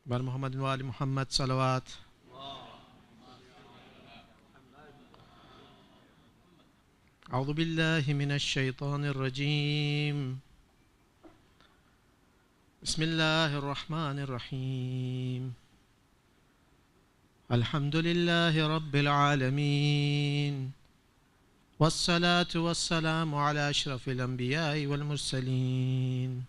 وعلى محمد وآل محمد صلوات. أعوذ بالله من الشيطان الرجيم. بسم الله الرحمن الرحيم. الحمد لله رب العالمين، والصلاة والسلام على أشرف الأنبياء والمرسلين،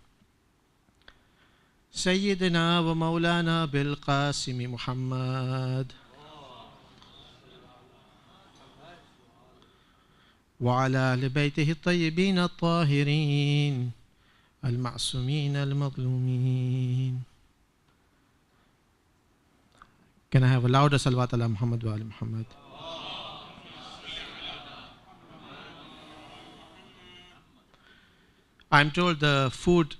سيدنا ومولانا بالقاسم محمد وعلى أهل بيته الطيبين الطاهرين المعصومين المظلومين. Can I have a louder salawat ala Muhammad wa ala Muhammad? I'm told the food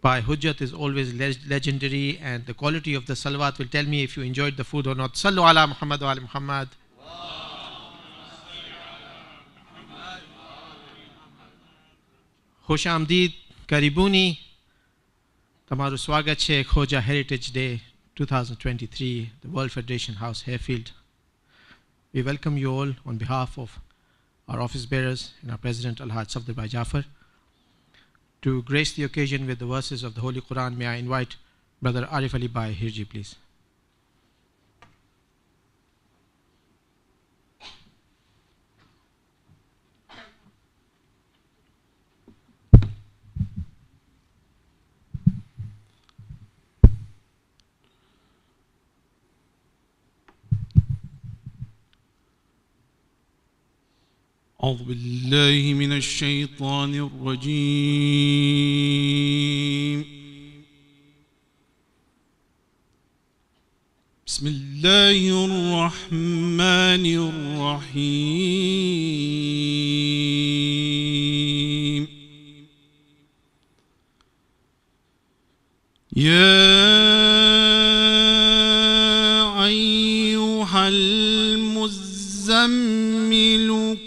by Hujjat is always legendary, and the quality of the salawat will tell me if you enjoyed the food or not. Sallu ala Muhammad wa ala Muhammad. Khosh Amdeed, Karibuni. Tamaru swagat che Khoja Heritage Day 2023, the World Federation House, Harefield. We welcome you all on behalf of our office bearers and our President Al-Haj Safdar Bhai Jafar. To grace the occasion with the verses of the Holy Quran, may I invite Brother Arif Ali Bhai Hirji, please. أعوذ بالله من الشيطان الرجيم. بسم الله الرحمن الرحيم. يا أيها المزمل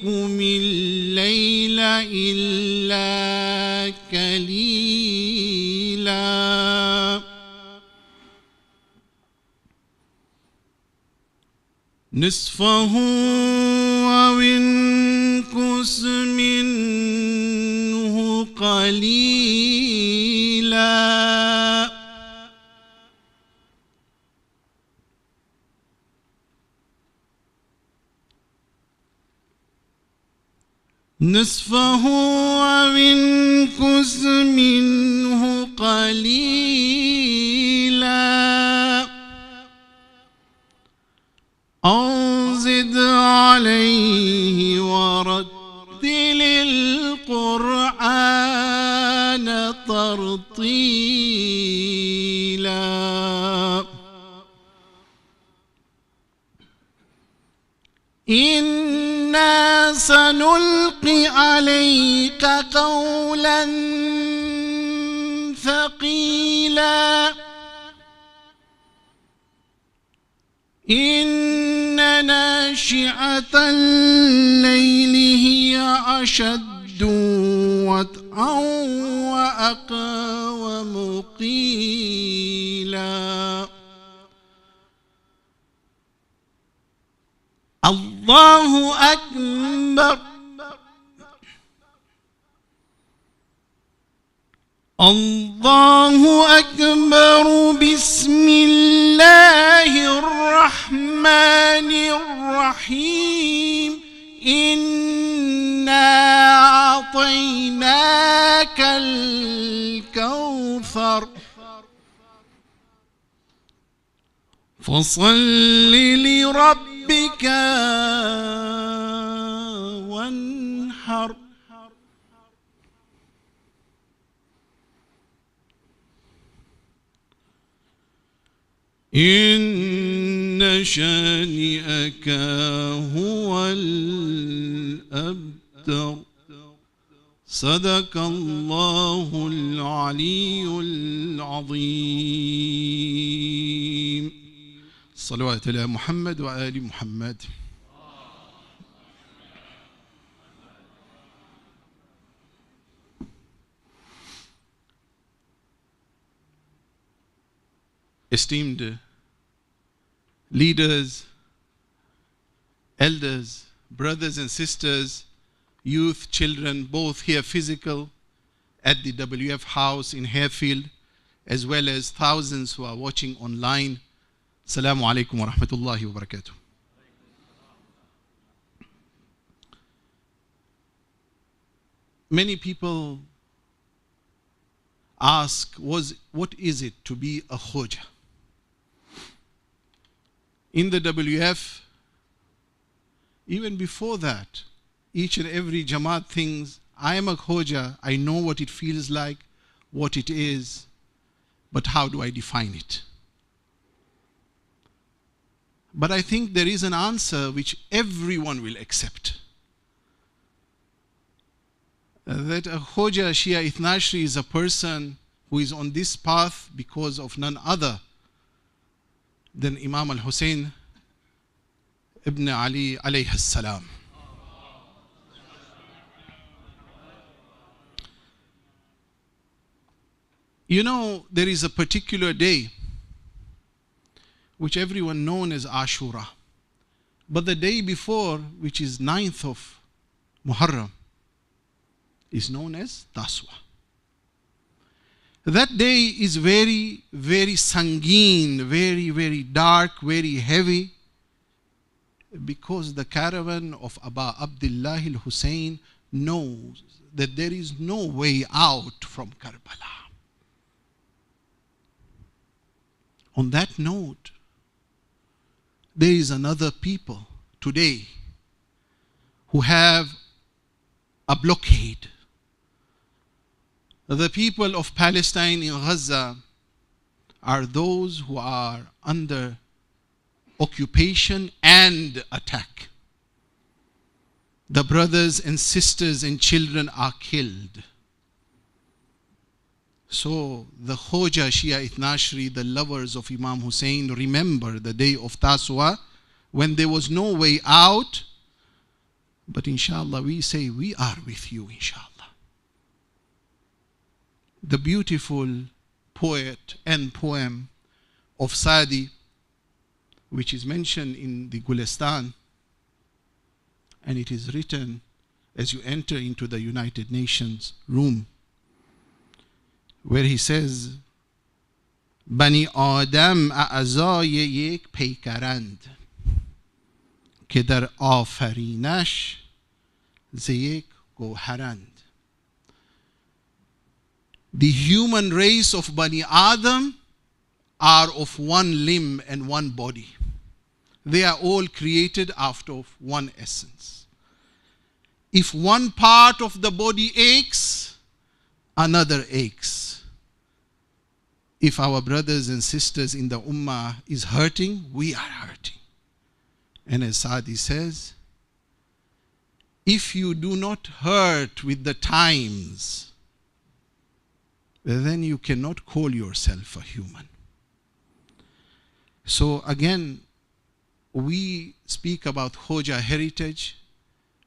قم الليل إلا قليلا نصفه أو انقص منه قليلا نصفه أو انقص منه قليلا أو زد عليه ورتل القرآن ترتيلا إنا سنلقي عليك قولا ثقيلا إن ناشئة الليل هي أشد وطئا وأقوم قيلا الله أكبر الله أكبر. بسم الله الرحمن الرحيم. إنا أعطيناك الكوثر فصل لربك وانحر إن شانئك هو الأبتر. صدق الله العلي العظيم. صلوات على محمد وآل محمد. esteemed leaders, elders, brothers and sisters, youth, children, both here physical at the WF house in Harefield, as well as thousands who are watching online. Assalamu alaikum wa rahmatullahi wa barakatuh. Many people ask, what is it to be a Khoja? In the WF, even before that, each and every Jamaat thinks, I am a Khoja, I know what it feels like, what it is, but how do I define it? But I think there is an answer which everyone will accept. That a Khoja Shia Ithnashri is a person who is on this path because of none other than Imam al-Hussein ibn Ali alayhi salam. You know, there is a particular day which everyone known as Ashura. But the day before, which is 9th of Muharram, is known as Taswa. That day is very, very sanguine, very, very dark, very heavy, because the caravan of Aba Abdullah al-Hussein knows that there is no way out from Karbala. On that note, there is another people today who have a blockade. The people of Palestine in Gaza are those who are under occupation and attack. The brothers and sisters and children are killed. So the Khoja Shia Ithnashri, the lovers of Imam Hussein, remember the day of Taswa when there was no way out. But inshallah we say we are with you, inshallah. The beautiful poet and poem of Sadi, which is mentioned in the Gulistan, and it is written as you enter into the United Nations room, where he says, Bani Adam a'azay yek peykarand ke dar afarinash ze yek goharand. The human race of Bani Adam are of one limb and one body. They are all created out of one essence. If one part of the body aches, another aches. If our brothers and sisters in the Ummah is hurting, we are hurting. And as Sadi says, if you do not hurt with the times, then you cannot call yourself a human. So again, we speak about Khoja heritage,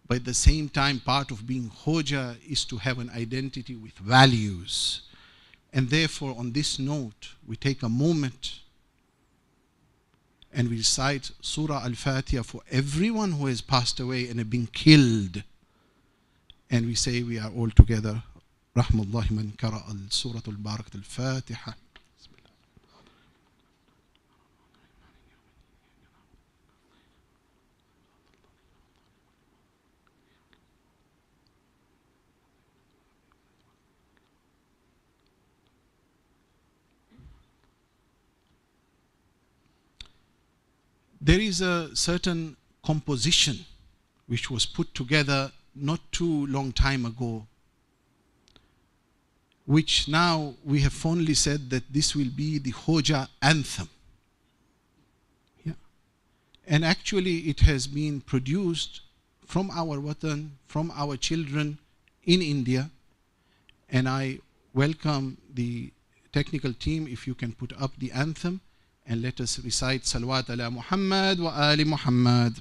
but at the same time, part of being Khoja is to have an identity with values. And therefore, on this note, we take a moment and we recite Surah Al-Fatiha for everyone who has passed away and have been killed. And we say we are all together. Rahmatullahi man kara al-Surah al-Barakat al-Fatiha. There is a certain composition which was put together not too long time ago, which now we have fondly said that this will be the Khoja anthem. Yeah. And actually it has been produced from our watan, from our children in India. And I welcome the technical team if you can put up the anthem. And let us recite Salawat ala Muhammad wa Ali Muhammad.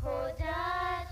Khoja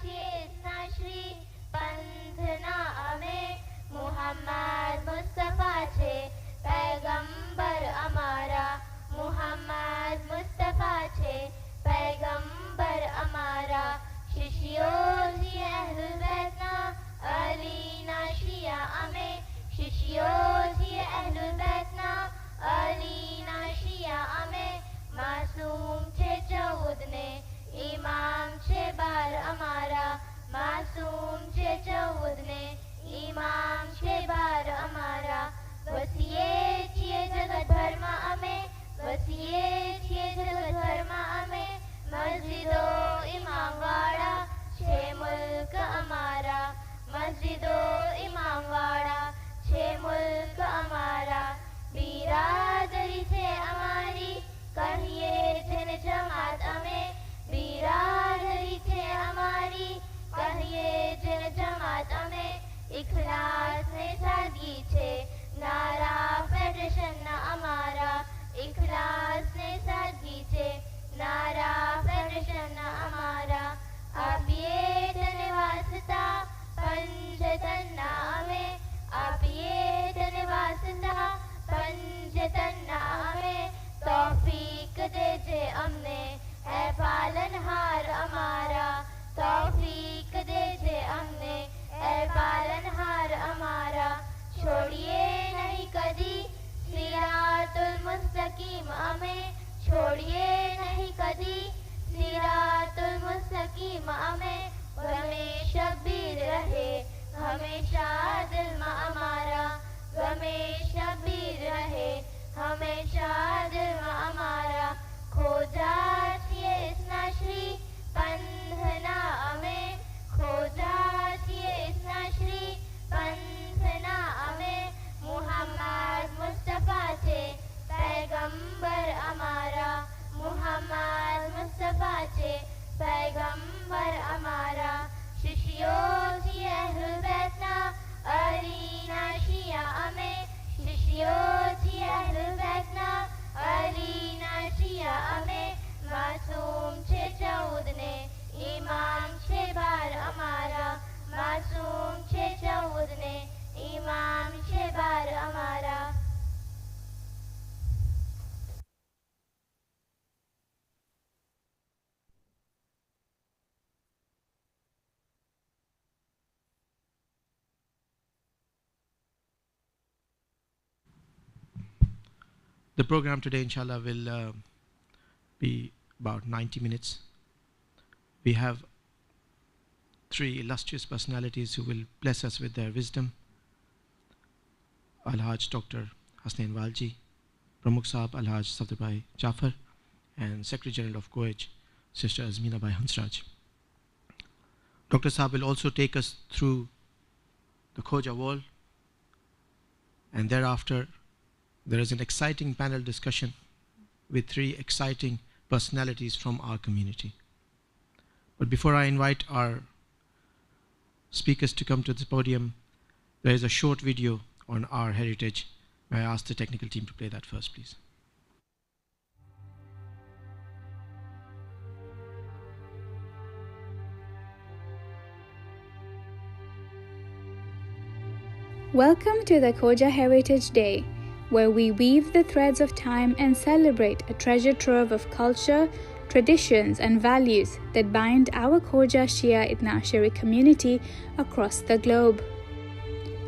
The program today, inshallah, will be about 90 minutes. We have three illustrious personalities who will bless us with their wisdom. Al-Haj Dr. Hasnain Walji, Pramukh Sahab Al-Haj Safdarbhai Jafar, and Secretary General of Khoja, Sister Azmeena Bhai Hansraj. Dr. Sahab will also take us through the Khoja wall, and thereafter there is an exciting panel discussion with three exciting personalities from our community. But before I invite our speakers to come to the podium, there is a short video on our heritage. May I ask the technical team to play that first, please? Welcome to the Khoja Heritage Day, where we weave the threads of time and celebrate a treasure trove of culture, traditions and values that bind our Khoja Shia Itna Ashari community across the globe.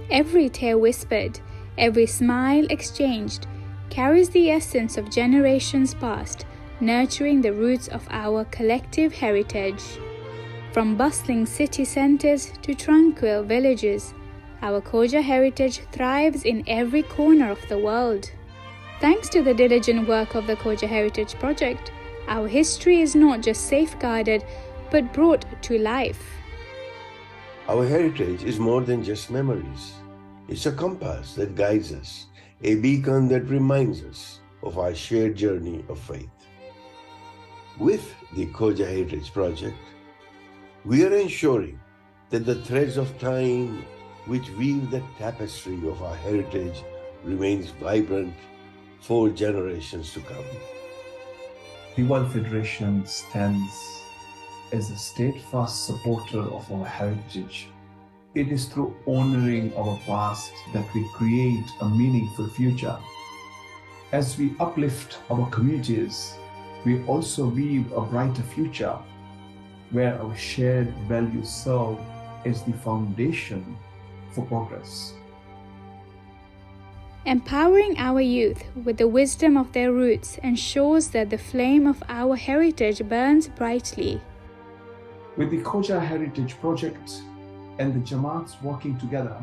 Every tale whispered, every smile exchanged, carries the essence of generations past, nurturing the roots of our collective heritage. From bustling city centers to tranquil villages, our Khoja heritage thrives in every corner of the world. Thanks to the diligent work of the Khoja Heritage Project, our history is not just safeguarded, but brought to life. Our heritage is more than just memories. It's a compass that guides us, a beacon that reminds us of our shared journey of faith. With the Khoja Heritage Project, we are ensuring that the threads of time which weave the tapestry of our heritage remains vibrant for generations to come. The World Federation stands as a steadfast supporter of our heritage. It is through honoring our past that we create a meaningful future. As we uplift our communities, we also weave a brighter future where our shared values serve as the foundation for progress. Empowering our youth with the wisdom of their roots ensures that the flame of our heritage burns brightly. With the Khoja Heritage Project and the Jamaats working together,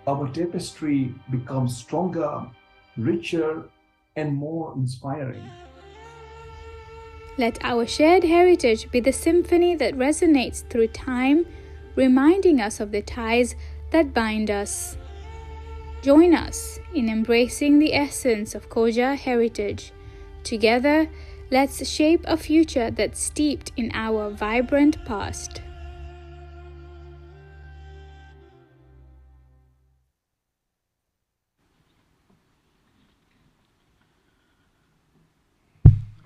our tapestry becomes stronger, richer, and more inspiring. Let our shared heritage be the symphony that resonates through time, reminding us of the ties that bind us. Join us in embracing the essence of Khoja heritage. Together, let's shape a future that's steeped in our vibrant past.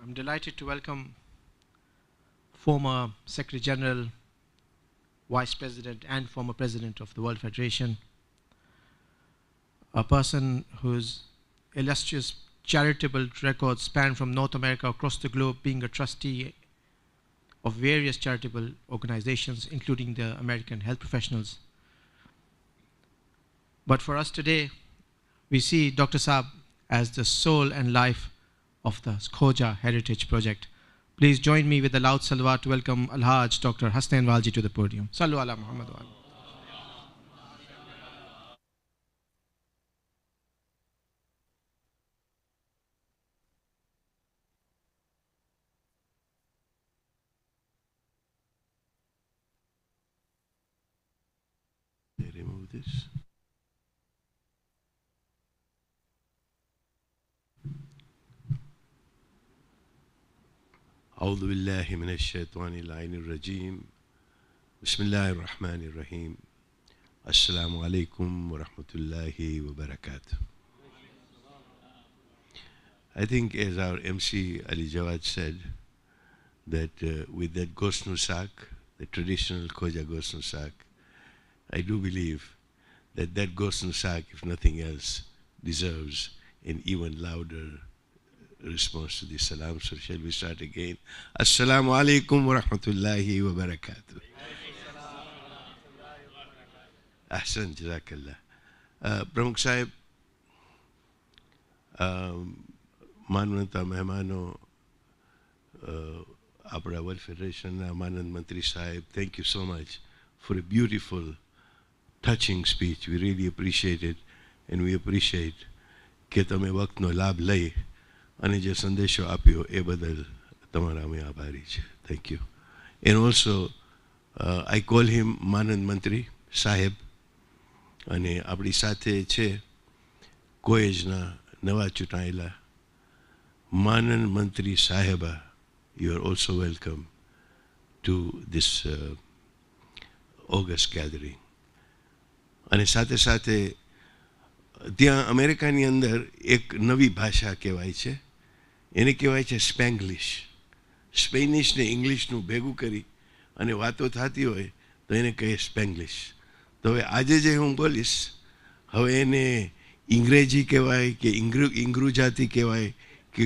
I'm delighted to welcome former Secretary General, Vice President and former President of the World Federation, a person whose illustrious charitable records span from North America across the globe, being a trustee of various charitable organizations, including the American Health Professionals. But for us today, we see Dr. Saab as the soul and life of the Khoja Heritage Project. Please join me with a loud salawat to welcome Al-Haj Dr. Hasnain Walji to the podium. Sallu ala Muhammad wa ala. Remove this. أعوذ بالله من الشيطان اللعين الرجيم بسم الله الرحمن الرحيم السلام عليكم ورحمة الله وبركاته. I think as our MC Ali Jawad said, that with that Ghost Nusak, the traditional Khoja Ghost Nusak, I do believe that that Ghost Nusak, if nothing else, deserves an even louder response to the salam. So shall we start again? Assalamu alaikum wa rahmatullahi wa barakatuh. Ahsan, Jazakallah. Pramukh Sahib, માનવતા મહેમાનો, આપણા world ફેડરેશનના માનદ મંત્રી સાહેબ, thank you so much for a beautiful, touching speech. We really appreciate it, and we appreciate કે તમે વક્તનો લાભ લઈ અને જે સંદેશો આપ્યો એ બદલ તમારા અમે આભારી છે. Thank you. And also I call him માનદ મંત્રી સાહેબ, અને આપણી સાથે છે કોએજના નવા ચૂંટાયેલા માનદ મંત્રી સાહેબા. You are also welcome to this August gathering. અને સાથે સાથે ત્યાં અમેરિકાની અંદર એક નવી ભાષા કહેવાય છે, એને કહેવાય છે સ્પેંગ્લિશ. સ્પેનિશ ને ઇંગ્લિશનું ભેગું કરી અને વાતો થતી હોય તો એને કહે સ્પેંગ્લિશ. તો હવે આજે જે હું બોલીશ, હવે એને અંગ્રેજી કહેવાય કે ઇંગ્રુજાતી કહેવાય કે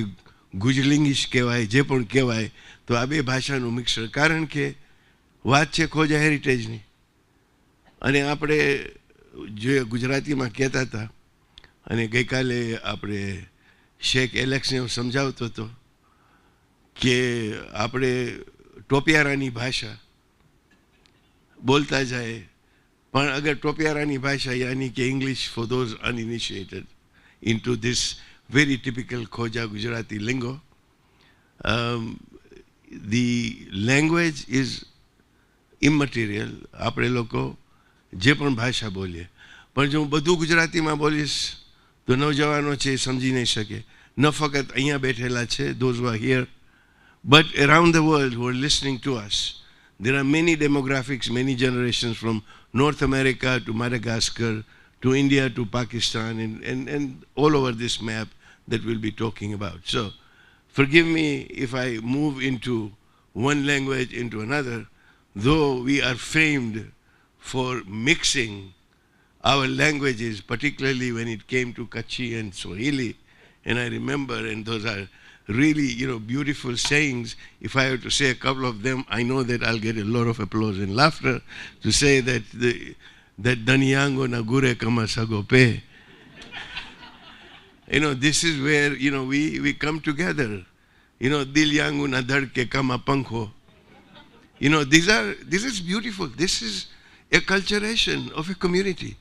ગુજલિંગિશ કહેવાય, જે પણ કહેવાય, તો આ બે ભાષાનું મિક્સર. કારણ કે વાત છે ખોજા હેરિટેજની, અને આપણે જે ગુજરાતીમાં કહેતા હતા, અને ગઈકાલે આપણે શેખ એલેક્સને હું સમજાવતો હતો કે આપણે ટોપિયારાની ભાષા બોલતા જાય, પણ અગર ટોપિયારાની ભાષા યાની કે English for those uninitiated into this very typical Khoja Gujarati lingo. The language is immaterial. આપણે લોકો જે પણ ભાષા બોલીએ, પણ જો હું બધું ગુજરાતીમાં બોલીશ તો નવજવાનો છે એ સમજી નહીં શકે. ન ફક્ત અહીંયા બેઠેલા છે, those who are here, but around the world who are listening to us. There are many demographics, many generations from North America to Madagascar to India to Pakistan and all over this map that we'll be talking about. So forgive me if I move into one language into another, though we are framed for mixing our languages, particularly when it came to Kachi and Swahili. And I remember, and those are really, beautiful sayings. If I were to say a couple of them, I know that I'll get a lot of applause and laughter to say that that Daniyango Nagure Kama Sagope. This is where, we come together. Dil yangu na dhad ke kama pankho. This is beautiful. This is a culturation of a community.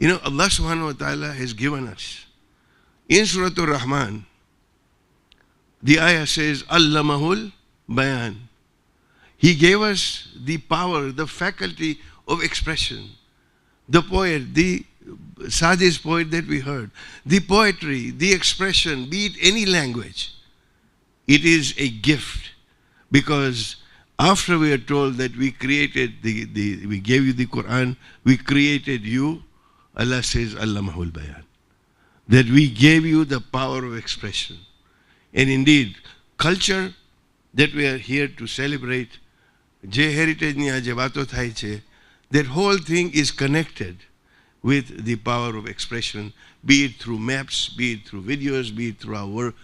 Allah subhanahu wa ta'ala has given us. In Surah Ar-Rahman, the ayah says, Allamahul Bayan. He gave us the power, the faculty of expression. The poet, the Sadi's poet that we heard, the poetry, the expression, be it any language, it is a gift. Because after we are told that we created we gave you the Quran, we created you, Allah says, Allamahul Bayan. That we gave you the power of expression. And indeed, culture that we are here to celebrate, je heritage ni aje vato thai che, that whole thing is connected with the power of expression, be it through maps, be it through videos, be it through our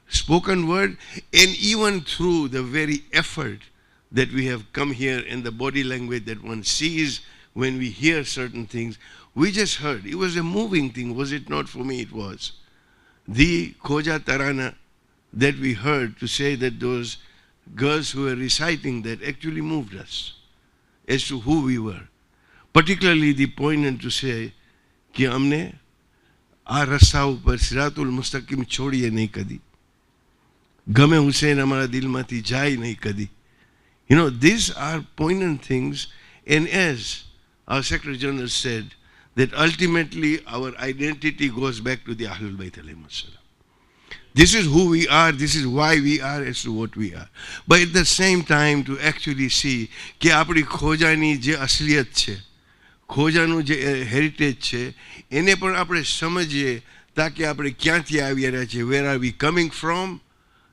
spoken word, and even through the very effort that we have come here in the body language that one sees when we hear certain things. We just heard. It was a moving thing, was it not? For me, it was. The Khoja Tarana that we heard to say that those girls who were reciting that actually moved us as to who we were. Particularly the poignant to say कि हमने आ रस्ता ऊपर सिरातुल मुस्तकीम छोड़िए नहीं कदी, गमे हुसैन हमारा दिल माती जाए नहीं कदी. These are poignant things, and as our Secretary General said, that ultimately our identity goes back to the Ahlul Bayt alayhim assalam. This is who we are, this is why we are as to what we are. But at the same time to actually see कि आपरी खोजानी जे असलियत छे, ખોજાનું જે heritage છે, એને પણ આપણે સમજીએ તાકે આપણે ક્યાંથી આવી રહ્યા છીએ, where are we coming from,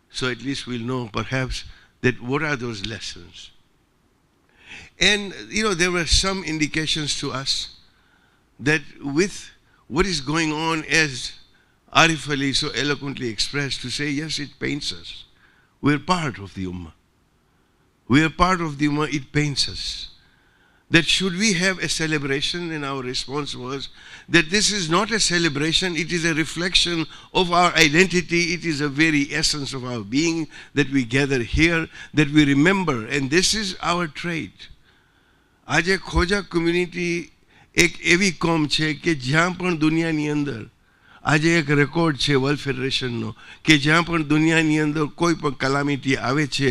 so at least we'll know perhaps that what are those lessons. And there were some indications to us that with what is going on, as Arif Ali so eloquently expressed, to say yes, it pains us. We're part of the Ummah. We are part of the Ummah, it pains us that should we have a celebration, and our response was that this is not a celebration, it is a reflection of our identity, it is a very essence of our being that we gather here, that we remember, and this is our trait. આજે ખોજા community એક એવી કોમ છે કે જ્યાં પણ દુનિયાની અંદર આજે એક રેકોર્ડ છે વર્લ્ડ ફેડરેશનનો કે જ્યાં પણ દુનિયાની અંદર કોઈ પણ કલામિટી આવે છે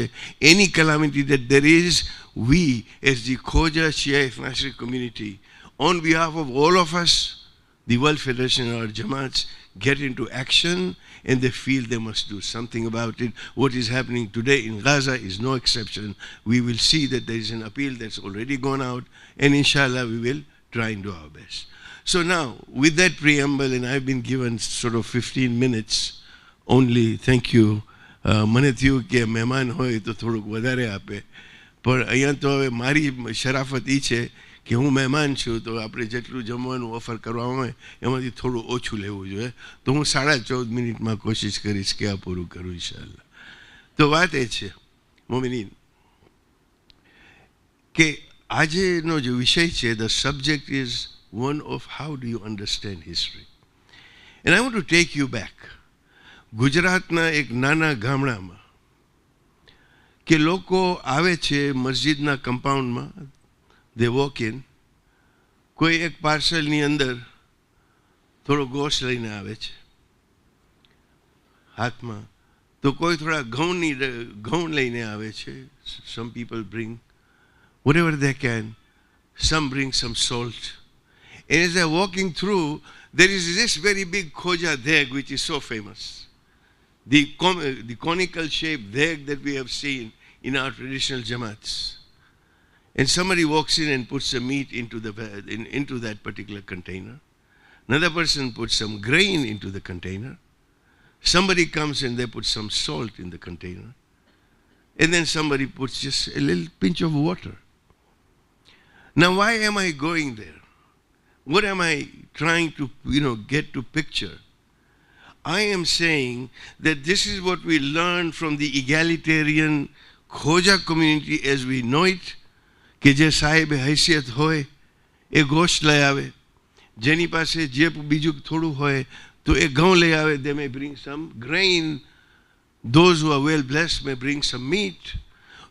એની કલામિટી that there is we as the Khoja Shia Ethnic community on behalf of all of us, the World Federation or Jamaats get into action and they feel they must do something about it. What is happening today in Gaza is no exception. We will see that there is an appeal that's already gone out, and inshallah we will try and do our best. So now, with that preamble, and I've been given sort of 15 minutes only, thank you. મને થયું કે મહેમાન હોય તો થોડુંક વધારે આપે, પણ અહીંયા તો હવે મારી શરાફત એ છે કે હું મહેમાન છું તો આપણે જેટલું જમવાનું ઓફર કરવામાં આવે એમાંથી થોડું ઓછું લેવું જોઈએ. તો હું 14.5 મિનિટમાં કોશિશ કરીશ કે આ પૂરું કરું ઇન્શાઅલ્લાહ. તો વાત એ છે મોમિનીન કે આજેનો જે વિષય છે, the subject is one of how do you understand history. And I want to take you back. ગુજરાતના એક નાના ગામડામાં કે લોકો આવે છે મસ્જિદના કમ્પાઉન્ડમાં, they walk in, કોઈ એક પાર્સલની અંદર થોડો ગોશ લઈને આવે છે હાથમાં, તો કોઈ થોડા ઘઉં લઈને આવે છે. Some people bring whatever they can, some bring some salt. And as they're walking through, there is this very big Khoja deg which is so famous. The conical shaped deg that we have seen in our traditional Jamaats. And somebody walks in and puts some meat into that particular container. Another person puts some grain into the container. Somebody comes and they put some salt in the container. And then somebody puts just a little pinch of water. Now, why am I going there? What am I trying to, get to picture? I am saying that this is what we learn from the egalitarian Khoja community as we know it, કે જે સાહેબ હૈસિયત હોય એ ગોશ લઈ આવે, જેની પાસે જે બીજું થોડું હોય તો એ ઘઉં લઈ આવે. They may bring some grain. Those who are well blessed may bring some meat.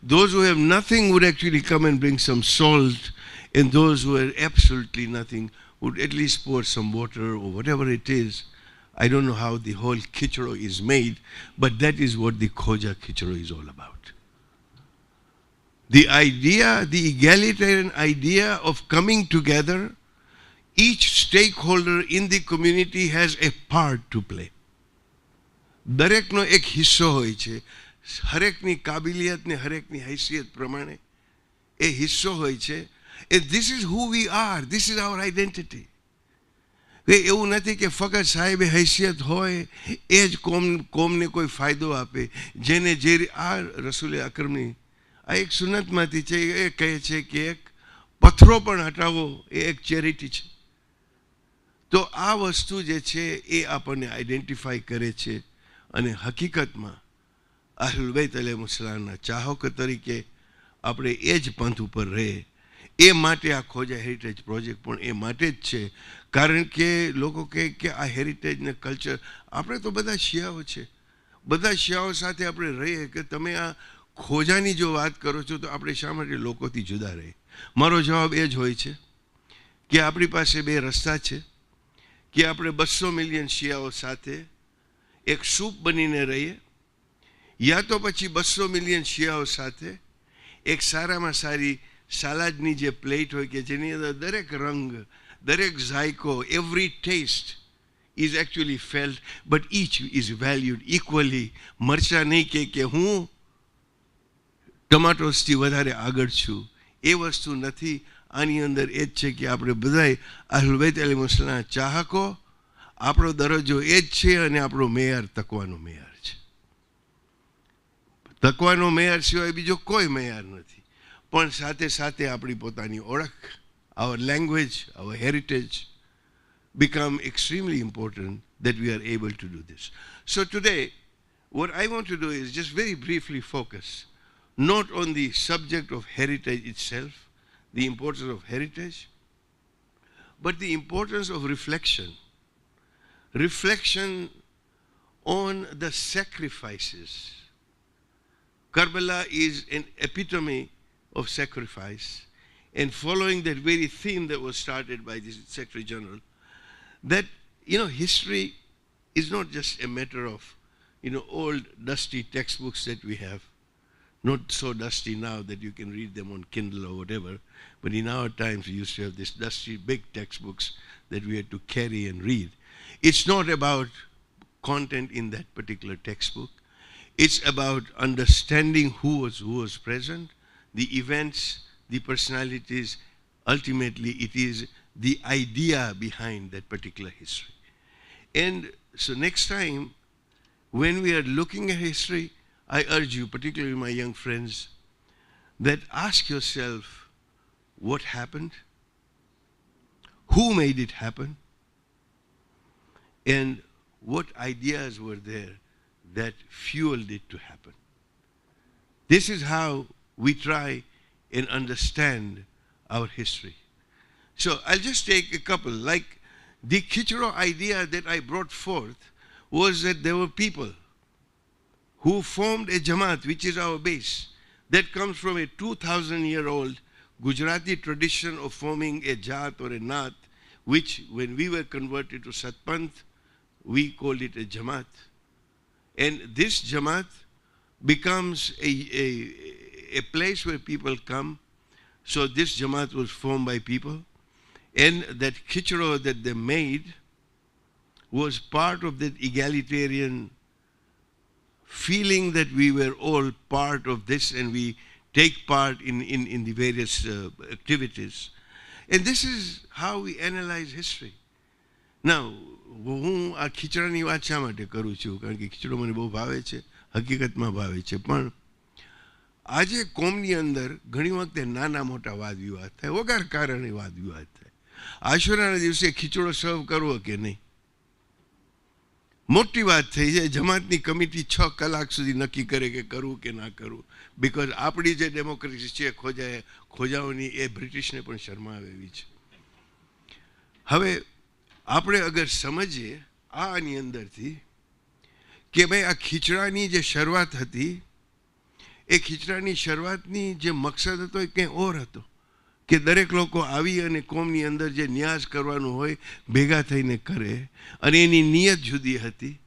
Those who have nothing would actually come and bring some salt. And those who have absolutely nothing would at least pour some water or whatever it is. I don't know how the whole khichdo is made, but that is what the Khoja khichdo is all about. The idea, the egalitarian idea of coming together, each stakeholder in the community has a part to play. દરેકનો એક હિસ્સો હોય છે, હરેકની કાબિલિયત ને હરેકની હૈસિયત પ્રમાણે એ હિસ્સો હોય છે. And this is who we are, this is our identity. એવું નથી કે ફક્ત સાહેબે હૈસિયત હોય એ જ કોમને કોઈ ફાયદો આપે, જેને જે આ રસૂલ અકરમની આ એક સુન્નતમાંથી છે, એ કહે છે કે એક પથ્થરો પણ હટાવો એ એક ચેરિટી છે. તો આ વસ્તુ જે છે એ આપણને આઈડેન્ટિફાઈ કરે છે, અને હકીકતમાં અહલુલ બૈત અલૈહિસ્સલામના ચાહક તરીકે આપણે એ જ પંથ ઉપર રહે. એ માટે આ ખોજા હેરિટેજ પ્રોજેક્ટ પણ એ માટે જ છે, કારણ કે લોકો કહે કે આ હેરિટેજ ને કલ્ચર, આપણે તો બધા શિયાઓ છે, બધા શિયાઓ સાથે આપણે રહીએ, કે તમે આ ખોજાની જો વાત કરો છો તો આપણે શા માટે લોકોથી જુદા રહીએ? મારો જવાબ એ જ હોય છે કે આપણી પાસે બે રસ્તા છે, કે આપણે 200 મિલિયન શિયાઓ સાથે એક સૂપ બનીને રહીએ, યા તો પછી 200 મિલિયન શિયાઓ સાથે એક સારામાં સારી સાલાડની જે પ્લેટ હોય કે જેની અંદર દરેક રંગ, દરેક ઝાયકો, every taste is actually felt, but each is valued equally. મરચા નહીં કે હું ટમાટોસથી વધારે આગળ છું, એ વસ્તુ નથી. આની અંદર એ જ છે કે આપણે બધાય અહલુલ બૈત અલૈહિસ્સલામના ચાહકો, આપણો દરજ્જો એ જ છે, અને આપણો મેયર તકવાનો મેયર છે. તકવાનો મેયર સિવાય બીજો કોઈ મેયર નથી. પણ સાથે સાથે આપણી પોતાની ઓળખ, our language, our heritage become extremely important that we are able to do this. So today, what I want to do is just very briefly focus not on the subject of heritage itself, the importance of heritage, but the importance of reflection. Reflection on the sacrifices. Karbala is an epitome of sacrifice. And following that very theme that was started by the Secretary General, that, history is not just a matter of, old dusty textbooks that we have. Not so dusty now that you can read them on Kindle or whatever, but in our times we used to have these dusty big textbooks that we had to carry and read. It's not about content in that particular textbook. It's about understanding who was present, the events, the personalities. Ultimately, it is the idea behind that particular history. And so next time, when we are looking at history, I urge you, particularly my young friends, that ask yourself what happened, who made it happen, and what ideas were there that fueled it to happen. This is how we try and understand our history. So I'll just take a couple. Like the Khichro idea that I brought forth was that there were people who formed a Jamaat, which is our base, that comes from a 2,000-year-old Gujarati tradition of forming a Jat or a Naat, which when we were converted to Satpanth, we called it a Jamaat. And this Jamaat becomes a place where people come. So this Jamaat was formed by people. And that Khichro that they made was part of that egalitarian feeling that we were all part of this and we take part in the various activities. And this is how we analyze history. Now, હું આ ખીચડાની વાત શા માટે કરું છું? કારણ કે ખીચડો મને બહુ ભાવે છે, હકીકતમાં ભાવે છે. પણ આજે કોમની અંદર ઘણી વખતે નાના મોટા વાદ વિવાદ થાય, વગર કારણે વાદ વિવાદ થાય. આશુરાના દિવસે ખીચડો સર્વ કરવો કે નહીં, મોટી વાત થઈ જાય. જમાતની કમિટી 6 કલાક સુધી નક્કી કરે કે કરવું કે ના કરવું. બિકોઝ આપણી જે ડેમોક્રેસી છે ખોજાઓની, એ બ્રિટિશને પણ શરમાવે એવી છે. હવે આપણે અગર સમજીએ આની અંદરથી કે ભાઈ આ ખીચડાની જે શરૂઆત હતી, એ ખીચડાની શરૂઆતની જે મકસદ હતો એ કંઈ ઓર હતો કે દરેક લોકો આવી અને કોમની અંદર જે ન્યાઝ કરવાનું હોય ભેગા થઈને કરે, અને એની નિયત જુદી હતી.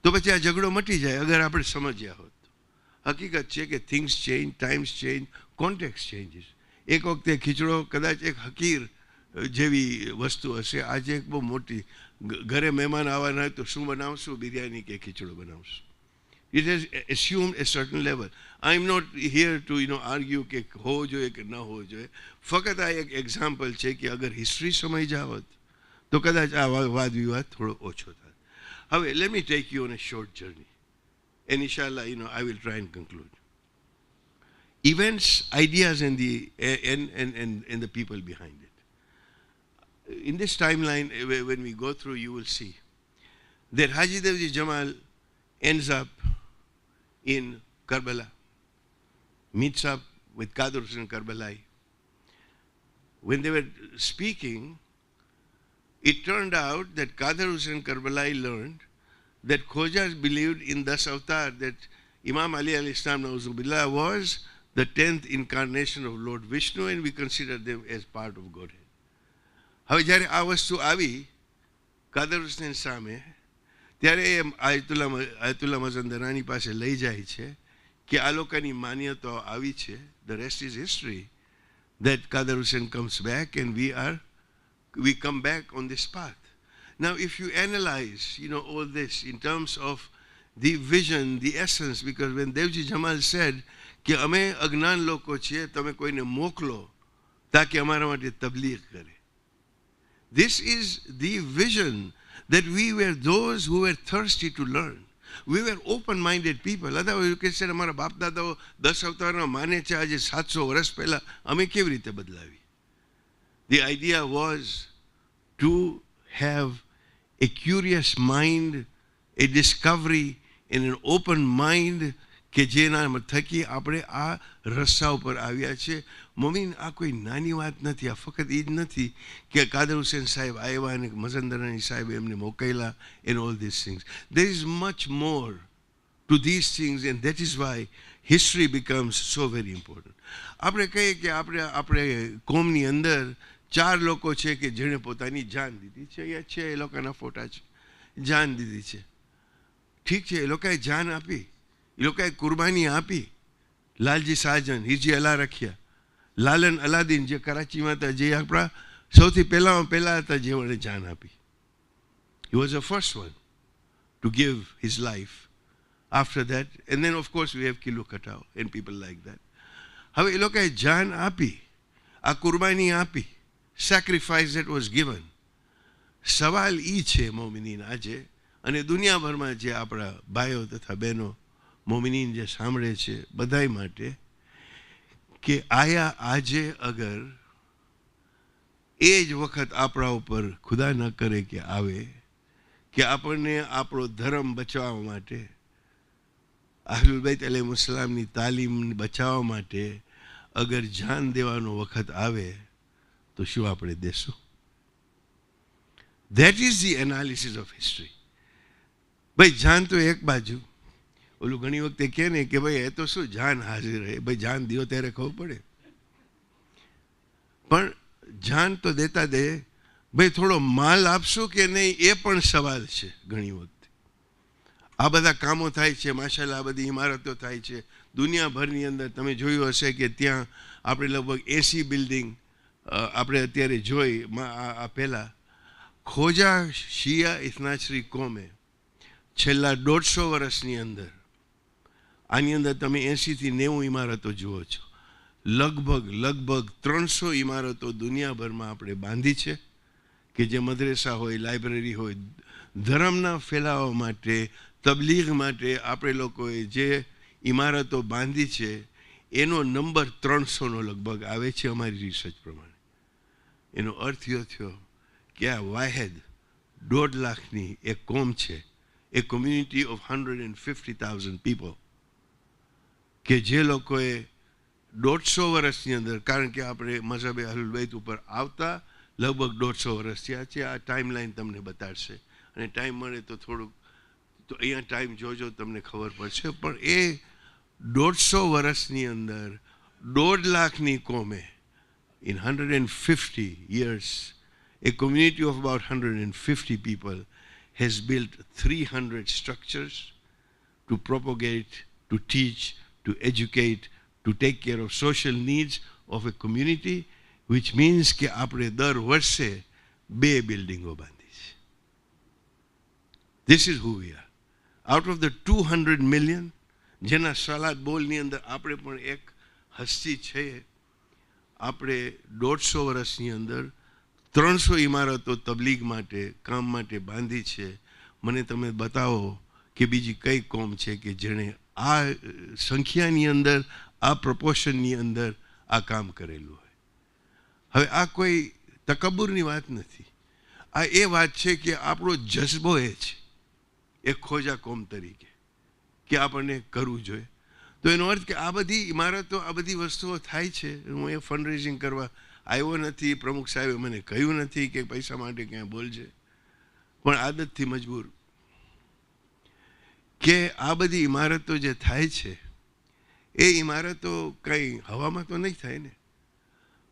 તો પછી આ ઝઘડો મટી જાય અગર આપણે સમજ્યા હોત. હકીકત છે કે things change, times change, context changes. એક વખતે ખીચડો કદાચ એક હકીર જેવી વસ્તુ હશે, આજે એક બહુ મોટી. ઘરે મહેમાન આવવાના હોય તો શું બનાવશું? બિરયાની કે ખીચડો બનાવશું. It has assumed a certain level. I'm not here to argue કે હોવો જોઈએ કે ન હોવો જોઈએ. ફક્ત આ એક એક્ઝામ્પલ છે કે અગર હિસ્ટ્રી સમજી હોત તો કદાચ આ વાદ વિવાદ થોડો ઓછો થાય. હવે let me take you on a short journey. And inshallah, I will try and conclude. Events, ideas, and the people behind it. In this timeline, when we go through, you will see that Haji Devji Jamal ends up in Karbala, meets up with Qadir Hussain Karbelai. When they were speaking, it turned out that Qadir Hussain Karbelai learned that Khoja believed in das avatar, that Imam Ali alayhi salam Nauzubillah was the 10th incarnation of Lord Vishnu, and we consider them as part of Godhead. હવે જ્યારે આ વસ્તુ આવી કાદર હુસૈન સામે, ત્યારે એ આયતુલ્લા મઝંદરાની પાસે લઈ જાય છે કે આ લોકોની માન્યતાઓ આવી છે. The rest is history. That Qadir Hussain comes back and we come back on this path. Now, if you analyze, all this in terms of the vision, the essence, because when Devji Jamal said કે અમે અજ્ઞાન લોકો છીએ, તમે કોઈને મોકલો તાકે અમારા માટે તબલીગ કરે. This is the vision that we were those who were thirsty to learn. We were open-minded people. Otherwise, you can say, અમારા બાપ દાદાઓ 10 અવતારના માને છે, આજે 700 વર્ષ પહેલા અમે કેવી રીતે બદલાવી? The idea was to have a curious mind, a discovery, and an open mind કે જેના થકી આપણે આ રસ્તા ઉપર આવ્યા છે. મોમીન, આ કોઈ નાની વાત નથી. આ ફક્ત એ જ નથી કે કાદર હુસેન સાહેબ આવ્યા અને મઝંદરાની સાહેબ એમને મોકલેલા and all this things. There is much more two this things and that is why history becomes so very important. આપણે કહીએ કે આપણે કોમની અંદર 4 લોકો છે કે જેણે પોતાની જાન દીધી છે. અહીંયા છે, એ લોકોના ફોટા છે. જાન દીધી છે, ઠીક છે, એ લોકોએ જાન આપી, એ લોકોએ કુરબાની આપી. લાલજી સાજન, હિરજી અલા રખિયા, લાલન અલાદીન જે કરાચીમાં હતા, જે આપણા સૌથી પહેલા હતા જેઓને જાન આપી. He was the first one to give his life. After that, and then of course we have Kilu Katao and people like that. હવે એ લોકોએ જાન આપી, આ કુરબાની આપી, sacrifice that was given. સવાલ એ છે મોમિનીન આજે અને દુનિયાભરમાં જે આપણા ભાઈઓ તથા બહેનો મોમિનીન જે સાંભળે છે બધાય માટે, કે આયા આજે અગર એ જ વખત આપણા ઉપર ખુદા ન કરે કે આવે કે આપણને આપણો ધર્મ બચાવવા માટે, અહલુલ બૈત અલૈહિસ્સલામની તાલીમ બચાવવા માટે અગર જાન દેવાનો વખત આવે તો શું આપણે દેશું? That is the analysis of history. ભાઈ જાન તો એક બાજુ, ઓલું ઘણી વખતે કહે ને કે ભાઈ એ તો શું જાન હાજર રહે, ભાઈ જાન દિયો ત્યારે ખબર પડે. પણ જાન તો દેતા દે, ભાઈ થોડો માલ આપશો કે નહીં એ પણ સવાલ છે. ઘણી વખતે આ બધા કામો થાય છે, માશાલ્લાહ આ બધી ઇમારતો થાય છે દુનિયાભરની અંદર. તમે જોયું હશે કે ત્યાં આપણે લગભગ 80 બિલ્ડિંગ આપણે અત્યારે જોઈ. આ પહેલાં ખોજા શિયા ઇથનાશ્રી કોમે છેલ્લા 150 વર્ષની અંદર આની અંદર તમે 80 થી 90 ઇમારતો જુઓ છો. લગભગ 300 ઇમારતો દુનિયાભરમાં આપણે બાંધી છે કે જે મદ્રેસા હોય, લાઇબ્રેરી હોય, ધર્મના ફેલાવા માટે, તબલીગ માટે આપણે લોકોએ જે ઇમારતો બાંધી છે એનો નંબર 300નો લગભગ આવે છે અમારી રિસર્ચ પ્રમાણે. એનો અર્થ એ થયો કે આ વાહેદ 1.5 લાખની એક કોમ છે, એ કોમ્યુનિટી ઓફ 150,000 પીપલ કે જે લોકોએ 150 વર્ષની અંદર, કારણ કે આપણે મઝહબે અહલુલ બૈત ઉપર આવતા લગભગ 150 વર્ષ થયા છે. આ ટાઈમલાઈન તમને બતાડશે અને ટાઈમ મળે તો થોડુંક તો અહીંયા ટાઈમ જોજો, તમને ખબર પડશે. પણ એ 150 વર્ષની અંદર 1.5 લાખની કોમે in 150 years a community of about 150 people has built 300 structures to propagate, to teach, to educate, to take care of social needs of a community, which means કે આપણે દર વર્ષે 2 બિલ્ડિંગો બાંધી છે. This is who we are. Out of the 200 million, જેના સલાદ બોલની અંદર આપણે પણ એક હસ્તી છે. આપણે 150 વર્ષની અંદર 300 ઇમારતો તબલીગ માટે, કામ માટે બાંધી છે. મને તમે બતાવો કે બીજી કઈ કોમ છે કે જેણે આ સંખ્યાની અંદર, આ પ્રપોર્શનની અંદર આ કામ કરેલું હોય. હવે આ કોઈ તકબ્બુરની વાત નથી, આ એ વાત છે કે આપણો જજ્બો એ છે એક ખોજા કોમ તરીકે કે આપણને કરવું જોઈએ. તો એનો અર્થ કે આ બધી ઇમારતો, આ બધી વસ્તુઓ થાય છે. હું એ ફંડ રેઝિંગ કરવા આવ્યો નથી, પ્રમુખ સાહેબે મને કહ્યું નથી કે પૈસા માટે ક્યાંય બોલજે, પણ આદતથી મજબૂર કે આ બધી ઇમારતો જે થાય છે એ ઇમારતો કંઈ હવામાં તો નહીં થાય ને.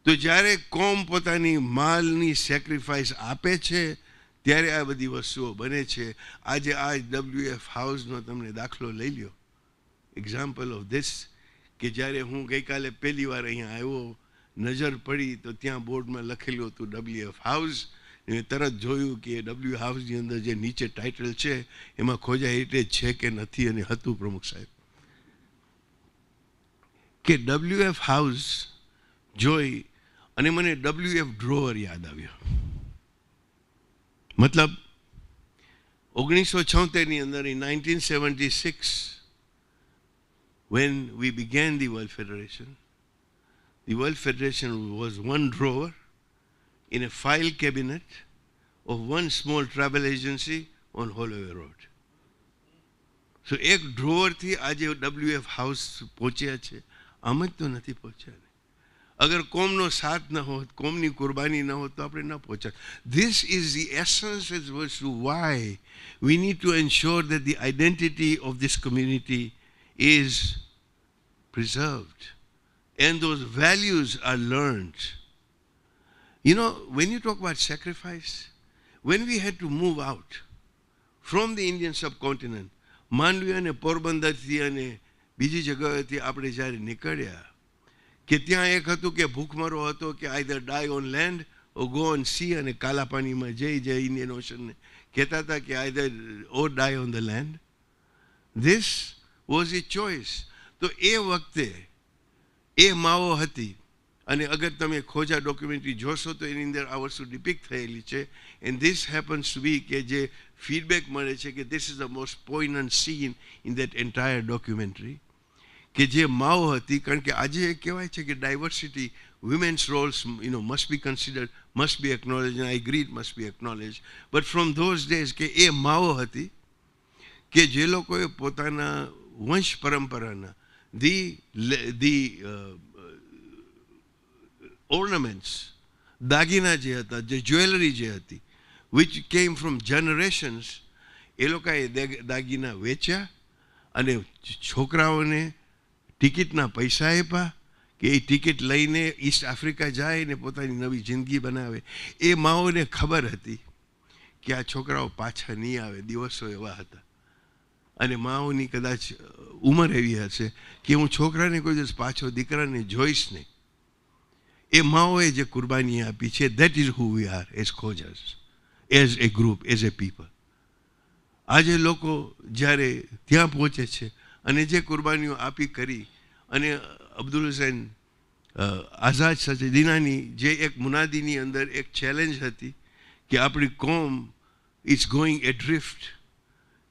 તો જ્યારે કોમ પોતાની માલની સેક્રિફાઈસ આપે છે ત્યારે આ બધી વસ્તુઓ બને છે. આજે આ WF હાઉસનો તમને દાખલો લઈ લ્યો, એક્ઝામ્પલ ઓફ ધીસ, કે જ્યારે હું ગઈકાલે પહેલી વાર અહીંયા આવ્યો, નજર પડી તો ત્યાં બોર્ડમાં લખેલું હતું WF હાઉસ. મેં તરત જોયું કે W હાઉસની અંદર જે નીચે ટાઇટલ છે એમાં ખોજા હેરિટેજ છે કે નથી, અને હતું પ્રમુખ સાહેબ. કે WF હાઉસ જોઈ અને મને WF ડ્રોવર યાદ આવ્યો. મતલબ 1976ની અંદર, in 1976 when we began the World Federation was one drawer in a file cabinet of one small travel agency on Holloway Road. સો એક ડ્રોવરથી આજે WF હાઉસ પહોંચ્યા છે, આમ જ તો નથી પહોંચ્યા ને. અગર કોમનો સાથ ન હોત, કોમની કુરબાની ન હોત તો આપણે ન પહોંચ્યા. This is the essence as to why we need to ensure that the identity of this community is preserved and those values are learned. You know, when you talk about sacrifice, when we had to move out from the Indian subcontinent, Mandvi અને પોરબંદરથી અને બીજી જગ્યાએથી આપણે જ્યારે નીકળ્યા કે ત્યાં એક હતું કે ભૂખમરો હતો કે either die on land or go on sea, અને કાલા પાણીમાં જઈ ઇન્ડિયન ઓશનને કહેતા હતા કે either or die on the land. This was a choice. તો એ વખતે એ માઓ હતી, અને અગર તમે ખોજા ડોક્યુમેન્ટરી જોશો તો એની અંદર આ વસ્તુ ડિપિક્ટ થયેલી છે. And this happens to be કે જે ફીડબેક મળે છે કે this is the most poignant scene in that entire documentary, કે જે માઓ હતી. કારણ કે આજે કહેવાય છે કે diversity, women's roles, must be considered, must be acknowledged, and I agree it must be acknowledged. But from those days કે એ માઓ હતી કે જે લોકોએ પોતાના વંશ પરંપરાના ornaments, દાગીના જે હતા, જે જ્વેલરી જે હતી, which came from generations, એ લોકોએ દાગીના વેચ્યા અને છોકરાઓને ટિકિટના પૈસા આપ્યા કે એ ટિકિટ લઈને ઈસ્ટ આફ્રિકા જાય ને પોતાની નવી જિંદગી બનાવે. એ માઓને ખબર હતી કે આ છોકરાઓ પાછા નહીં આવે, દિવસો એવા હતા. અને માઓની કદાચ ઉંમર એવી હશે કે હું છોકરાને કોઈ દિવસ પાછો દીકરાને જોઈશ નહીં. એ માઓએ જે કુરબાની આપી છે, that is who we are as Khojas, as a group, as a people. આજે લોકો જ્યારે ત્યાં પહોંચે છે અને જે કુરબાનીઓ આપી કરી, અને અબ્દુલ હુસૈન આઝાદ સજદીનાની જે એક મુનાદીની અંદર એક ચેલેન્જ હતી કે આપણી કોમ ઇઝ ગોઈંગ એડ્રિફ્ટ,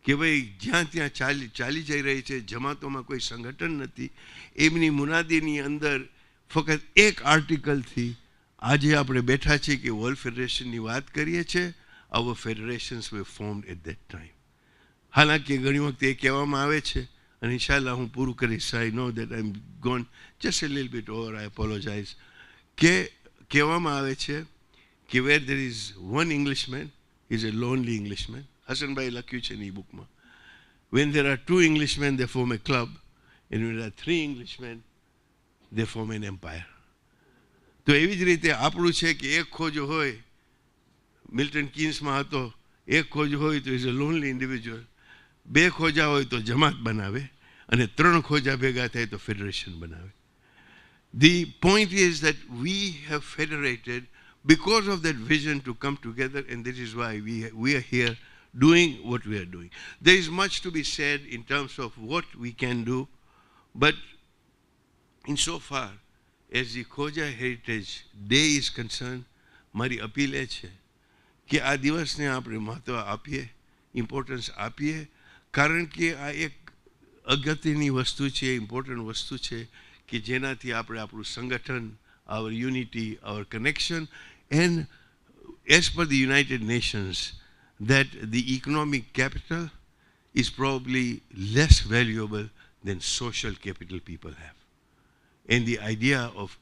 કે ભાઈ જ્યાં ત્યાં ચાલી જઈ રહી છે, જમાતોમાં કોઈ સંગઠન નથી. એમની મુનાદીની અંદર ફક્ત એક આર્ટિકલથી આજે આપણે બેઠા છીએ કે વર્લ્ડ ફેડરેશનની વાત કરીએ છીએ. our federations were formed at that time. હાલાકી ઘણી વખતે એ કહેવામાં આવે છે, અને ઇન્શાલ્લાહ હું પૂરું કરીશ. I know that I'm gone just a little bit over, I apologize. કે કહેવામાં આવે છે કે where there is one Englishman is a lonely Englishman. હસનભાઈ લખ્યું છે એની બુકમાં. When there are two Englishmen, they form a club, and when there are three Englishmen, they form an empire. તો એવી જ રીતે આપણું છે કે એક ખોજો હોય, મિલ્ટન કીન્સમાં હતો, એક ખોજ હોય તો ઇઝ અ લોનલી ઇન્ડિવિજ્યુઅલ, બે ખોજા હોય તો જમાત બનાવે, અને ત્રણ ખોજા ભેગા થાય તો ફેડરેશન બનાવે. The point is that we have federated because of that vision to come together, and this is why we are here doing what we are doing. There is much to be said in terms of what we can do, but insofar as the Khoja Heritage Day is concerned, મારી appeal એ છે કે આ દિવસને આપણે મહત્ત્વ આપીએ, importance આપીએ, કારણ કે આ એક અગત્યની વસ્તુ છે, ઇમ્પોર્ટન્ટ વસ્તુ છે કે જેનાથી આપણે આપણું સંગઠન, our unity, our connection, and as per the United Nations, that the economic capital is probably less valuable than social capital people have. And the idea of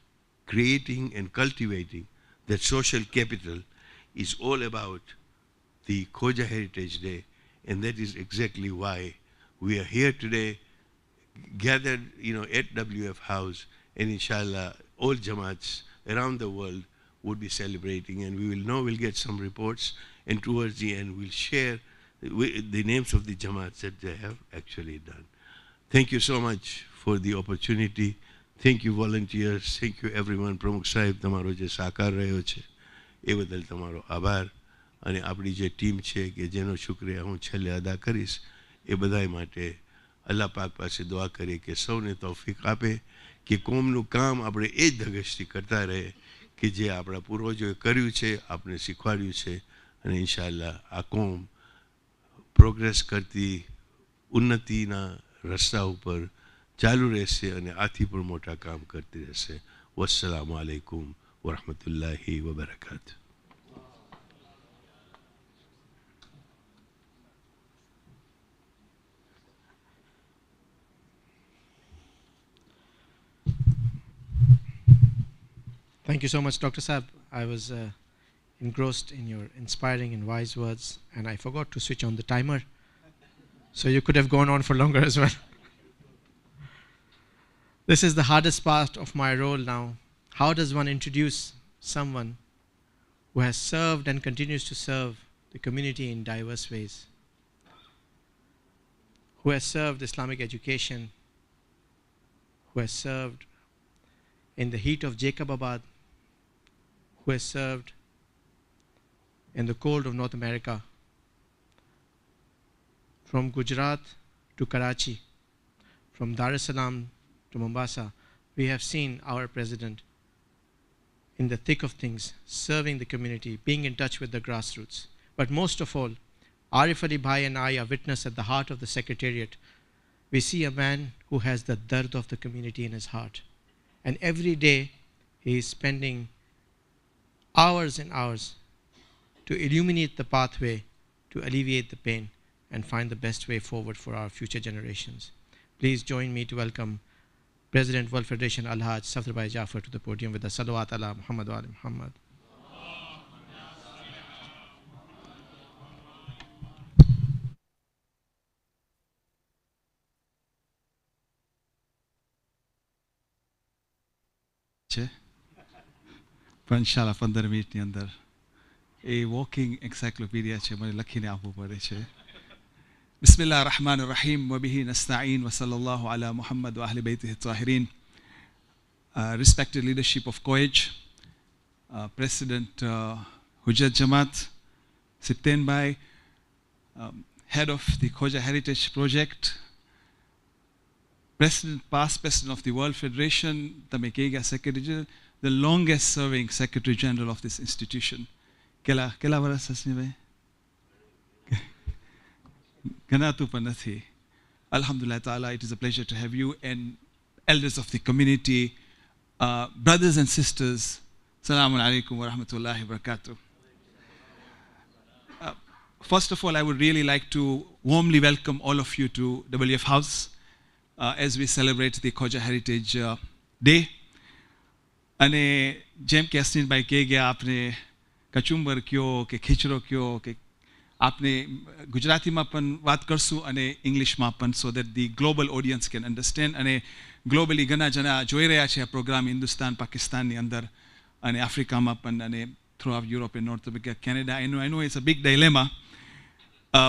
creating and cultivating that social capital is all about the Khoja Heritage Day, and that is exactly why we are here today, gathered, at WF House, and inshallah, all Jamaats around the world would be celebrating, and we'll get some reports, and towards the end, we'll share the names of the Jamaats that they have actually done. Thank you so much for the opportunity. Thank you, volunteers. Thank you, everyone. પ્રમુખ સાહેબ તમારો જે સાકાર રહ્યો છે એ બદલ તમારો આભાર. અને આપણી જે ટીમ છે કે જેનો શુક્રિયા હું છેલ્લે અદા કરીશ, એ બધાય માટે અલ્લાહ પાક પાસે દુઆ કરીએ કે સૌને તૌફીક આપે કે કોમનું કામ આપણે એ જ ધગશથી કરતા રહે કે જે આપણા પૂર્વજોએ કર્યું છે, આપણે શીખવાડ્યું છે, અને ઇન્શાઅલ્લાહ આ કોમ પ્રોગ્રેસ કરતી ઉન્નતિના રસ્તા ઉપર ચાલુ રહેશે અને આથી પણ મોટા કામ કરતી રહેશે. વસ્સલામુ અલૈકુમ વરહમતુલ્લાહિ વબરકાતુહ. Thank you so much, Dr. Saab. I was engrossed in your inspiring and wise words, and I forgot to switch on the timer. So you could have gone on for longer as well. This is the hardest part of my role now. How does one introduce someone who has served and continues to serve the community in diverse ways? Who has served Islamic education, who has served in the heat of Jacobabad, who has served in the cold of North America, from Gujarat to Karachi, from Dar es Salaam to Mombasa. We have seen our president in the thick of things, serving the community, being in touch with the grassroots. But most of all, Arif Ali Bhai and I are witness at the heart of the Secretariat. We see a man who has the dard of the community in his heart. And every day, he is spending hours and hours to illuminate the pathway, to alleviate the pain, and find the best way forward for our future generations. Please join me to welcome President World Federation Al-Haj Safdar Bhai Jafar to the podium with the Salawat ala Muhammad wa ali Muhammad. છે પણ ઇન્શાલ્લાહ 15 મિનિટની અંદર એ walking encyclopaedia છે મને લખીને આપવું પડે છે બિસ્મિલ્લાહ રહમાન રહીમ વબિહી નસ્તઈન વસલ્લલ્લાહુ અલા મુહમ્મદ વ અહલી બૈતિહી તાહિરીન respected leadership of Khoja, President Hujjat Jamaat Sipten Bhai, head of the Khoja Heritage Project, past president of the World Federation, the Mekega Secretary General, the longest serving Secretary General of this institution. Kela varas hasni bhai? Ganatu panathi. Alhamdulillah ta'ala, it is a pleasure to have you and elders of the community, brothers and sisters. Assalamu alaikum wa rahmatullahi wa barakatuh. First of all, I would really like to warmly welcome all of you to WF House as we celebrate the Khoja Heritage Day. અને જેમ કે અશ્વિનભાઈ કહી ગયા આપને કચુંબર કયો કે ખીચરો કયો કે આપને ગુજરાતીમાં પણ વાત કરશું અને ઇંગ્લિશમાં પણ so that the global audience can understand અને ગ્લોબલી ઘણા જણા જોઈ રહ્યા છે આ પ્રોગ્રામ હિન્દુસ્તાન પાકિસ્તાનની અંદર અને આફ્રિકામાં પણ અને throughout Europe and North America, Canada. I know it's a big dilemma,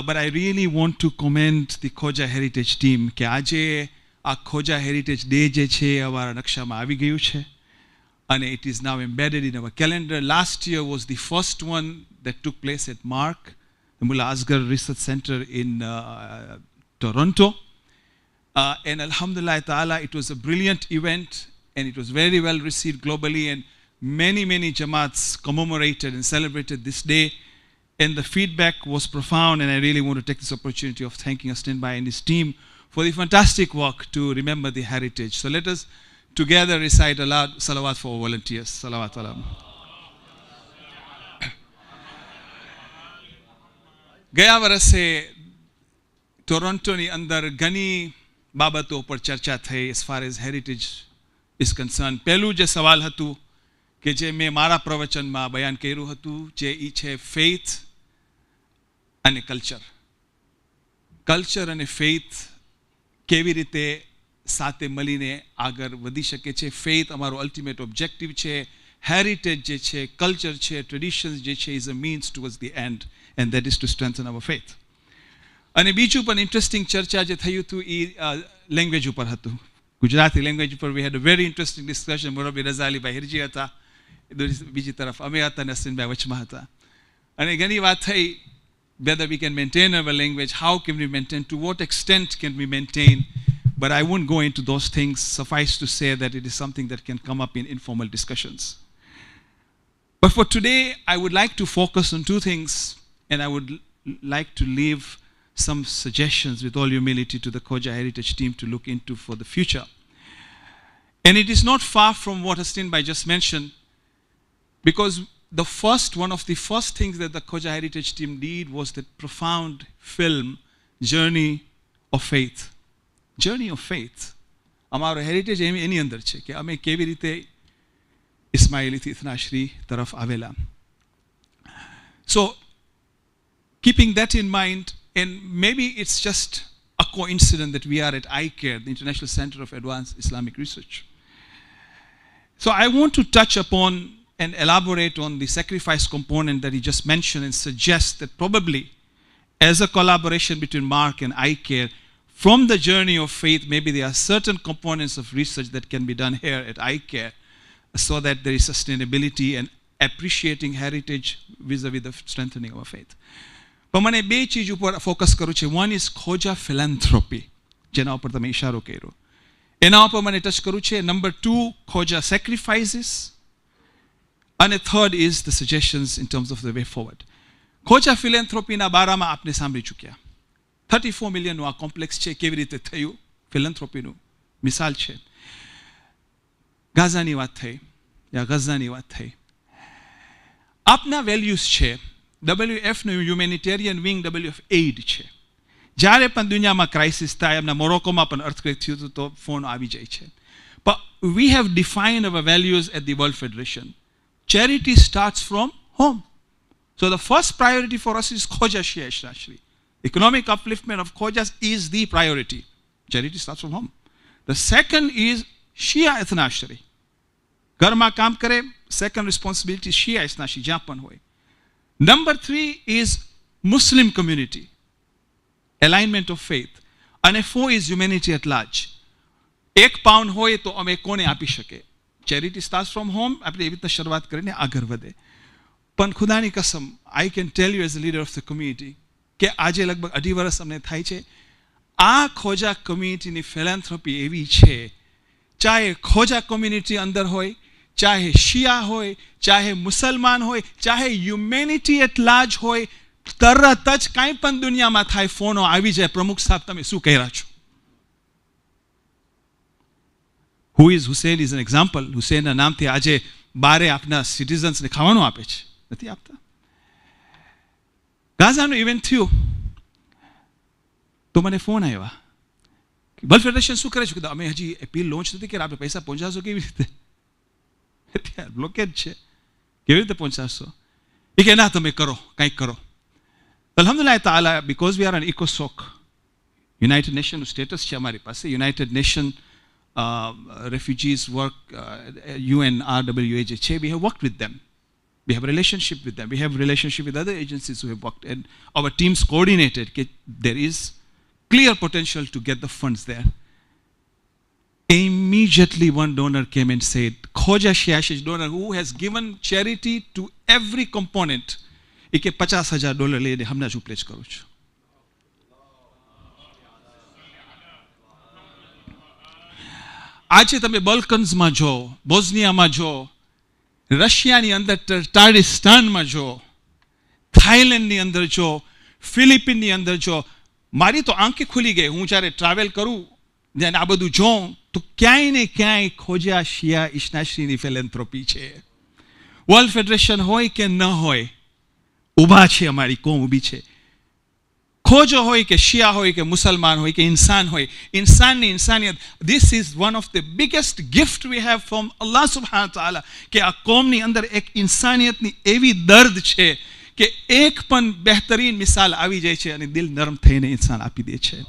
but I really want to commend the Khoja Heritage team કે આજે આ Khoja Heritage Day જે છે અમારા નકશામાં આવી ગયું છે and it is now embedded in our calendar. Last year was the first one that took place at MARC, the Mullah Asghar Research Center in Toronto. And Alhamdulillah Ta'ala, it was a brilliant event and it was very well received globally, and many Jamaats commemorated and celebrated this day. And the feedback was profound, and I really want to take this opportunity of thanking Astin Bhai and his team for the fantastic work to remember the heritage. So let us together recite aloud salawat for our volunteers. Salawat alam. ગયા વર્ષે ટોરોન્ટોની અંદર ઘણી બાબતો પર ચર્ચા થઈ as far as heritage is concerned. પહેલું જે સવાલ હતું કે જે મેં મારા પ્રવચનમાં બયાન કર્યું હતું જે ઈ છે faith અને culture. Culture અને faith કેવી રીતે સાથે મળીને આગળ વધી શકે છે. Faith અમારો ultimate objective છે, heritage જે છે, culture છે, traditions જે છે is a means towards the end, and that is to strengthen our faith. અને બીજું પણ ઇન્ટરેસ્ટિંગ ચર્ચા જે થયું હતું એ લેંગ્વેજ ઉપર હતું. ગુજરાતી લેંગ્વેજ ઉપર we had a very interesting discussion. Morbi Raza Alibhai Hirji હતા, બીજી તરફ અમે હતા અને અશ્વિનભાઈ વચમાં હતા અને ઘણી વાત થઈ whether we can maintain our language, how can we maintain, to what extent can we maintain, but I won't go into those things. Suffice to say that it is something that can come up in informal discussions. But for today, I would like to focus on two things, and I would like to leave some suggestions with all humility to the Khoja Heritage team to look into for the future. And it is not far from what Astin Bhai just mentioned, because one of the first things that the Khoja Heritage team did was that profound film, Journey of Faith. Journey of Faith. અમારો heritage એની અંદર છે કે અમે કેવી રીતે ઇસ્માઇલીથી ઇથનાશ્રી તરફ આવેલા. So, keeping that in mind, and maybe it's just a coincidence that we are at ICARE, the International Center of Advanced Islamic Research. So I want to touch upon and elaborate on the sacrifice component that he just mentioned and suggest that probably as a collaboration between Mark and ICARE, from the journey of faith, maybe there are certain components of research that can be done here at ICARE so that there is sustainability and appreciating heritage vis-a-vis the strengthening of our faith. પણ મને બે ચીજ ઉપર focus કરવું છે. One is ખોજા ફિલેન્થ્રોપી, જેના ઉપર તમે ઇશારો કર્યો, એના ઉપર મને ટચ કરવું છે. નંબર 2, ખોજા સેક્રિફાઇસીસ, અને third is the suggestions in terms of the way forward. Khoja ફિલેન્થ્રોપીના બારામાં આપને સાંભળી ચૂક્યા. 34 મિલિયનનું આ કોમ્પ્લેક્સ છે, કેવી રીતે થયું, ફિલેન્થ્રોપીનું મિસાલ છે. ગાઝાની વાત થઈ, યા ગઝાની વાત થઈ. આપના વેલ્યુઝ છે. WFનું હ્યુમેનિટેરિયન વિંગ WF એઇડ છે. જ્યારે પણ દુનિયામાં ક્રાઇસિસ થાય, એમના મોરોકોમાં પણ અર્થક્વેક થયું હતું તો ફોન આવી જાય છે. પણ we have defined our values at the World Federation. Charity starts from home. So the first priority for us is Khoja Shia Ishnashri. Economic upliftment of Khojas is the priority. Charity starts from home. The second is Shia Ithnashri. ઘરમાં કામ કરે, second responsibility Shia Ithnashri, જ્યાં પણ હોય. Number 3 is Muslim community, alignment of faith. And 4 is humanity at large. £1 હોય તો અમે કોને આપી શકે? Charity starts from home. આપણે એવી રીતે શરૂઆત કરીને આગળ વધે. પણ ખુદાની કસમ, I can tell you as a leader of the community કે આજે લગભગ 2.5 વર્ષ અમને થાય છે. આ ખોજા કમ્યુનિટીની ફિલેન્થ્રોપી એવી છે, ચાહે ખોજા કમ્યુનિટી અંદર હોય, ચાહે શિયા હોય, ચાહે મુસલમાન હોય, ચાહે હ્યુમેનિટી એટ લાર્જ હોય, તરત જ કાંઈ પણ દુનિયામાં થાય, ફોનો આવી જાય, પ્રમુખ સાહેબ તમે શું કહી રહ્યા છો? Who is Hussein is an example. હુસેનના નામથી આજે બારે આપના સિટીઝન્સને ખાવાનું આપે છે, નથી આપતા. ગાઝાનું ઇવેન્ટ થયું તો મને ફોન આવ્યા. વર્લ્ડ ફેડરેશન શું કરે છે? અમે હજી એપીલ લોન્ચ નથી કરી, આપણે પૈસા પહોંચાડશો કેવી રીતે? બ્લોકેજ છે, કેવી રીતે પહોંચાડશો? એ કે ના, તમે કરો, કંઈક કરો. અલ્હમ્દુલિલ્લાહ તાલા, બીકોઝ વી આર એન ઇકોસોક, યુનાઇટેડ નેશનનું સ્ટેટસ છે અમારી પાસે. United Nation refugees work, UNRWA જે છે, we have worked with them. We have a relationship with them. We have a relationship with other agencies who have worked, and our teams coordinated. There is clear potential to get the funds there. Immediately one donor came and said, Khoja Shiashish donor who has given charity to every component, એ કે $50,000 લઈને હમણાં જ place કરું છું. આજે તમે બલ્કન્સમાં જો, બોસ્નિયામાં જો, રશિયાની અંદર તાર્ડિસ્તાનમાં જો, થાઈલેન્ડની અંદર જો, ફિલિપિનની અંદર જો, મારી તો આંખે ખુલી ગઈ. હું જ્યારે ટ્રાવેલ કરું, જ્યારે આ બધું જોઉં, તો ક્યાંય ને ક્યાંય ખોજા શિયા ઇશ્નાશ્રીની ફિલેન્થ્રોપી છે. વર્લ્ડ ફેડરેશન હોય કે ન હોય, ઊભા છે, અમારી કોમ ઊભી છે. ખોજો હોય કે શિયા હોય કે મુસલમાન હોય કે ઇન્સાન હોય, ઇન્સાનની ઇન્સાનિયત, this is one of the biggest gift we have from Allah subhanahu wa ta'ala, કે આ કોમની અંદર એક ઇન્સાનિયતની એવી દર્દ છે કે એક પણ બહેતરીન મિસાલ આવી જાય છે અને દિલ નરમ થઈને ઇન્સાન આપી દે છે.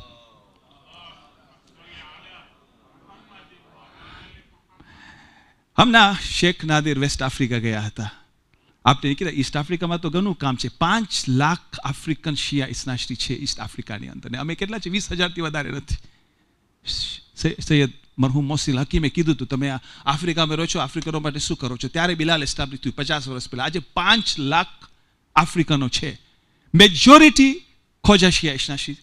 હમણાં શેખ નાદિર વેસ્ટ આફ્રિકા ગયા હતા. આપણે કીધા ઈસ્ટ આફ્રિકામાં તો ઘણું કામ છે. 5 લાખ આફ્રિકન શિયા ઇસ્નાશ્રી છે ઈસ્ટ આફ્રિકાની અંદર, ને અમે કેટલા છે? 20,000થી વધારે નથી. સૈયદ મરહુમ મોસીલ હકીમે કીધું હતું, તમે આફ્રિકામાં રહો છો, આફ્રિકનો માટે શું કરો છો? ત્યારે બિલાલ એસ્ટાબ્લિશ થયું 50 વર્ષ પહેલા. આજે 5 લાખ આફ્રિકનો છે. મેજોરિટી ખોજા શિયા ઇસ્નાશ્રી,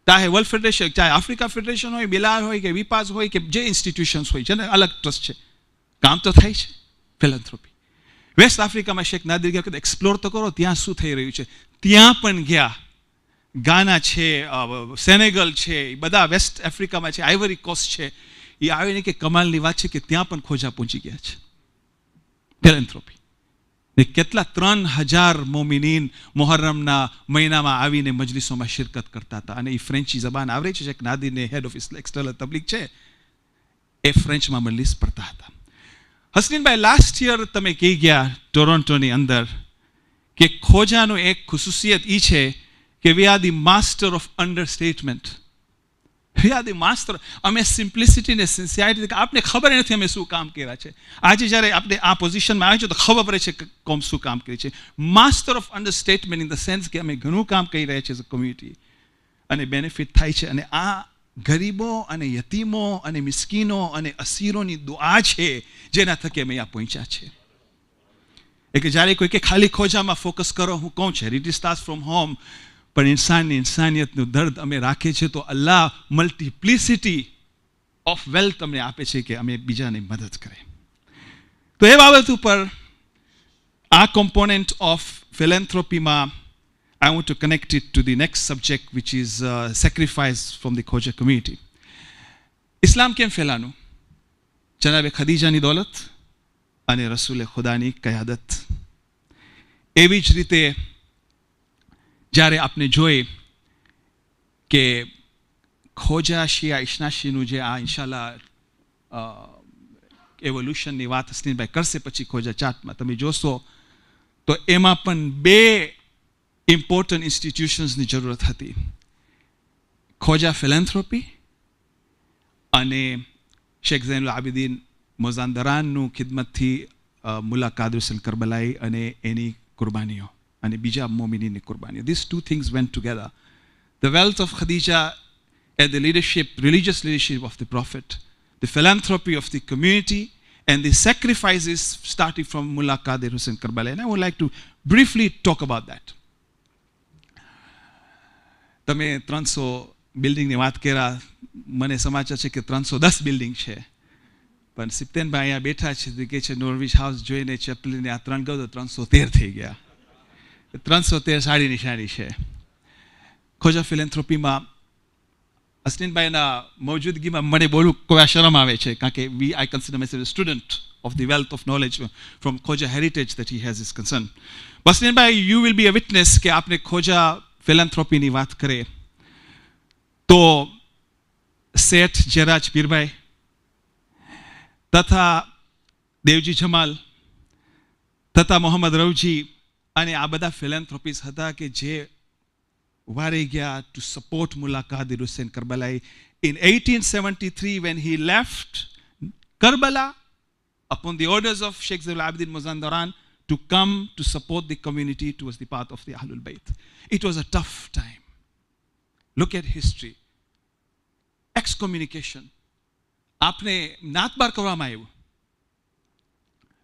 ચાહે વર્લ્ડ ફેડરેશન, ચાહે આફ્રિકા ફેડરેશન હોય, બિલાલ હોય કે વિપાસ હોય કે જે ઇન્સ્ટિટ્યુશન્સ હોય, જેને અલગ ટ્રસ્ટ છે, કામ તો થાય છે ફિલેન્થ્રોપી. વેસ્ટ આફ્રિકામાં શેખ નાદિર ગયા, કીધું એક્સપ્લોર તો કરો ત્યાં શું થઈ રહ્યું છે. ત્યાં પણ ગયા. ગાના છે, સેનેગલ છે, એ બધા વેસ્ટ આફ્રિકામાં છે, આઇવરી કોસ્ટ છે. એ આવીને કે કમાલની વાત છે કે ત્યાં પણ ખોજા પહોંચી ગયા છે ફિલેન્થ્રોપી. ને કેટલા 3,000 મોમિનીન મોહર્રમના મહિનામાં આવીને મજલિસોમાં શિરકત કરતા હતા. અને એ ફ્રેન્ચી જબાન આવડે છે. Sheikh નાદિરને head of external Tabligh છે, એ ફ્રેન્ચમાં મજલિસ પડતા હતા. હસનીનભાઈ લાસ્ટ યર તમે કહી ગયા ટોરોન્ટોની અંદર કે ખોજાનું એક ખુસુસિયત એ છે કે we are the master of understatement. We are the master. અમે સિમ્પ્લિસિટી ને સિન્સિયરિટી, આપને ખબર નથી અમે શું કામ કર્યા છે. આજે જ્યારે આપણે આ પોઝિશનમાં આવ્યા છે તો ખબર પડે છે કે કોમ શું કામ કરી છે. Master of understatement in the sense કે અમે ઘણું કામ કરી રહ્યા છીએ એઝ અ કોમ્યુનિટી અને બેનિફિટ થાય છે. અને આ ગરીબો અને યતીમો અને મિસ્કીનો અને અસીરોની દુઆ છે જેના થકી અમે અહીંયા પહોંચ્યા છે. એટલે જ્યારે કોઈ કે ખાલી ખોજામાં ફોકસ કરો, હું કહું છું હેરિટેજ સ્ટાર્સ ફ્રોમ હોમ, પણ ઇન્સાનની ઇન્સાનિયતનું દર્દ અમે રાખીએ છીએ તો અલ્લાહ મલ્ટીપ્લિસિટી ઓફ વેલ્થ અમને આપે છે કે અમે બીજાને મદદ કરે. તો એ બાબત ઉપર આ કોમ્પોનેન્ટ ઓફ ફિલેન્થ્રોપીમાં I want to connect it to the next subject, which is sacrifice from the Khoja community. ઇસ્લામ કેમ ફેલાનું? જનાબે ખદીજાની દોલત અને રસૂલે ખુદાની કયાદત. એવી જ રીતે જ્યારે આપણે જોઈએ કે ખોજા શિયા ઇશનાશીનું જે આ ઇન્શાલ્લાહ એવોલ્યુશનની વાત હસનીનભાઈ કરશે પછી ખોજા ચાર્ટમાં તમે જોશો તો એમાં પણ બે ઇમ્પોર્ટન્ટ ઇન્સ્ટિટ્યુશન્સની જરૂરત હતી. ખોજા ફિલેન્થ્રોપી અને શેખ ઝૈનુલ આબિદીન મોઝાંદરાનનું ખિદમતથી મુલ્લા કાદર હુસૈન કરબલાઈ અને એની કુરબાનીઓ અને બીજા મોમિનીની કુરબાનીઓ. These two things went together. The wealth of Khadija and the leadership, religious leadership of the Prophet, the philanthropy of the community, and the sacrifices starting from Mullah Qadir Hussain Karbala. And I would like to briefly talk about that. તમે 300 બિલ્ડિંગની વાત કર્યા, મને સમાચાર છે કે 310 building છે, પણ સિપ્તેનભાઈ અહીંયા બેઠા છે તો કહે છે નોર્વિચ હાઉસ જોઈને ચપલીને આ 3 ગયો તો 313 થઈ ગયા. 313 સાડી નિશાની છે. ખોજા ફિલેન્થ્રોપીમાં હસનીનભાઈના મૌજૂદગીમાં મને બોલવું કોઈ શરમ આવે છે કારણ કે I consider myself a student of the wealth of knowledge from Khoja heritage that he has is concerned. હસનીનભાઈ, you will be a witness કે આપણે ખોજા ફિલેન્થ્રોપીની વાત કરે તો શેઠ જેરાજ પીરભાઈ તથા દેવજી જમાલ તથા મોહમ્મદ રવજી અને આ બધા ફિલેન્થ્રોપીસ હતા કે જે ઉભા રહી ગયા to support Mullah Qadir Hussain Karbala in 1873 when he left Karbala upon the orders of Sheikh Zainul Abidin Mazandaran to come to support the community towards the path of the Ahlul Bayt. It was a tough time. Look at history. Excommunication. આપને નાતબાર કરવામાં આવ્યું.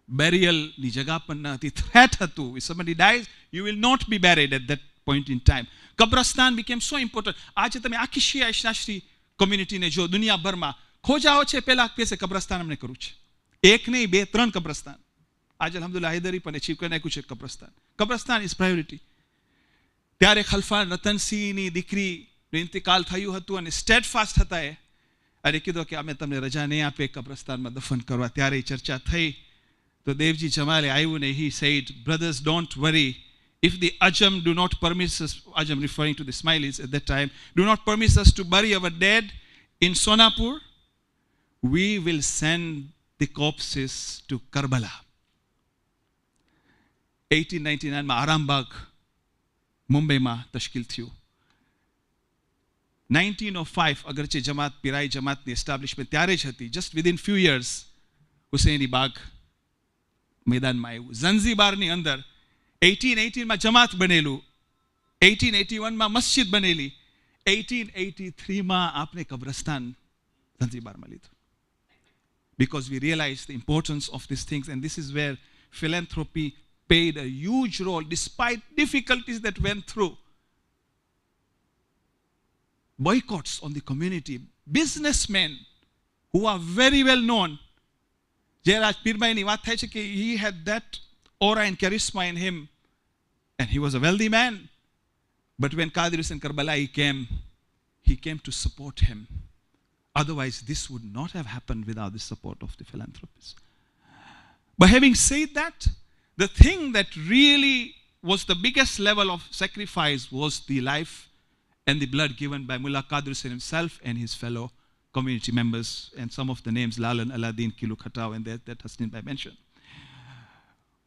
બેરિયલની જગા પણ ન હતી. Threat હતું. If somebody dies, you will not be buried at that point in time. કબ્રસ્તાન became so important. આજે તમે આખી શિયા ઇશનાશી કોમ્યુનિટીને જો દુનિયાભરમાં ખોજાઓ છે પહેલા કહેશે કબ્રસ્તાન અમને કરવું છે. એક નહીં, 2, 3 કબ્રસ્તાન. આજે અલ્હમ્દુલિલ્લાહ હૈદરી પણ અચીવ કરી નાખ્યું છે કબ્રસ્તાન. કબ્રસ્તાન ઇઝ પ્રાયોરિટી. ત્યારે ખલફા રતનસિંહની દીકરીનું ઇન્તિકાલ થયું હતું અને સ્ટેડફાસ્ટ હતા એ અને કીધું કે અમે તમને રજા નહીં આપે કબ્રસ્તાનમાં દફન કરવા. ત્યારે ચર્ચા થઈ તો દેવજી જમાલે આવ્યું ને he said, brothers, don't worry. If the Ajam do not permit us, Ajam referring to the Ismailis at that time, do not permit us to bury our dead in Sonapur, we will send the corpses to Karbala. 1899 માં આરામબાગ મુંબઈમાં તશ્કીલ થયું. 1905 અગરચે જમાત પીરાઈ જમાતની establishment ત્યારે જ હતી. Just within few years Husaini બાગ મેદાનમાં આવ્યું. ઝંઝીબારની અંદર 1818 માં જમાત બનેલું, 1881 માં મસ્જિદ બનેલી, 1883 માં આપણે કબ્રસ્તાન ઝંઝીબારમાં લીધું. Because we realized the importance of these things, and this is where philanthropy played a huge role despite difficulties that went through. Boycotts on the community, businessmen who are very well known. Jairaj Pirbhaiની વાત થાય છે કે he had that aura and charisma in him and he was a wealthy man. But when Qadir Hussain Karbala he came to support him. Otherwise this would not have happened without the support of the philanthropists. But having said that, the thing that really was the biggest level of sacrifice was the life and the blood given by Mullah Qadir Hussain himself and his fellow community members, and some of the names, Lalan, Aladdin, Kilu Khatao, and that Hasnin Bhai mentioned.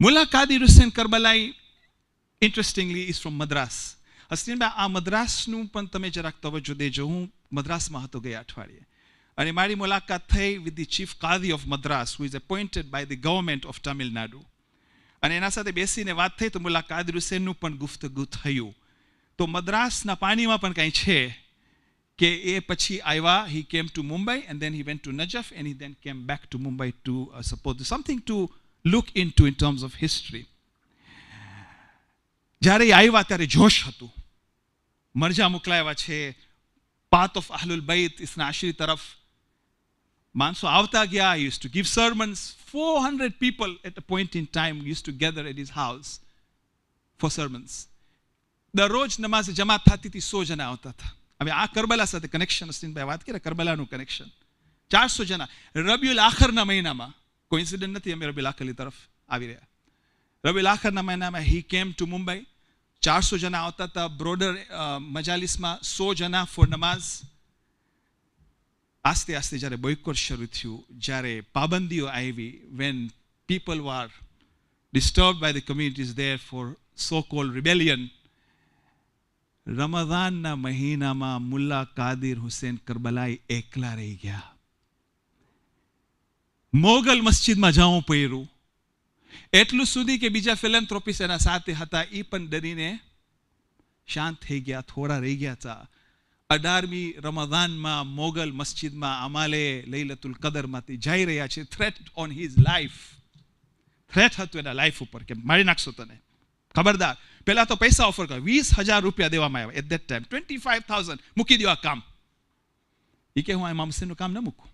Mullah Qadir Hussain Karbala, interestingly, is from Madras. Hasnin Bhai, આ મદ્રાસનું પણ તમે જરાક તવજ્જો દેજો. હું મદ્રાસમાં હતો ગયા અઠવાડિયે. અને મારી મુલાકાત થઈ with the chief qadi of Madras, who is appointed by the government of Tamil Nadu. અને એના સાથે બેસીને વાત થઈ તો મુલ્લા કાદિર હુસૈનનું પણ ગુફ્તગુ થયું. તો મદ્રાસના પાણીમાં પણ કંઈ છે કે એ પછી આવ્યા, he came to Mumbai and then he went to Najaf and he then came back to Mumbai to support something to look into in terms of history. જ્યારે આવ્યા ત્યારે જોશ હતું, મરજા મોકલાવ્યા છે, path of Ahlul Bayt, ઇસના આશરી તરફ માણસો આવતા ગયા. He used to give sermons. 400 people at a point in time used to gather at his house for sermons. દરરોજ નમાઝ જમાત થતી હતી, 100 જણા આવતા હતા. હવે આ કરબલા સાથે કનેક્શન, હસીનભાઈ વાત કરે કરબલાનું કનેક્શન, 400 જણા રબીઉલ આખરના મહિનામાં, કોઇન્સિડન્ટ નથી, અમે રબીઉલ આખરની તરફ આવી રહ્યા. રબીઉલ આખરના મહિનામાં he came to Mumbai. 400 જણા આવતા હતા. બ્રોડર મજાલિસમાં 100 જણા ફોર નમાઝ. આસ્તે આસ્તે જ્યારે બોયકોટ શરૂ થયું, જ્યારે પાબંદીઓ આવી, when people were disturbed by the communities there for so-called rebellion, રમઝાનના મહિનામાં મુલ્લા કાદિર હુસૈન કરબલાઈ એકલા રહી ગયા. મોગલ મસ્જિદમાં જવું પડ્યું. એટલું સુધી કે બીજા ફિલેન્થ્રોપિસ્ટ એના સાથે હતા, એ પણ ડરીને શાંત થઈ ગયા, થોડા રહી ગયા હતા. 18મી રમઝાનમાં મોગલ મસ્જિદમાં અમાલે લૈલતુલ કદરમાંથી જઈ રહ્યા છે. Threat on his life, threat હતું એના લાઈફ ઉપર કે મારી નાખશો તને, ખબરદાર. પહેલા તો પૈસા ઓફર કર્યો, 20,000 રૂપિયા દેવામાં આવ્યા. એટ ધેટ ટાઈમ 25,000 મૂકી દો આ કામ. એ કે હું આ ઇમામ હુસૈનનું કામ ન મૂકું.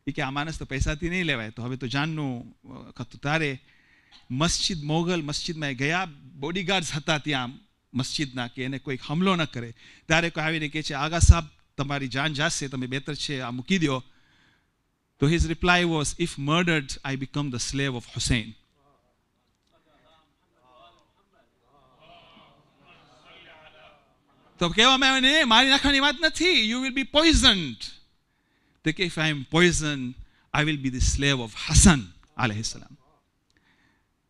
એ કે આ માણસ તો પૈસાથી નહીં લેવાય, તો હવે તો જાનનું હતું. તારે મસ્જિદ, મોગલ મસ્જિદમાં ગયા, બોડીગાર્ડ્સ હતા ત્યાં મસ્જિદના કે એને કોઈ હમલો ન કરે. ત્યારે કોઈ આવીને કહે છે, આગા સાહેબ તમારી જાન જાશે, તમે બેતર છે આ મૂકી દો. તો his reply was, if murdered I become the slave of Hussain. તો કહેવામાં આવે ને, મારી નાખવાની વાત નથી, યુ વિલ બી પોઈઝન્ડ. તો કે if I am poisoned, I will be the slave of Hassan alayhi salam.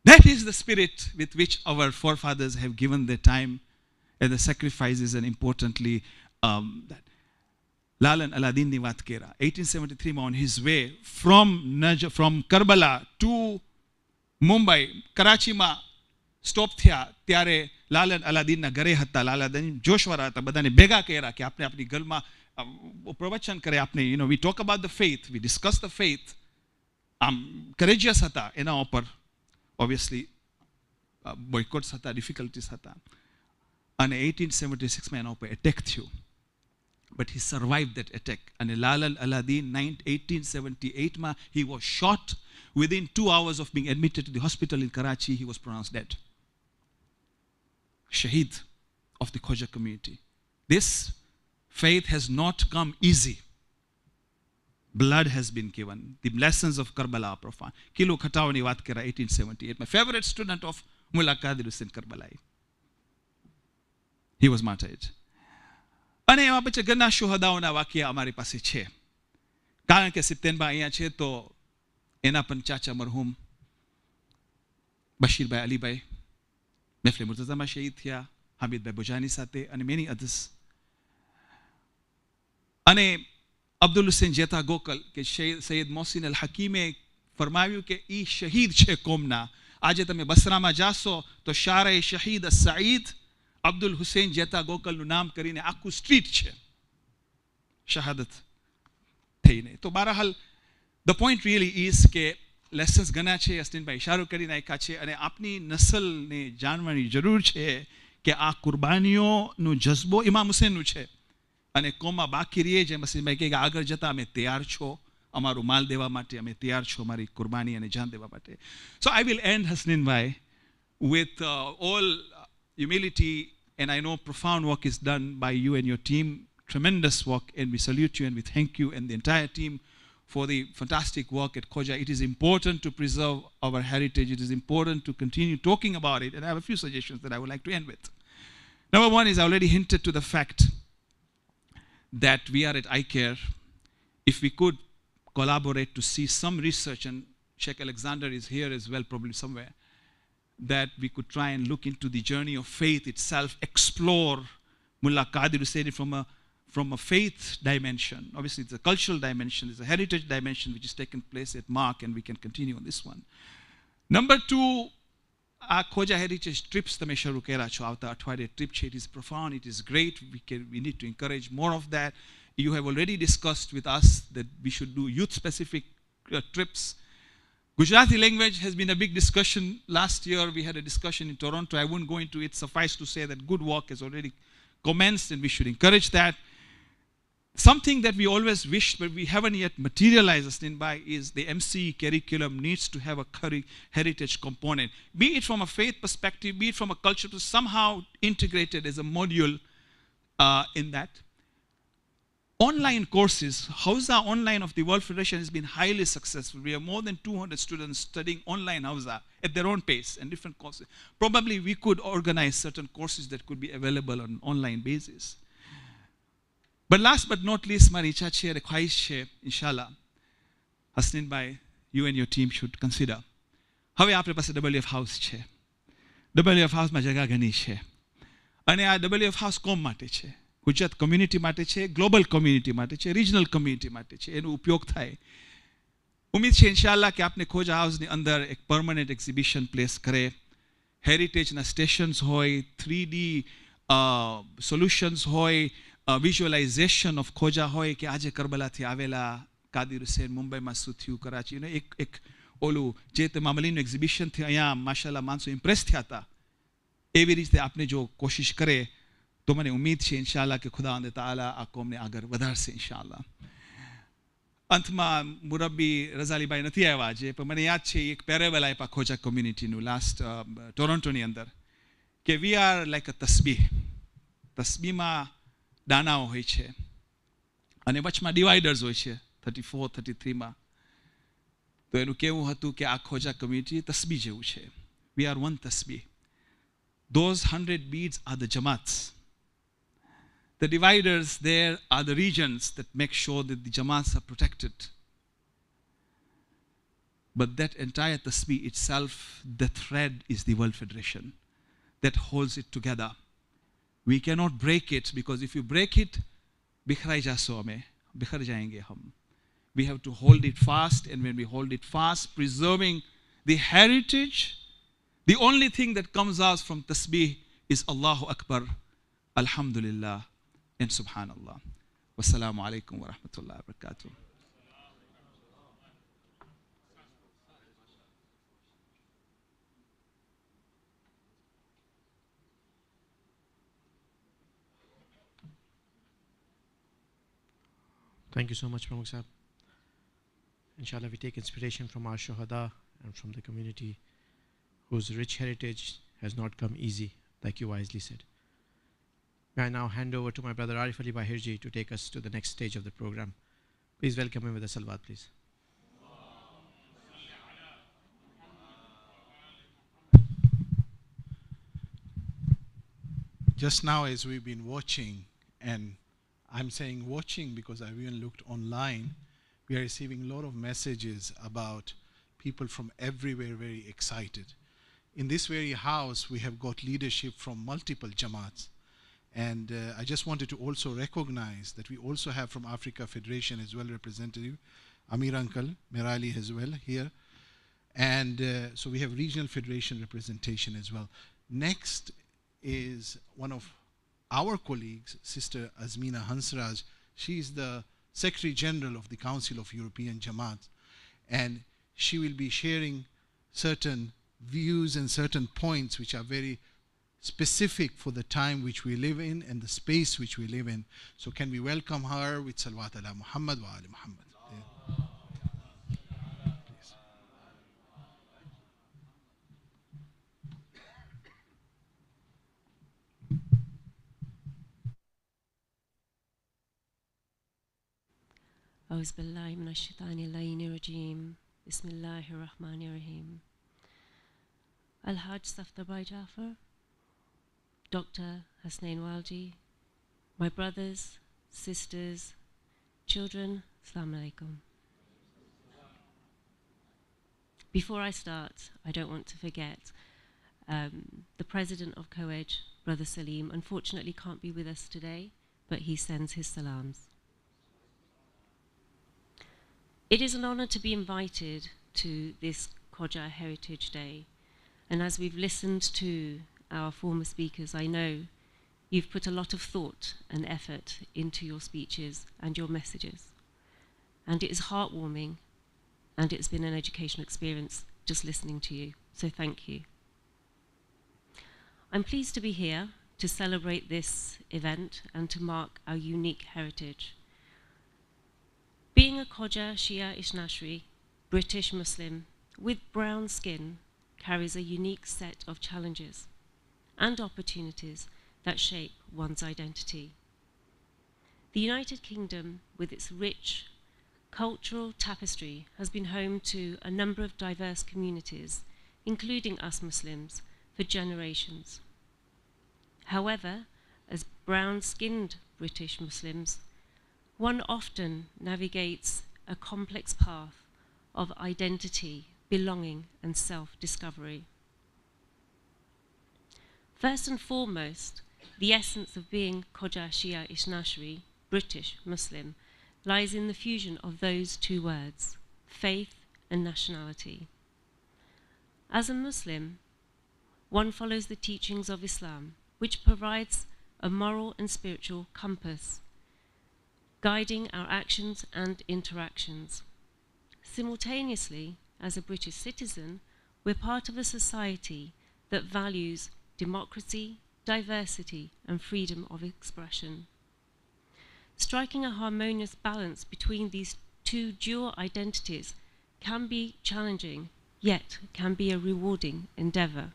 That is the spirit with which our forefathers have given their time and the sacrifices, and importantly, that Lalan Aladdin ni wat kera 1873 on his way from Karbala to Mumbai, Karachi ma stop થયા ત્યારે લાલન અલાદીનના ઘરે હતા. લાલાદીન જોશવાળા હતા, બધાને ભેગા કર્યા કે આપણે આપણી ગલમાં પ્રવચન કરે. આપણે we talk about the faith, we discuss the faith. આમ કરેજિયસ હતા એના ઉપર. ઓબ્વિયસલી બોયકોટ્સ હતા, ડિફિકલ્ટીસ હતા. અને 1876માં એના ઉપર એટેક થયું. But he survived that attack. And Lalan Aladdin, 1878, he was shot. Within 2 hours of being admitted to the hospital in Karachi, he was pronounced dead. Shaheed of the Khoja community. This faith has not come easy. Blood has been given. The lessons of Karbala are profound. Kilu Khatao ni wat kera 1878. My favorite student of Mullah Qadir Hussain Karbalai. He was martyred. અને એમાં પછી ઘણા શુહદાઓના વાક્ય અમારી પાસે છે. કારણ કે સિપ્તેનબા અહીંયા છે તો એના પણ ચાચા મરહૂમ બશીરભાઈ અલીભાઈ મહેફિલ મુર્તઝામાં શહીદ થયા, હામિદભાઈ બુજાની સાથે, અને મેની અધર્સ. અને અબ્દુલ હુસૈન જેતા ગોકલ કે સૈયદ મોહસિન અલ હકીમે ફરમાવ્યું કે એ શહીદ છે કોમના. આજે તમે બસરામાં જાશો તો શારે શહીદ સઈદ અબ્દુલ હુસૈન જેતા ગોકલનું નામ કરીને આખું સ્ટ્રીટ છે શહાદત થઈને. તો બહરહાલ ધ પોઈન્ટ રિયલી ઇઝ કે લેસન્સ ઘણા છે, અસ્તિનભાઈ ઇશારો કરી નાખ્યા છે. અને આપની નસલને જાણવાની જરૂર છે કે આ કુરબાનીઓનો જજ્બો ઇમામ હુસૈનનું છે. અને કોમમાં બાકી રહીએ, જેમ અસ્તિનભાઈ કહે કે આગળ જતાં અમે તૈયાર છો, અમારું માલ દેવા માટે અમે તૈયાર છો, અમારી કુરબાની અને જાન દેવા માટે. સો આઈ વિલ એન્ડ હસનીનભાઈ with all humility, and I know profound work is done by you and your team, tremendous work, and we salute you and we thank you and the entire team for the fantastic work at Khoja. It is important to preserve our heritage. It is important to continue talking about it, and I have a few suggestions that I would like to end with. Number one is I already hinted to the fact that we are at iCare if we could collaborate to see some research, and Sheikh Alexander is here as well, probably somewhere, that we could try and look into the journey of faith itself, explore. Mullah Qadir said it from a faith dimension. Obviously, it's a cultural dimension, it's a heritage dimension which is taking place at Mark, and we can continue on this one. Number two, our Khoja heritage trips તમે શરૂ કર્યા છો આવતા અઠવાડિયે trip છે. It is profound, it is great. We need to encourage more of that. You have already discussed with us that we should do youth specific trips. Gujarati language has been a big discussion. Last year we had a discussion in Toronto. I won't go into it. Suffice to say that good work has already commenced, and we should encourage that. Something that we always wished but we haven't yet materialized in by is the MC curriculum needs to have a heritage component, be it from a faith perspective, be it from a culture, somehow integrated as a module in that. Online courses, Hausa online of the World Federation has been highly successful. We have more than 200 students studying online Hausa at their own pace and different courses. Probably we could organize certain courses that could be available on an online basis. But last but not least, મારી ઈચ્છા છે અને ખ્વાહિશ છે, ઇન્શાલ્લાહ, હસનીન ભાઈ, you and your team should consider. હવે આપણી પાસે WF house છે. WF હાઉસમાં જગા ઘણી છે. અને આ WF હાઉસ કોમ માટે છે? ગુજરાત કમ્યુનિટી માટે છે, ગ્લોબલ કમ્યુનિટી માટે છે, રિજનલ કમ્યુનિટી માટે છે. એનો ઉપયોગ થાય. ઉમ્મીદ છે ઇન્શાલ્લાહ કે આપને ખોજા હાઉસની અંદર એક પરમનન્ટ એક્ઝિબિશન પ્લેસ કરે. હેરિટેજના સ્ટેશન્સ હોય, 3D સોલ્યુશન્સ હોય, visualization of Khoja hoy કે આજે કરબલાથી આવેલા કાદિર હુસૈન મુંબઈમાં શું થયું, કરાચી, એક ઓલું જે તે મામલીનું એક્ઝિબિશન થી અહીંયા માશાલ્લાહ માણસો ઇમ્પ્રેસ થયા હતા, એવી રીતે આપણે જો કોશિશ કરે તો મને ઉમ્મીદ છે ઇન્શાલ્લાહ કે ખુદાવંદ તાલા આ કોમને આગળ વધારશે ઇન્શાલ્લાહ. અંતમાં મુરબ્બી રઝાલીભાઈ નથી આવ્યા આજે, પણ મને યાદ છે એક પેરેબલ આપ્યા ખોજા કમ્યુનિટીનું લાસ્ટ ટોરોન્ટોની અંદર કે વી આર લાઈક અ તસ્બીહ. તસ્બીહમાં દાનાઓ હોય છે અને વચમાં ડિવાઈડર્સ હોય છે 34, 33માં. તો એનું કેવું હતું કે આ ખોજા કમ્યુનિટી તસ્બીહ જેવું છે. વી આર વન તસ્બીહ. Those 100 beads are the jamats. The dividers there are the regions that make sure that the jamats are protected. But that entire tasbih itself, the thread is the World Federation that holds it together. We cannot break it, because if you break it, bikhrai jaso hame, bikhar jayenge hum. We have to hold it fast, and when we hold it fast, preserving the heritage, the only thing that comes out from tasbih is Allahu Akbar, Alhamdulillah, and Subhanallah. Wassalamu alaikum wa rahmatullahi wa barakatuh. Thank you so much, Pramukh Sahib. Inshallah, we take inspiration from our Shuhada and from the community whose rich heritage has not come easy, like you wisely said. May I now hand over to my brother Arif Ali Bahirji to take us to the next stage of the program. Please welcome him with a salawat, please. Just now, as we've been watching, and I'm saying watching because I've even looked online, we are receiving a lot of messages about people from everywhere very excited. In this very house, we have got leadership from multiple Jamaats. And I just wanted to also recognize that we also have from Africa Federation as well representative, Amir Uncle, Merali as well here. And so we have regional federation representation as well. Next is one of our colleagues, Sister Azmina Hansraj. She is the Secretary General of the Council of European Jamaat, and she will be sharing certain views and certain points which are very specific for the time which we live in and the space which we live in. So can we welcome her with Salawat ala Muhammad wa ali Muhammad. أعوذ بالله من الشيطان اللعين الرجيم بسم الله الرحمن الرحيم. Al-Hajj Safdar Jafar, Dr. Hasnain Walji, my brothers, sisters, children, Assalamu alaikum. Before I start, I don't want to forget the president of Khoja, Brother Salim, unfortunately can't be with us today, but he sends his salams. It is an honor to be invited to this Khoja Heritage Day, and as we've listened to our former speakers, I know you've put a lot of thought and effort into your speeches and your messages, and it is heartwarming, and it's been an educational experience just listening to you, so thank you. I'm pleased to be here to celebrate this event and to mark our unique heritage. Being a Khoja Shia Ishnashri, British Muslim, with brown skin, carries a unique set of challenges and opportunities that shape one's identity. The United Kingdom, with its rich cultural tapestry, has been home to a number of diverse communities, including us Muslims, for generations. However, as brown-skinned British Muslims, one often navigates a complex path of identity, belonging, and self-discovery. First and foremost, the essence of being Khoja Shia Ishnashri, British Muslim, lies in the fusion of those two words, faith and nationality. As a Muslim, one follows the teachings of Islam, which provides a moral and spiritual compass, guiding our actions and interactions. Simultaneously, as a British citizen, we're part of a society that values democracy, diversity, and freedom of expression. Striking a harmonious balance between these two dual identities can be challenging, yet can be a rewarding endeavour.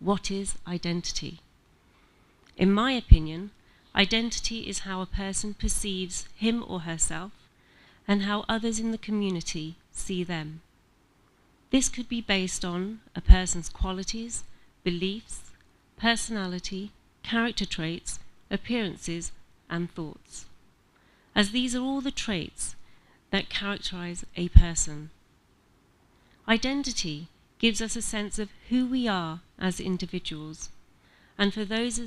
What is identity? In my opinion, identity is how a person perceives him or herself and how others in the community see them. This could be based on a person's qualities, beliefs, personality, character traits, appearances, and thoughts, as these are all the traits that characterize a person. Identity gives us a sense of who we are as individuals, and for those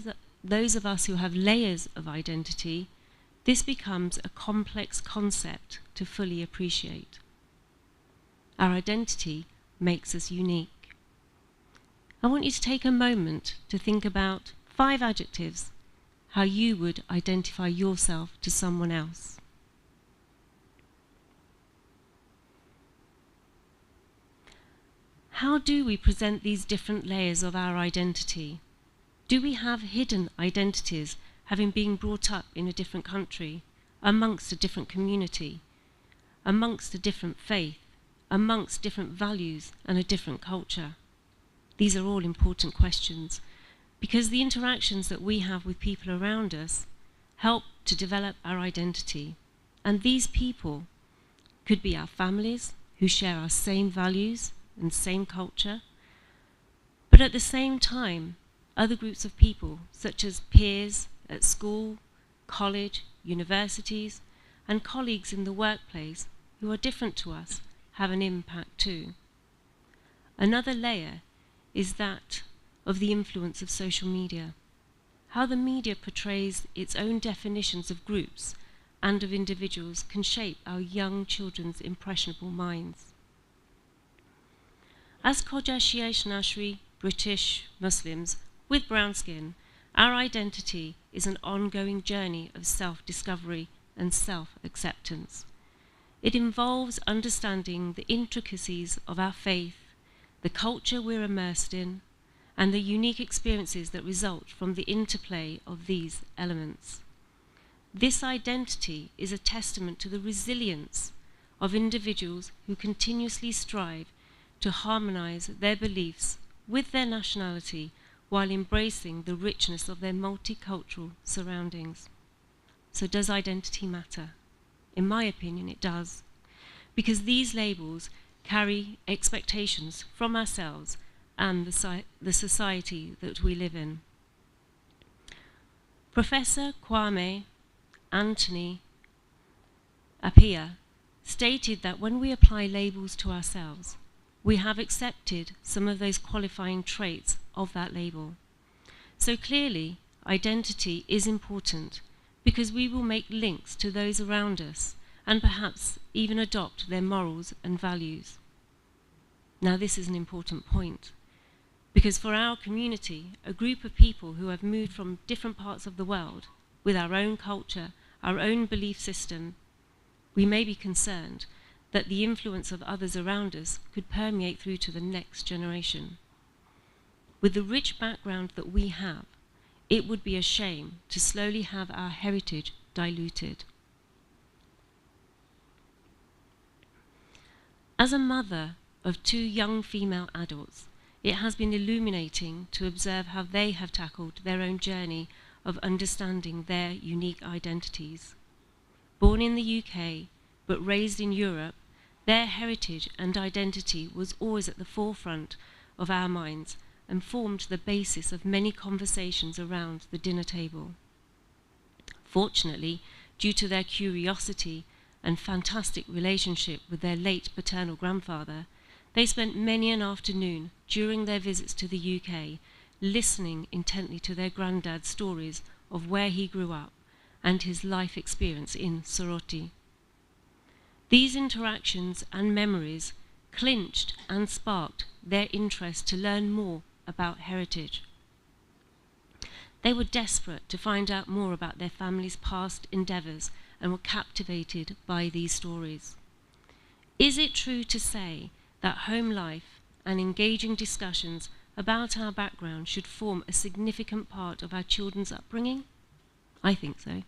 of us who have layers of identity, this becomes a complex concept to fully appreciate. Our identity makes us unique. I want you to take a moment to think about 5 adjectives, how you would identify yourself to someone else. How do we present these different layers of our identity? Do we have hidden identities, having been brought up in a different country, amongst a different community, amongst a different faith, amongst different values and a different culture? These are all important questions, because the interactions that we have with people around us help to develop our identity. And these people could be our families, who share our same values and same culture, but at the same time, other groups of people, such as peers at school, college, universities, and colleagues in the workplace who are different to us, have an impact too. Another layer is that of the influence of social media, how the media portrays its own definitions of groups and of individuals can shape our young children's impressionable minds. As Khoja Shia Ishnashri British Muslims with brown skin, our identity is an ongoing journey of self-discovery and self-acceptance. It involves understanding the intricacies of our faith, the culture we're immersed in, and the unique experiences that result from the interplay of these elements. This identity is a testament to the resilience of individuals who continuously strive to harmonize their beliefs with their nationality while embracing the richness of their multicultural surroundings. So does identity matter? In my opinion, it does, because these labels carry expectations from ourselves and the society that we live in. Professor Kwame Anthony Appiah, stated that when we apply labels to ourselves, we have accepted some of those qualifying traits of that label. So clearly, identity is important because we will make links to those around us and perhaps even adopt their morals and values. Now, this is an important point because for our community, a group of people who have moved from different parts of the world with our own culture, our own belief system, we may be concerned that the influence of others around us could permeate through to the next generation. With the rich background that we have, it would be a shame to slowly have our heritage diluted. As a mother of 2 young female adults, it has been illuminating to observe how they have tackled their own journey of understanding their unique identities. Born in the UK, but raised in Europe, their heritage and identity was always at the forefront of our minds and formed the basis of many conversations around the dinner table. Fortunately, due to their curiosity and fantastic relationship with their late paternal grandfather, they spent many an afternoon during their visits to the UK listening intently to their granddad's stories of where he grew up and his life experience in Soroti. These interactions and memories clinched and sparked their interest to learn more about heritage. They were desperate to find out more about their family's past endeavours and were captivated by these stories. Is it true to say that home life and engaging discussions about our background should form a significant part of our children's upbringing? I think so.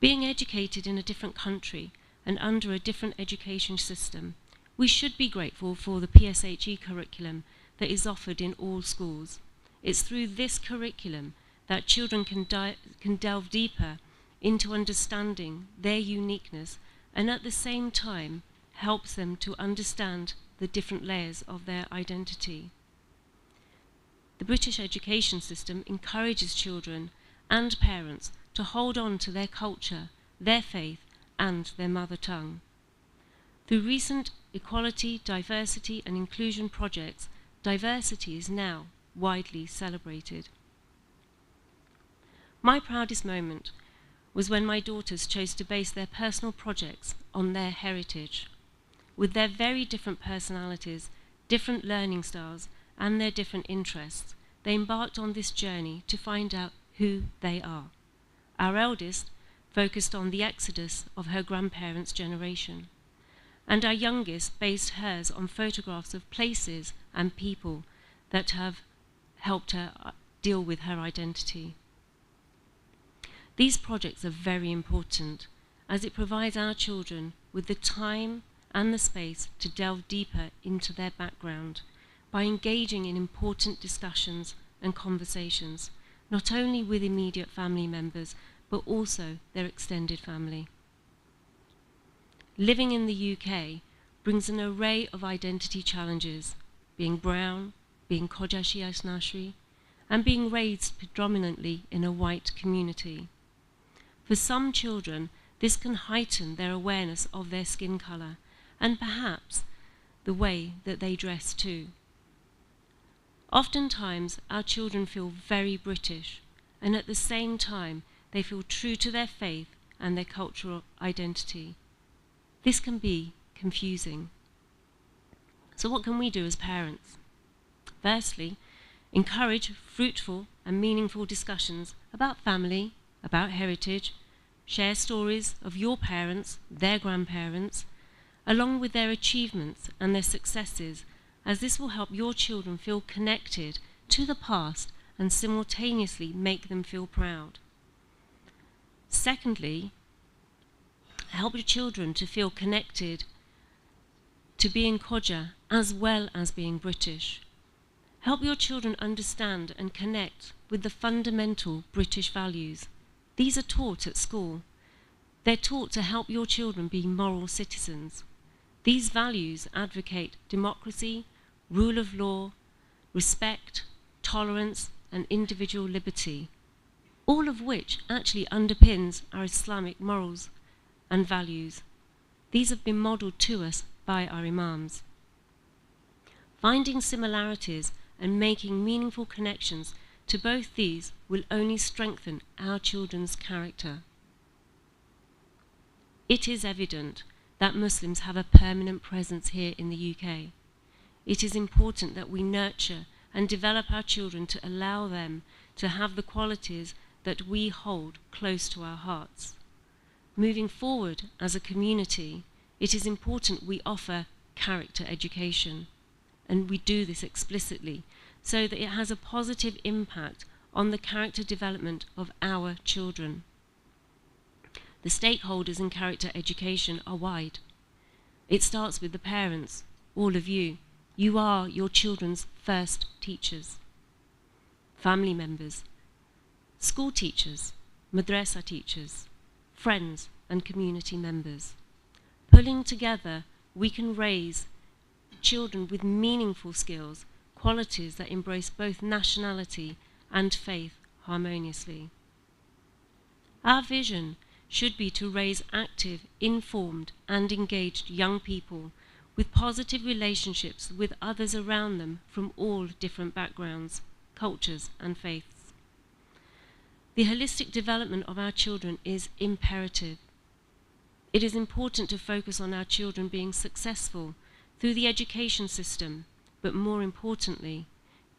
Being educated in a different country and under a different education system, we should be grateful for the PSHE curriculum that is offered in all schools. It's through this curriculum that children can delve deeper into understanding their uniqueness and at the same time helps them to understand the different layers of their identity. The British education system encourages children and parents to hold on to their culture, their faith, and their mother tongue. Through recent equality, diversity, and inclusion projects, diversity is now widely celebrated. My proudest moment was when my daughters chose to base their personal projects on their heritage. With their very different personalities, different learning styles, and their different interests, they embarked on this journey to find out who they are. Our eldest focused on the exodus of her grandparents' generation, and our youngest based hers on photographs of places and people that have helped her deal with her identity. These projects are very important as it provides our children with the time and the space to delve deeper into their background by engaging in important discussions and conversations, not only with immediate family members, but also their extended family. Living in the UK brings an array of identity challenges, being brown, being Khoja Nasri, and being raised predominantly in a white community. For some children, this can heighten their awareness of their skin colour and perhaps the way that they dress too. Oftentimes, our children feel very British, and at the same time, they feel true to their faith and their cultural identity. This can be confusing. So what can we do as parents? Firstly, encourage fruitful and meaningful discussions about family, about heritage, share stories of your parents, their grandparents, along with their achievements and their successes, as this will help your children feel connected to the past and simultaneously make them feel proud. Secondly, help your children to feel connected to being Khoja as well as being British. Help your children understand and connect with the fundamental British values. These are taught at school. They're taught to help your children be moral citizens. These values advocate democracy, rule of law, respect, tolerance, and individual liberty. all of which actually underpins our Islamic morals and values. These have been modelled to us by our imams. Finding similarities and making meaningful connections to both these will only strengthen our children's character. It is evident that Muslims have a permanent presence here in the UK. It is important that we nurture and develop our children to allow them to have the qualities that we hold close to our hearts. Moving forward as a community, it is important we offer character education, and we do this explicitly so that it has a positive impact on the character development of our children. The stakeholders in character education are wide. It starts with the parents, all of you. You are your children's first teachers. Family members, school teachers, madrasa teachers, friends and community members. Pulling together, we can raise children with meaningful skills, qualities that embrace both nationality and faith harmoniously. Our vision should be to raise active, informed and engaged young people with positive relationships with others around them from all different backgrounds, cultures and faiths. The holistic development of our children is imperative. It is important to focus on our children being successful through the education system, but more importantly,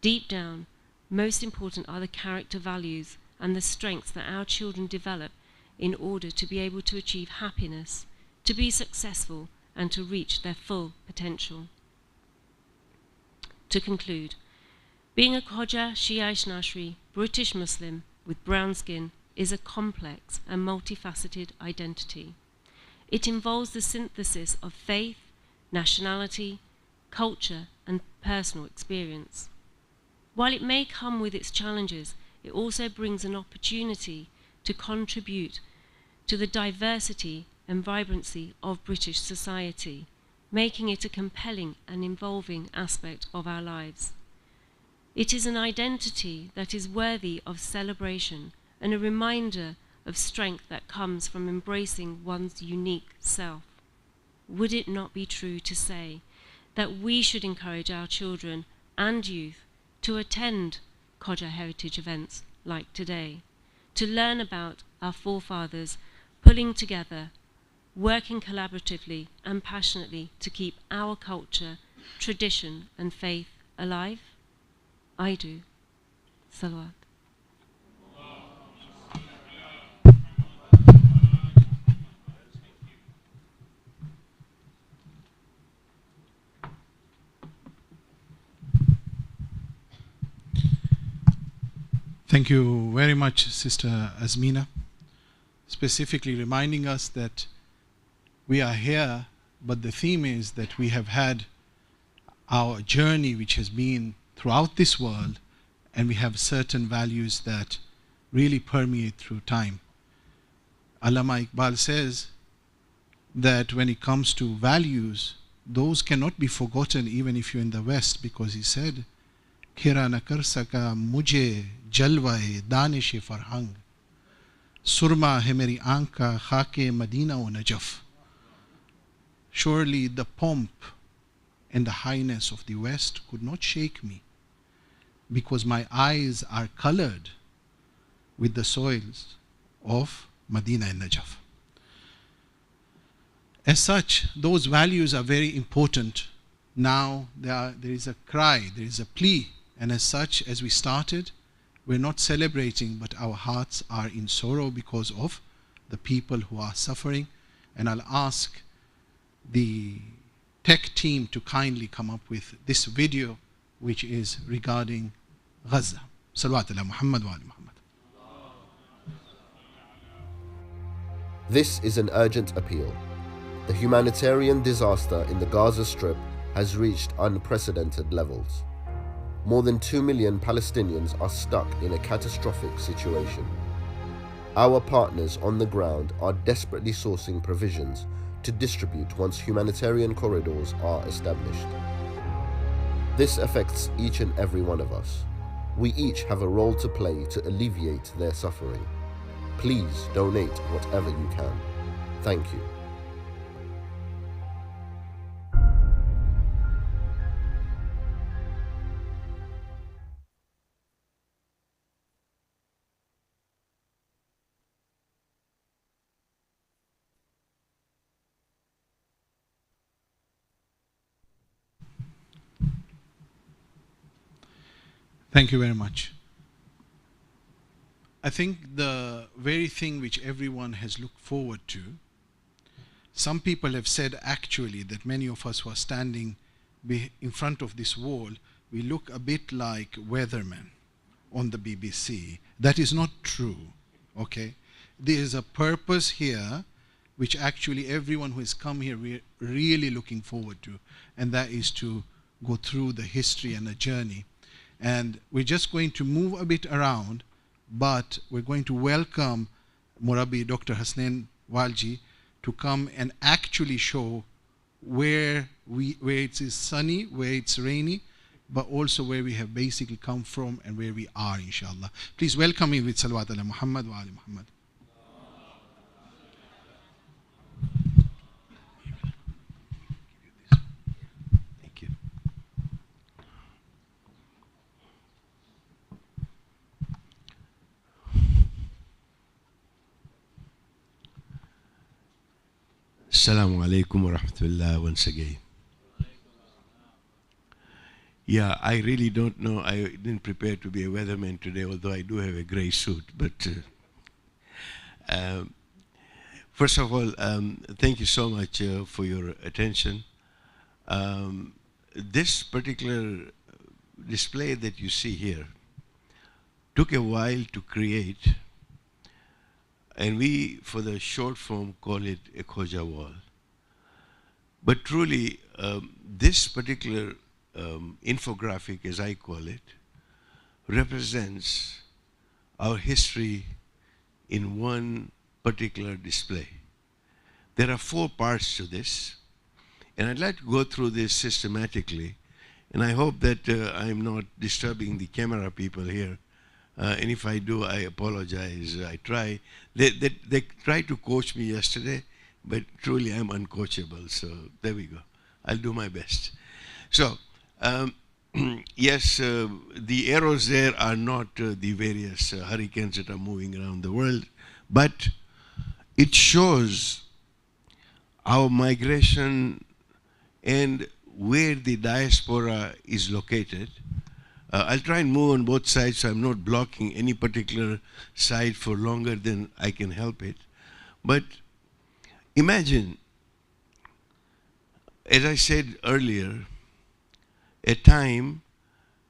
deep down, most important are the character values and the strengths that our children develop in order to be able to achieve happiness, to be successful, and to reach their full potential. To conclude, being a Khoja Shia Ishnashri British Muslim with brown skin is a complex and multifaceted identity. It involves the synthesis of faith, nationality, culture, and personal experience. While it may come with its challenges, it also brings an opportunity to contribute to the diversity and vibrancy of British society, making it a compelling and involving aspect of our lives. It is an identity that is worthy of celebration and a reminder of strength that comes from embracing one's unique self. Would it not be true to say that we should encourage our children and youth to attend Khoja heritage events like today, to learn about our forefathers pulling together, working collaboratively and passionately to keep our culture, tradition and faith alive? I do. Salawat. Thank you very much, Sister Azmina, specifically reminding us that we are here, but the theme is that we have had our journey which has been throughout this world, and we have certain values that really permeate through time. Allama Iqbal says that when it comes to values, those cannot be forgotten even if you're in the West, because he said, Khira na kar saka mujhe jalwae danish farhang, surma hai meri aankh ka khake Madina o Najaf. Surely the pomp and the highness of the West could not shake me, because my eyes are colored with the soils of Medina and Najaf. As such, those values are very important. Now there is a cry, there is a plea, and as such, as we started, we're not celebrating, but our hearts are in sorrow because of the people who are suffering. And I'll ask the tech team to kindly come up with this video, which is regarding Gaza. Salawat ala Muhammad wa ala Muhammad. This is an urgent appeal. The humanitarian disaster in the Gaza Strip has reached unprecedented levels. More than 2 million Palestinians are stuck in a catastrophic situation. Our partners on the ground are desperately sourcing provisions to distribute once humanitarian corridors are established. This affects each and every one of us. We each have a role to play to alleviate their suffering. Please donate whatever you can. Thank you. Thank you very much. I think the very thing which everyone has looked forward to, some people have said actually that many of us who are standing in front of this wall, we look a bit like weathermen on the BBC. That is not true, okay? There is a purpose here which actually everyone who has come here really looking forward to, and that is to go through the history and the journey. And we're just going to move a bit around, but we're going to welcome Murabi Dr. Hasnain Walji to come and actually show where it is sunny, where it's rainy, but also where we have basically come from and where we are, inshallah. Please welcome me with Salawat ala Muhammad wa ali Muhammad. Thank you. Assalamu alaikum wa rahmatullah once again. Yeah, I really don't know. I didn't prepare to be a weatherman today, although I do have a gray suit. But first of all, thank you so much for your attention. This particular display that you see here took a while to create, and we, for the short form, call it a Khoja wall. But truly, this particular infographic, as I call it, represents our history in one particular display. There are 4 parts to this, and I'd like to go through this systematically, and I hope that I'm not disturbing the camera people here. And if I do, I apologize. I try. They tried to coach me yesterday, but truly I'm uncoachable. So there we go. I'll do my best. So yes, the arrows there are not the various hurricanes that are moving around the world, but it shows our migration and where the diaspora is located. I'll try and move on both sides so I'm not blocking any particular side for longer than I can help it. But imagine, as I said earlier, a time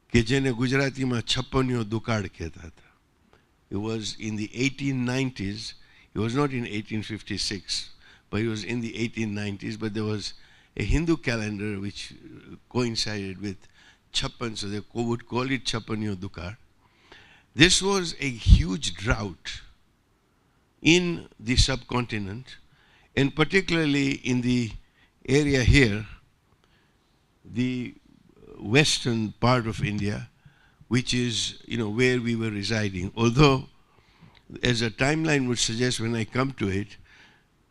ke jene Gujarati ma chappanyo dukad kehta tha. It was in the 1890s. It was not in 1856, but it was in the 1890s. But there was a Hindu calendar which coincided with Chappan, so they would call it Chappanyo Dukar. This was a huge drought in the subcontinent, and particularly in the area here, the western part of India, which is, where we were residing. Although, as a timeline would suggest when I come to it,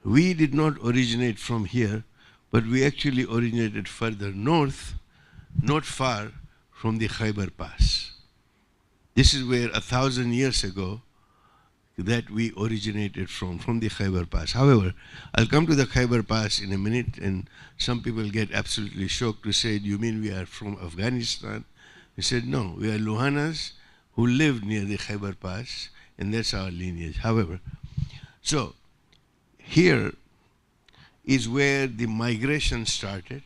we did not originate from here, but we actually originated further north, not far from the Khyber Pass. This is where 1,000 years ago that we originated from the Khyber Pass. However, I'll come to the Khyber Pass in a minute, and some people get absolutely shocked to say, you mean we are from Afghanistan? We said, no, we are Luhanas who lived near the Khyber Pass, and that's our lineage. However, so here is where the migration started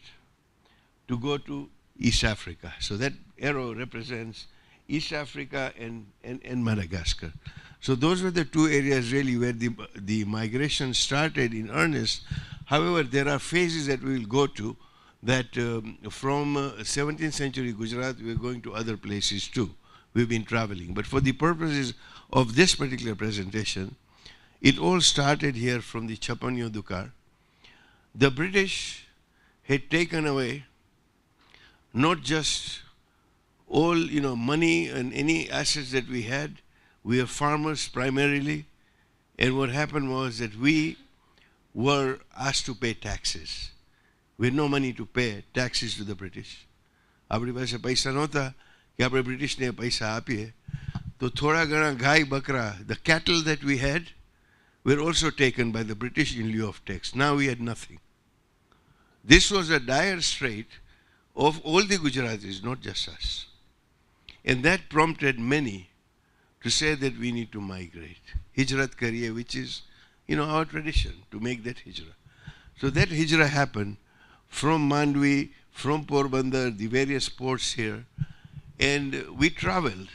to go to East Africa. So that arrow represents East Africa and Madagascar. So those were the 2 areas really where the migration started in earnest. However, there are phases that we will go to that from 17th century Gujarat, we are going to other places too. We've been traveling. But for the purposes of this particular presentation, it all started here from the Chappanyo Dukar. The British had taken away not just all, money and any assets that we had. We are farmers primarily. And what happened was that we were asked to pay taxes. We had no money to pay taxes to the British. આપણી પાસે પૈસા નહોતા કે આપણે બ્રિટિશને પૈસા આપીએ. તો થોડા ઘણા ગાય બકરા, the cattle that we had were also taken by the British in lieu of tax. Now we had nothing. This was a dire strait of all the Gujaratis, not just us. And that prompted many to say that we need to migrate. Hijrat kariye, which is, our tradition, to make that hijrah. So that hijrah happened from Mandvi, from Porbandar, the various ports here, and we traveled.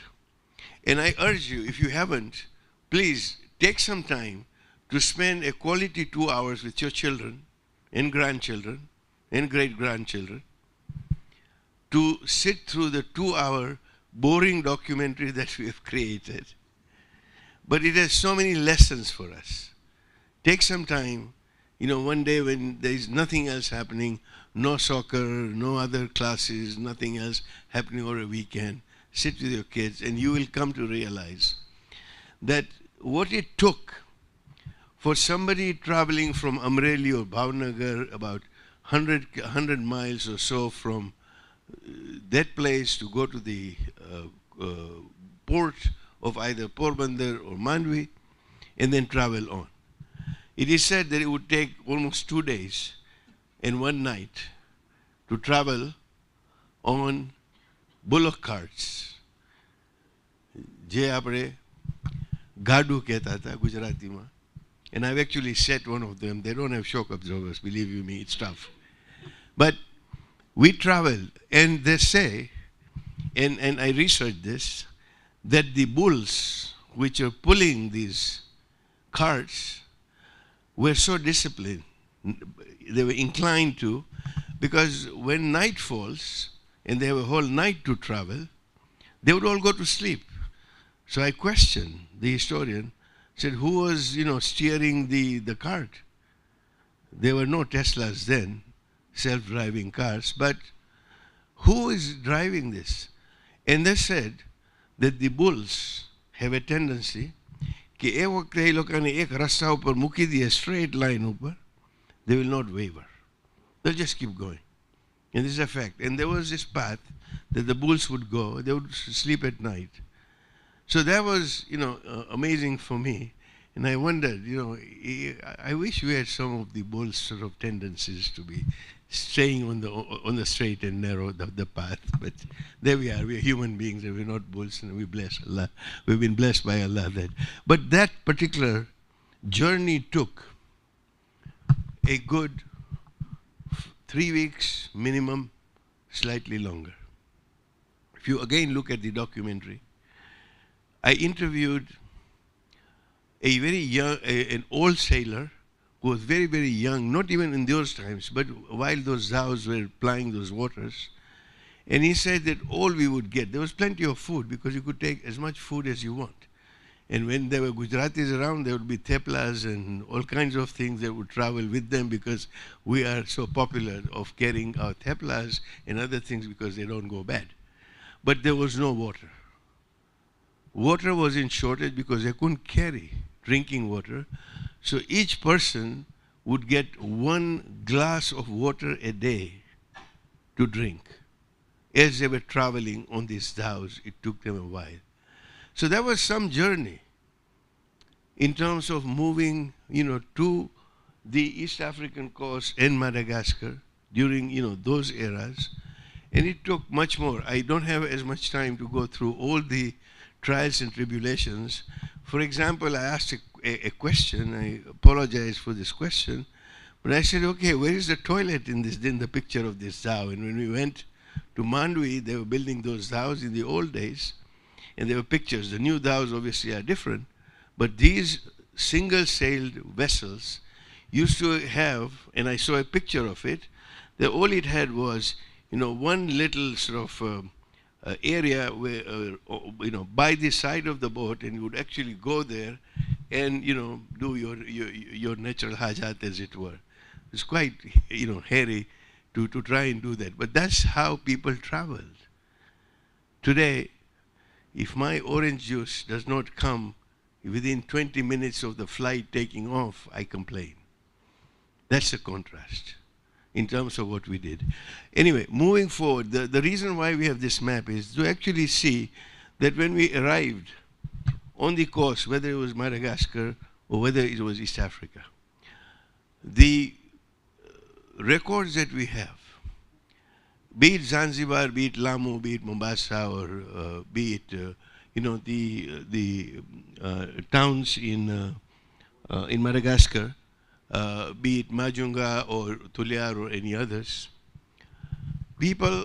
And I urge you, if you haven't, please take some time to spend a quality 2 hours with your children and grandchildren and great-grandchildren to sit through the 2-hour boring documentary that we have created. But it has so many lessons for us. Take some time, one day when there is nothing else happening, no soccer, no other classes, nothing else happening over a weekend, sit with your kids and you will come to realize that what it took for somebody traveling from Amreli or Bhavnagar about 100 miles or so from that place to go to the port of either Porbandar or Mandvi and then travel on. It is said that it would take almost 2 days and 1 night to travel on bullock carts. Je apne gadu kehta tha Gujarati ma. And I've actually set one of them. They don't have shock absorbers, believe you me, it's tough. But we traveled, and they say, and I researched this, that the bulls which are pulling these carts were so disciplined, they were inclined to, because when night falls and they have a whole night to travel, they would all go to sleep. So I questioned the historian, said, who was, steering the cart? There were no Teslas then, self-driving cars, but who is driving this? And they said that the bulls have a tendency કે એ વખતે એ લોકોને એક રસ્તા ઉપર મૂકી દઈએ straight line ઉપર, they will not waver. They'll just keep going. And this is a fact. And there was this path that the bulls would go. They would sleep at night. So that was, amazing for me. And I wondered, I wish we had some of the bulls' sort of tendencies to be staying on the straight and narrow the path. But there we are. We are human beings and we're not bulls, and we bless Allah. We've been blessed by Allah. But that particular journey took a good 3 weeks minimum, slightly longer. If you again look at the documentary, I interviewed a very young, an old sailor who was very, very young, not even in those times, but while those dhows were plying those waters. And he said that all we would get, there was plenty of food because you could take as much food as you want. And when there were Gujaratis around, there would be theplas and all kinds of things that would travel with them because we are so popular of carrying our theplas and other things because they don't go bad. But there was no water. Water was in shortage because they couldn't carry drinking water. So each person would get 1 glass of water a day to drink. As they were traveling on these dhows, it took them a while. So that was some journey in terms of moving, to the East African coast and Madagascar during, those eras. And it took much more. I don't have as much time to go through all the trials and tribulations. For example, I asked a question. I apologize for this question. But I said, okay, where is the toilet in the picture of this dhow? And when we went to Mandvi, they were building those dhows in the old days. And there were pictures. The new dhows obviously are different. But these single-sailed vessels used to have, and I saw a picture of it, that all it had was, one little sort of area where, by the side of the boat, and you would actually go there and, do your natural hajat, as it were. It's quite, hairy to try and do that. But that's how people traveled. Today, if my orange juice does not come within 20 minutes of the flight taking off, I complain. That's the contrast in terms of what we did. Anyway, moving forward, the reason why we have this map is to actually see that when we arrived on the coast, whether it was Madagascar or whether it was East Africa, the records that we have, be it Zanzibar, be it Lamu, be it Mombasa, or be it the towns in Madagascar, be it Majunga or Tuliar or any others, people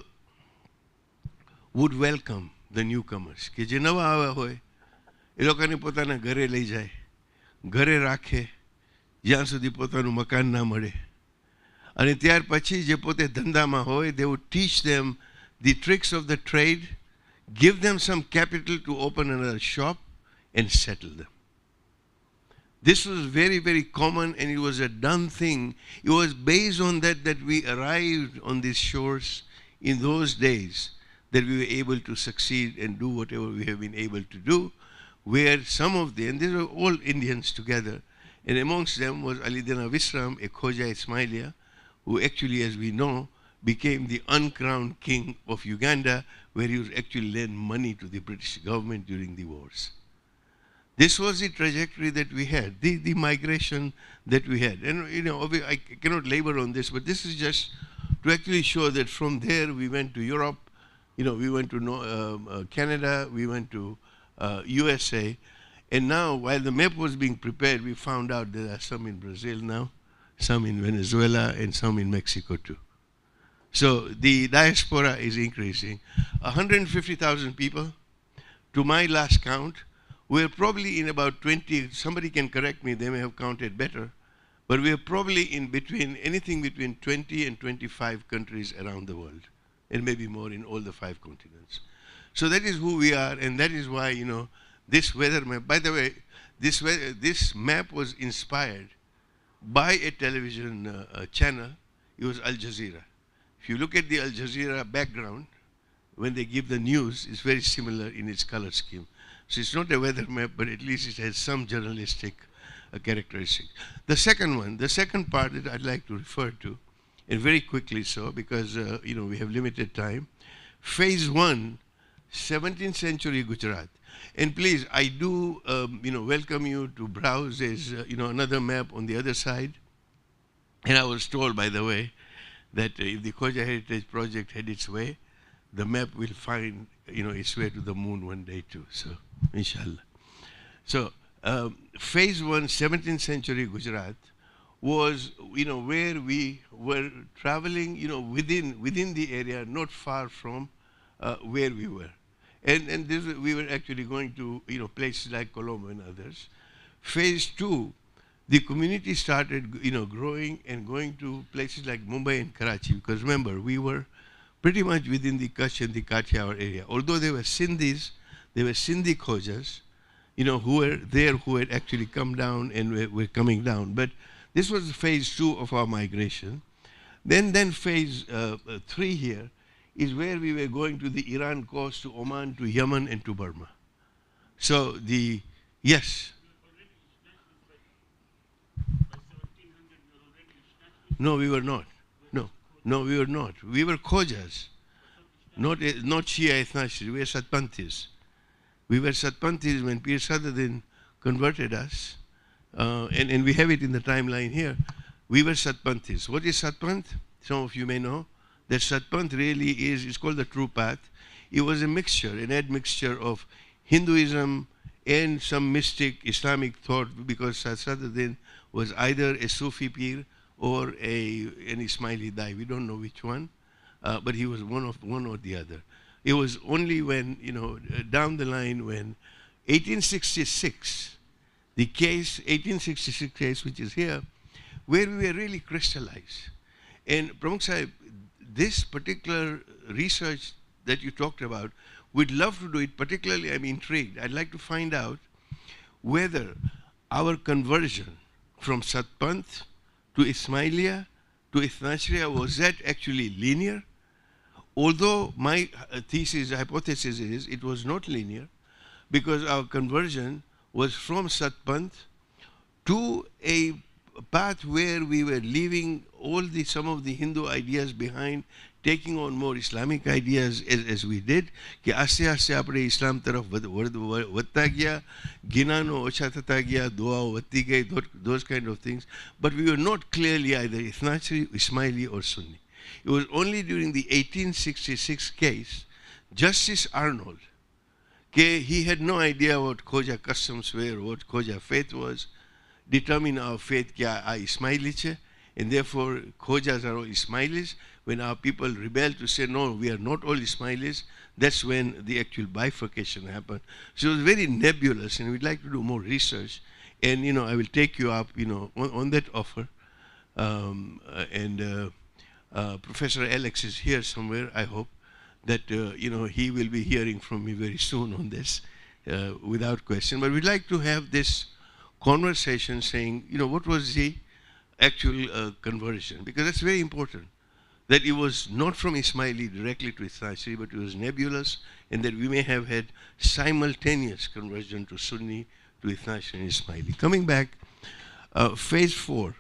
would welcome the newcomers. કે જે નવા આવ્યા હોય એ લોકોને પોતાના ઘરે લઈ જાય, ઘરે રાખે જ્યાં સુધી પોતાનું મકાન ના મળે. અને ત્યાર પછી જે પોતે ધંધામાં હોય, they would teach them the tricks of the trade, give them some capital to open another shop and settle them. This was very, very common, and it was a done thing. It was based on that we arrived on these shores in those days, that we were able to succeed and do whatever we have been able to do, where some of them, these were all Indians together, and amongst them was Ali Dina Visram, a Khoja Ismailia, who actually, as we know, became the uncrowned king of Uganda, where he was actually lent money to the British government during the wars. This was the trajectory that we had, the migration that we had. And I cannot labor on this, but this is just to actually show that from there we went to Europe, we went to Canada, we went to USA, and now while the map was being prepared, we found out there are some in Brazil now, some in Venezuela, and some in Mexico too. So the diaspora is increasing. 150,000 people, to my last count. We're probably in about 20, somebody can correct me, they may have counted better, but we're probably in between, anything between 20 and 25 countries around the world, and maybe more in all the 5 continents. So that is who we are, and that is why, this weather map, by the way, this map was inspired by a television channel. It was Al Jazeera. If you look at the Al Jazeera background, when they give the news, it's very similar in its color scheme. So it's not a weather map, but at least it has some journalistic characteristic. The second part that I'd like to refer to, and very quickly so, because we have limited time. Phase 1, 17th century Gujarat. And please, I do welcome you to browse. There's another map on the other side. And I was told, by the way, that if the Khoja Heritage Project had its way, the map will find its way to the moon one day too. So, inshallah. So, phase 1, 17th century Gujarat, was where we were traveling within the area, not far from where we were. And we were actually going to places like Colombo and others. Phase 2, the community started growing and going to places like Mumbai and Karachi, because remember, we were pretty much within the Kutch and the Kathiawar area. Although they were Sindhis, they were Sindhi Khojas, who were there, who had actually come down and were coming down. But this was phase 2 of our migration. Then phase 3 here is where we were going to the Iran coast, to Oman, to Yemen, and to Burma. So yes. No, we were not. No, we were not. We were Khojas, not Shia ethnicity. We were Satpanthis. We were Satpanthis when Pir Sadruddin converted us, and we have it in the timeline here. We were Satpanthis. What is Satpanth? Some of you may know that Satpanth really is called the true path. It was a mixture, an admixture of Hinduism and some mystic Islamic thought, because Sadruddin was either a Sufi Pir or an Ismaili Dai. We don't know which one, but he was one or the other. It was only when, down the line, when 1866, the case, 1866 case, which is here, where we were really crystallized. And Pramukh Sahib, this particular research that you talked about, we'd love to do it. Particularly, I'm intrigued. I'd like to find out whether our conversion from Satpanth to Ismailia to Ithnachria, was that actually linear? although my hypothesis is it was not linear, because our conversion was from Satpanth to a path where we were leaving some of the Hindu ideas behind, taking on more Islamic ideas as we did, कि आस्ते आस्ते अपने इस्लाम तरफ वधता गया, गिनानो ओछा थता गया, दुआ वधती गई, those kind of things. But we were not clearly either Ithnachari, Ismaili or Sunni. It was only during the 1866 case, Justice Arnold, he had no idea what Khoja customs were, what Khoja faith was, determine our faith kya Ismaili che, and therefore Khojas are all Ismailis. When our people rebelled to say, no, we are not all Ismailis, that's when the actual bifurcation happened. So it was very nebulous, and we'd like to do more research. And, I will take you up, on that offer. Professor Alex is here somewhere, I hope, that, he will be hearing from me very soon on this, without question. But we'd like to have this conversation saying, what was the actual conversion? Because that's very important, that it was not from Ismaili directly to Ithnachari, but it was nebulous, and that we may have had simultaneous conversion to Sunni, to Ithnachari and Ismaili. Coming back, phase 4,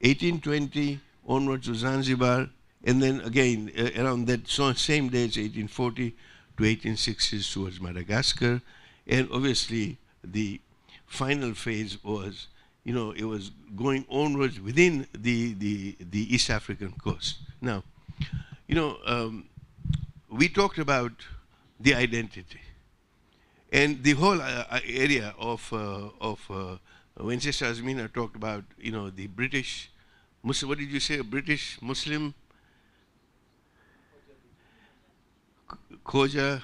1820 onwards to Zanzibar, and then again around that same days, 1840 to 1860s towards Madagascar, and obviously the final phase was, it was going onwards within the East African coast. Now, we talked about the identity, and the whole area of when Sister Azmina talked about, the British Muslim, what did you say? British Muslim Khoja,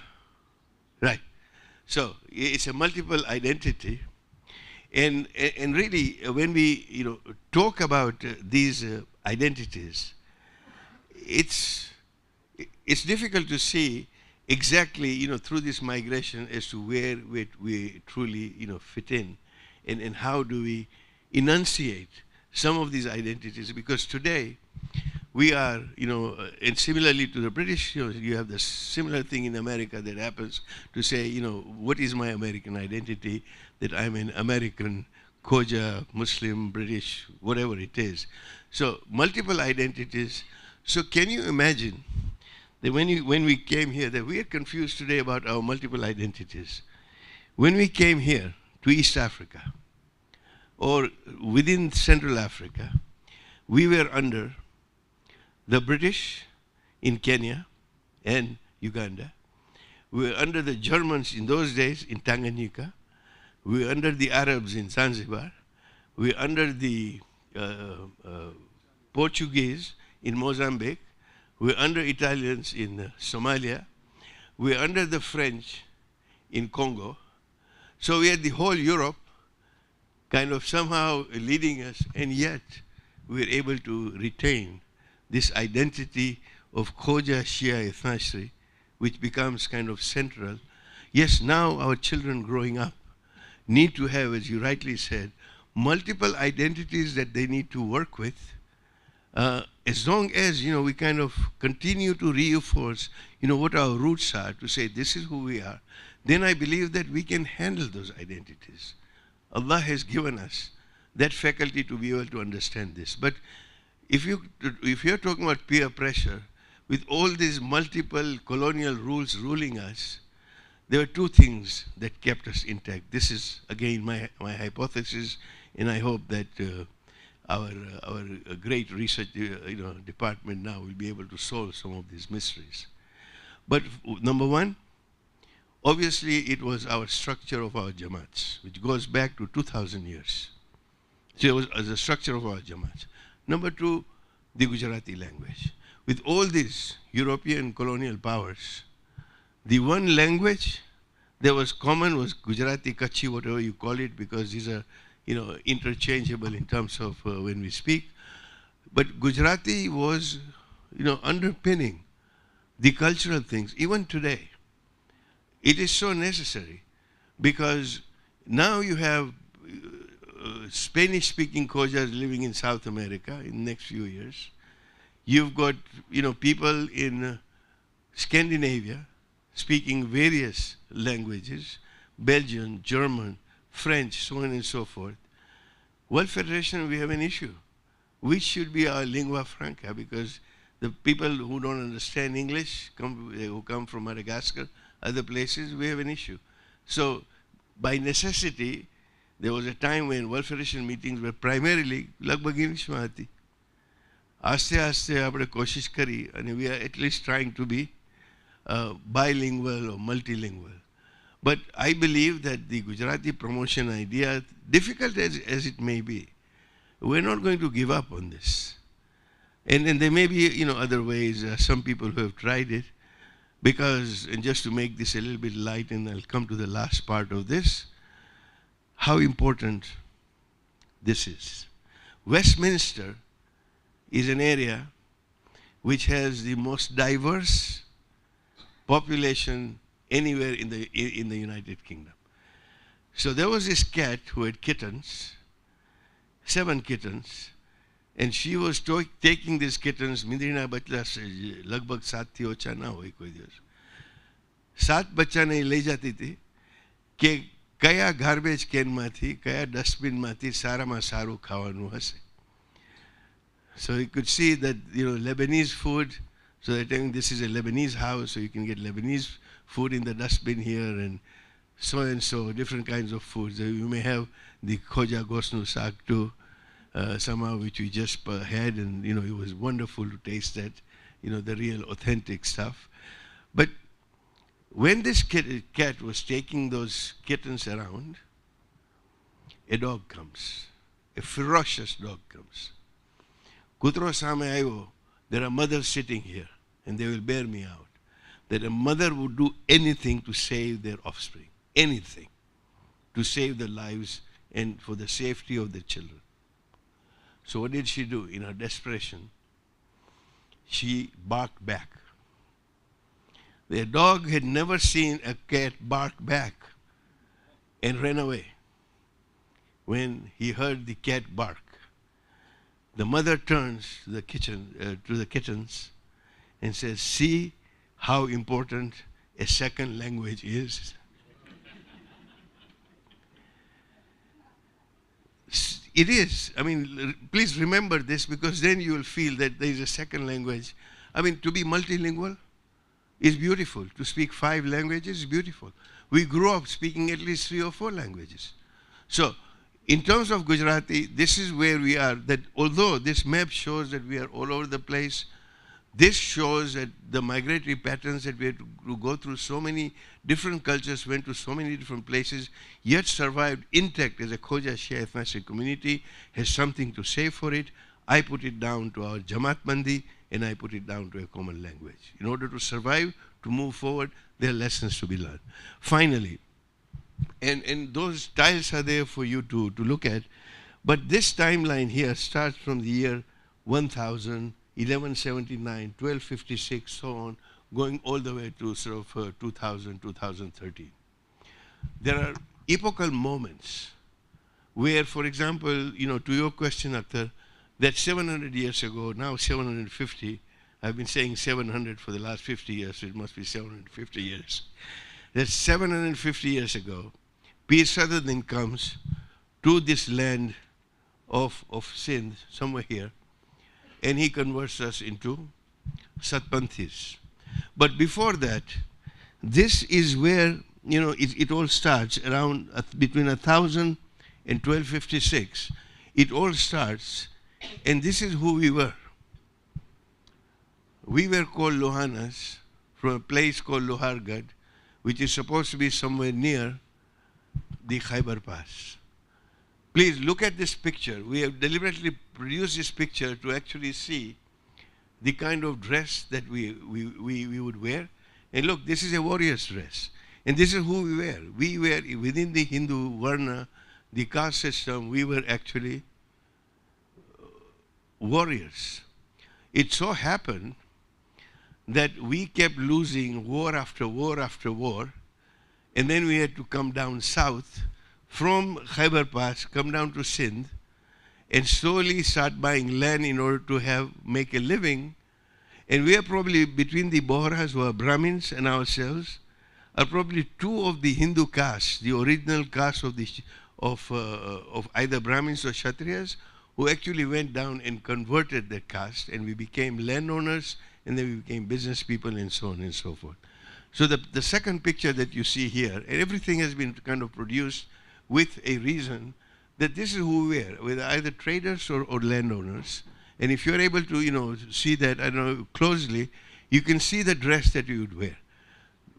right? So it's a multiple identity. And really, when we talk about these identities, it's difficult to see exactly through this migration as to where we truly fit in, and how do we enunciate some of these identities, because today we are and similarly to the British, you have the similar thing in America that happens to say, what is my American identity? That I'm an American, Khoja, Muslim, British, whatever it is. So multiple identities. So can you imagine that when we came here, that we are confused today about our multiple identities. When we came here to East Africa, or within Central Africa, we were under the British in Kenya and Uganda. We were under the Germans in those days in Tanganyika. We were under the Arabs in Zanzibar. We were under the Portuguese in Mozambique. We were under Italians in Somalia. We were under the French in Congo. So we had the whole Europe kind of somehow leading us, and yet we were able to retain this identity of Khoja, Shia, Ithnachari, which becomes kind of central. Yes, now our children growing up need to have, as you rightly said, multiple identities that they need to work with, as long as we kind of continue to reinforce what our roots are, to say this is who we are, then I believe that we can handle those identities. Allah has given us that faculty to be able to understand this. But if you're talking about peer pressure, with all these multiple colonial rules ruling us, there were two things that kept us intact. This is again my hypothesis, and I hope that our great research department now will be able to solve some of these mysteries. But number one, obviously it was our structure of our Jamaats, which goes back to 2,000 years. So it was as a structure of our Jamaats. Number two, the Gujarati language. With all these European colonial powers, the one language that was common was Gujarati, Kutchi, whatever you call it, because these are interchangeable in terms of when we speak. But Gujarati was underpinning the cultural things, even today. It is so necessary, because now you have Spanish-speaking Khojas living in South America in the next few years. You've got people in Scandinavia, speaking various languages, Belgian, German, French, so on and so forth. World Federation, we have an issue. Which should be our lingua franca? Because the people who don't understand English, who come from Madagascar, other places, we have an issue. So, by necessity, there was a time when World Federation meetings were primarily lagbag English માં હતી. આસ્તે આસ્તે આપણે કોશિશ કરી અને we are at least trying to be bilingual or multilingual. But I believe that the Gujarati promotion idea, difficult as it may be, we're not going to give up on this. And there may be, other ways. Some people who have tried it, because, and just to make this a little bit light, and I'll come to the last part of this, how important this is. Westminster is an area which has the most diverse population anywhere in the United Kingdom. So there was this cat who had kittens, 7 kittens, and she was taking these kittens, મીંદડીના બચ્ચા લગભગ 7 થી ઓછા ના હોય કોઈ દિવસ. 7 બચ્ચાને લઈ જતી હતી કે કયા ગાર્બેજ કેનમાંથી, કયા ડસ્ટબિનમાંથી સારામાં સારું ખાવાનું હશે. So you could see that, Lebanese food, so they're telling this is a Lebanese house, so you can get Lebanese food in the dustbin here, and so, different kinds of foods. You may have the Khoja gosnu saag too, somehow, which we just had, and, it was wonderful to taste that, the real authentic stuff. But when this cat was taking those kittens around, a dog comes, a ferocious dog comes. Kutro સામે આવ્યો, there are mothers sitting here, and they will bear me out, that a mother would do anything to save their offspring, anything, to save their lives and for the safety of their children. So what did she do? In her desperation, she barked back. The dog had never seen a cat bark back and ran away when he heard the cat bark. The mother turns to the kittens and says, "See how important a second language is." It is. I mean, please remember this, because then you will feel that there is a second language. I mean, to be multilingual is beautiful. To speak 5 languages is beautiful. We grew up speaking at least 3 or 4 languages. So, in terms of Gujarati, this is where we are, that although this map shows that we are all over the place, this shows that the migratory patterns that we had to go through, so many different cultures, went to so many different places, yet survived intact as a Khoja Shia ethnic community, has something to say for it. I put it down to our Jamaat Bandi, and I put it down to a common language. In order to survive, to move forward, there are lessons to be learned. Finally, and those tiles are there for you to look at, but this timeline here starts from the year 1000, 1179, 1256, so on, going all the way to sort of 2000, 2013. There are epochal moments where, for example, to your question, Akhtar, that 700 years ago, now 750, I've been saying 700 for the last 50 years, so it must be 750 years. That 750 years ago, Pir Sadruddin comes to this land of Sindh, somewhere here, and he converts us into Satpanthis. But before that, this is where, it all starts around between 1000 and 1256. It all starts, and this is who we were. We were called Lohanas from a place called Lohargad, which is supposed to be somewhere near the Khyber Pass. Please look at this picture. We have deliberately produced this picture to actually see the kind of dress that we would wear. And look, this is a warrior's dress. And this is who we were. We were within the Hindu Varna, the caste system, we were actually warriors. It so happened that we kept losing war after war after war, and then we had to come down south from Khyber Pass, come down to Sindh, and slowly start buying land in order to make a living. And we are probably, between the Bohras who are Brahmins and ourselves, are probably two of the Hindu castes, the original caste of either Brahmins or Kshatriyas, who actually went down and converted their caste, and we became landowners, and then we became business people, and so on and so forth. So the second picture that you see here, and everything has been kind of produced with a reason that this is who we are, we're either traders or landowners. And if you're able to, see that, I don't know, closely, you can see the dress that we would wear.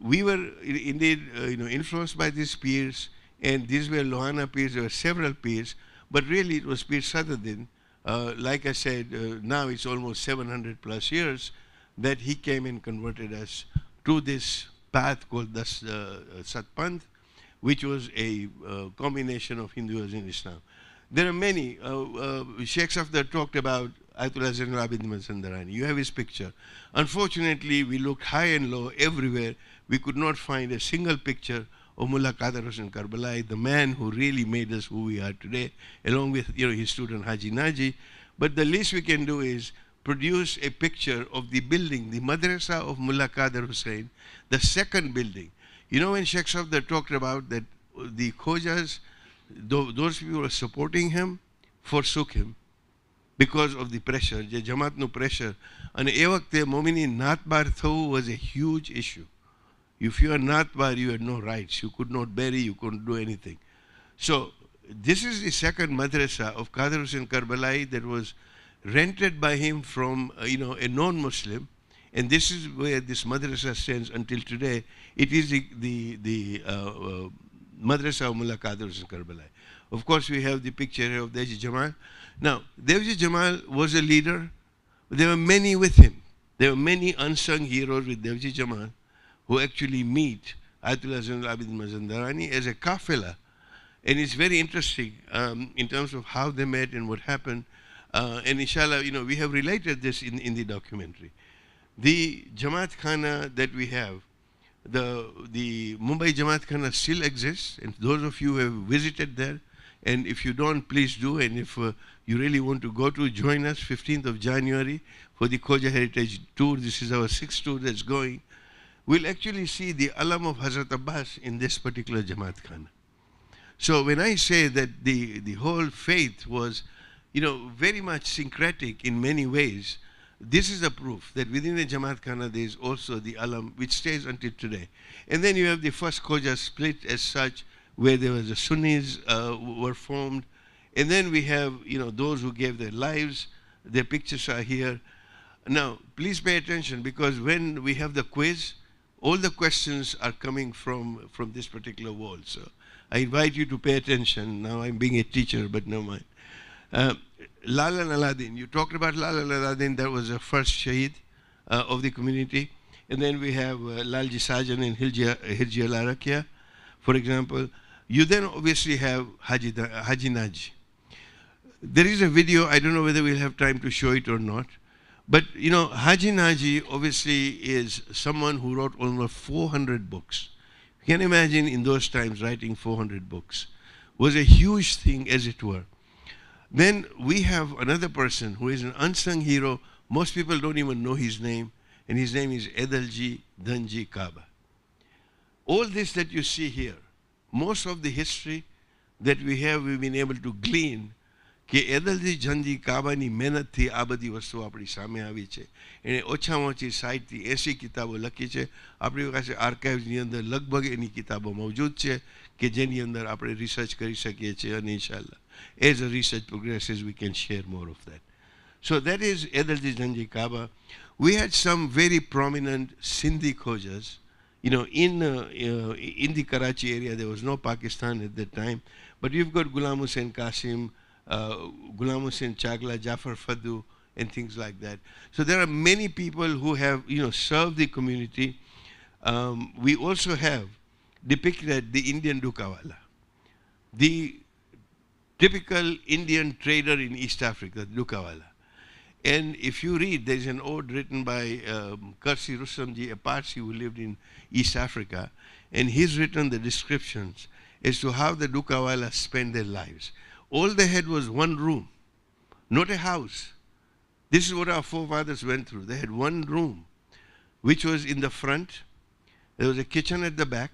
We were indeed, influenced by these peers, and these were Lohana peers. There were several peers, but really it was Pir Sadruddin. Like I said, now it's almost 700 plus years that he came and converted us to this path called Satpanth, which was a combination of Hinduism and Islam. There are many. Sheikh Safdar talked about Ayatollah Zainul Abidin Mazandarani. You have his picture. Unfortunately, we looked high and low everywhere. We could not find a single picture of Mullah Qadar Hussain Karbala, the man who really made us who we are today, along with his student Haji Naji. But the least we can do is produce a picture of the building, the madrasa of Mullah Qadar Hussain, the second building. When Sheikh Safdar talked about that the Khojas, those people who were supporting him, forsook him because of the pressure, the Jamaat's pressure. And e vakte Momini Nathbar Thavu was a huge issue. If you are Nathbar, you had no rights. You could not bury, you couldn't do anything. So this is the second madrasa of Qadar Hussain Karbala that was rented by him from a non-Muslim, and this is where this madrasa stands until today. It is the madrasa of Mullah Qadar Hussain Karbala. Of course, we have the picture here of Devji Jamal. Now, Devji Jamal was a leader. There were many with him. There were many unsung heroes with Devji Jamal who actually meet Ayatollah Zainul Abidin Mazandarani as a kafila. And it's very interesting in terms of how they met and what happened. And inshallah, we have related this in the documentary. The Jamaat Khana that we have, the Mumbai Jamaat Khana still exists, and those of you who have visited there, and if you don't, please do, and if you really want to go to, join us 15th of January for the Khoja Heritage Tour. This is our 6th tour that's going. We'll actually see the alam of Hazrat Abbas in this particular Jamaat Khana. So when I say that the whole faith was, very much syncretic in many ways, this is a proof that within the Jamaat Khana there is also the alam which stays until today. And then you have the first Khoja split as such, where there was the Sunnis were formed. And then we have, those who gave their lives. Their pictures are here. Now, please pay attention, because when we have the quiz, all the questions are coming from this particular wall. So I invite you to pay attention. Now I'm being a teacher, but no mind. Lal and Aladdin, you talked about Lal and Aladdin, that was the first Shaheed of the community. And then we have Lalji Sajan and Hirji Alarakia, for example. You then obviously have Haji Naji. There is a video, I don't know whether we'll have time to show it or not. But, Haji Naji obviously is someone who wrote almost 400 books. You can imagine in those times writing 400 books was a huge thing, as it were. Then we have another person who is an unsung hero. Most people don't even know his name, and his name is Edalji Danji Kaaba. All this that you see here, most of the history that we have, we've been able to glean કે એદલજી જંજી કાબાની મહેનતથી આ બધી વસ્તુઓ આપણી સામે આવી છે. એણે ઓછામાં ઓછી 60થી 80 કિતાબો લખી છે. આપણી પાસે આર્કાઇવ્સની અંદર લગભગ એની કિતાબો મૌજૂદ છે કે જેની અંદર આપણે રિસર્ચ કરી શકીએ છીએ, અને ઇન્શાલ્લાહ as the research progresses we can share more of that. So that is Edalji Janji Kaaba. We had some very prominent Sindhi Khojas. In the Karachi area there was no Pakistan at that time, but you've got Ghulam Hussain Qasim, Ghulam Hussain Chagla, Jafar Faddu, and things like that. So there are many people who have served the community. We also have depicted the Indian Dukawala, the typical Indian trader in East Africa, Dukawala. And if you read, there's an ode written by Karsi Rustamji, a Parsi who lived in East Africa, and he's written the descriptions as to how the Dukawala spend their lives. All they had was one room, not a house. This is what our forefathers went through. They had one room, which was in the front. There was a kitchen at the back.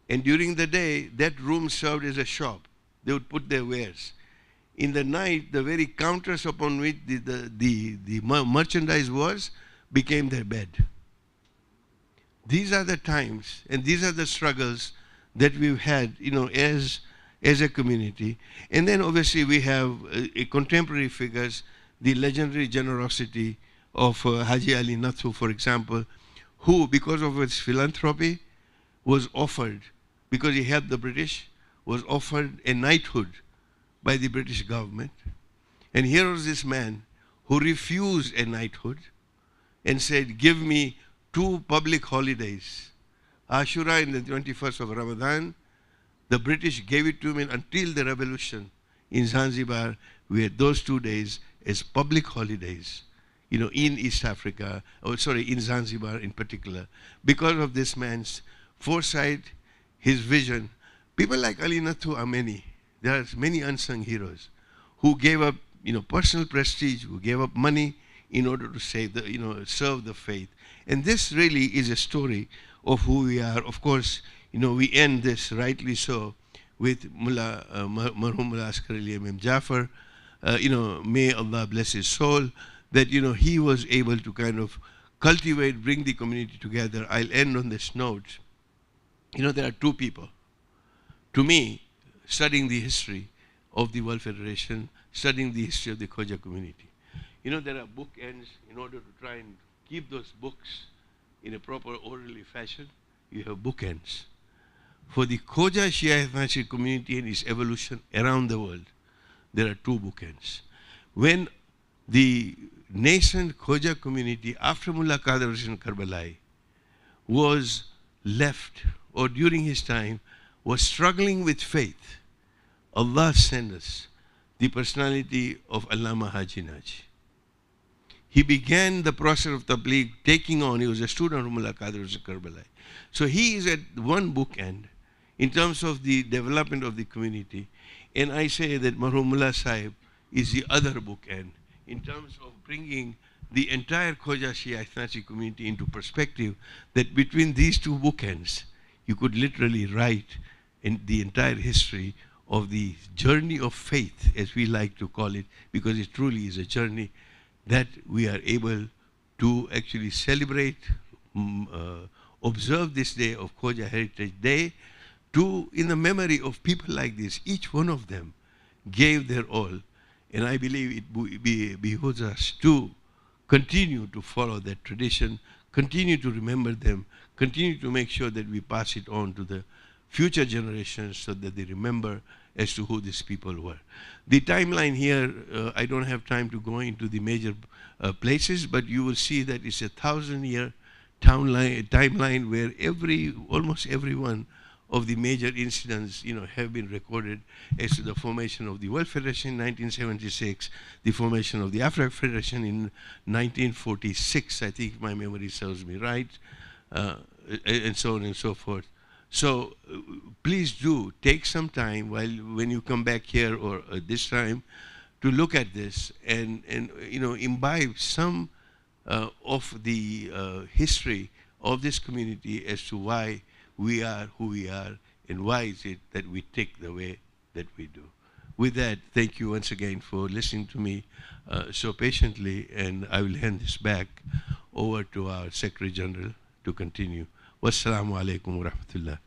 And during the day, that room served as a shop. They would put their wares. In the night, the very counters upon which the merchandise was became their bed. These are the times and these are the struggles that we've had, as a community. And then obviously we have contemporary figures, the legendary generosity of Haji Ali Nathu, for example, who, because of his philanthropy, was offered, because he helped the British, was offered a knighthood by the British government. And here was this man who refused a knighthood and said, give me 2 public holidays. Ashura in the 21st of Ramadan. The British gave it to him until the revolution in Zanzibar. We had those 2 days as public holidays, in East Africa, in Zanzibar in particular. Because of this man's foresight, his vision. People like Ali Nathu are many. There are many unsung heroes who gave up, personal prestige, who gave up money in order to serve the faith. And this really is a story of who we are. Of course, we end this, rightly so, with Marhum Mullah Asghar Ali Imam Jafar. May Allah bless his soul, that, he was able to kind of cultivate, bring the community together. I'll end on this note. There are 2 people. To me, studying the history of the World Federation, studying the history of the Khoja community. There are bookends. In order to try and keep those books in a proper orderly fashion, you have bookends. For the Khoja Shia Ethnic community and its evolution around the world, there are 2 bookends. When the nascent Khoja community after Mullah Qadir Hussain Karbalai was left, or during his time, was struggling with faith, Allah sent us the personality of Allama Haji Naji. He began the process of tabligh, taking on, he was a student of Mullah Qadir Hussain Karbalai. So he is at one bookend in terms of the development of the community. And I say that Marhum Mullah Sahib is the other bookend in terms of bringing the entire Khoja Shia Ethnic community into perspective, that between these 2 bookends, you could literally write in the entire history of the journey of faith, as we like to call it, because it truly is a journey that we are able to actually celebrate, observe this day of Khoja Heritage Day, in the memory of people like this. Each one of them gave their all, and I believe it behooves us to continue to follow that tradition, continue to remember them, continue to make sure that we pass it on to the future generations so that they remember as to who these people were. The timeline here, I don't have time to go into the major places, but you will see that it's a 1,000-year timeline where almost every one of the major incidents, have been recorded as to the formation of the World Federation in 1976, the formation of the African Federation in 1946, I think my memory serves me right, and so on and so forth. So please do take some time when you come back here or this time to look at this and imbibe some of the history of this community as to why we are who we are and why is it that we take the way that we do. With that, thank you once again for listening to me so patiently, and I will hand this back over to our Secretary General to continue. Wassalamu alaikum wa rahmatullah.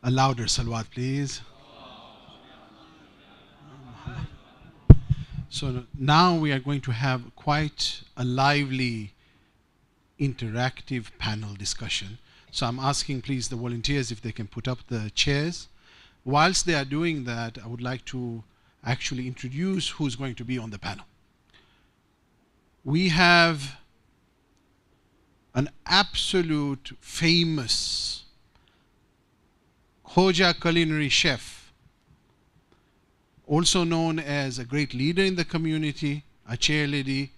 A louder salawat, please. So now we are going to have quite a lively, interactive panel discussion. So I'm asking, please, the volunteers if they can put up the chairs. Whilst they are doing that, I would like to actually introduce who's going to be on the panel. We have an absolute famous Khoja culinary chef, also known as a great leader in the community, a chairlady,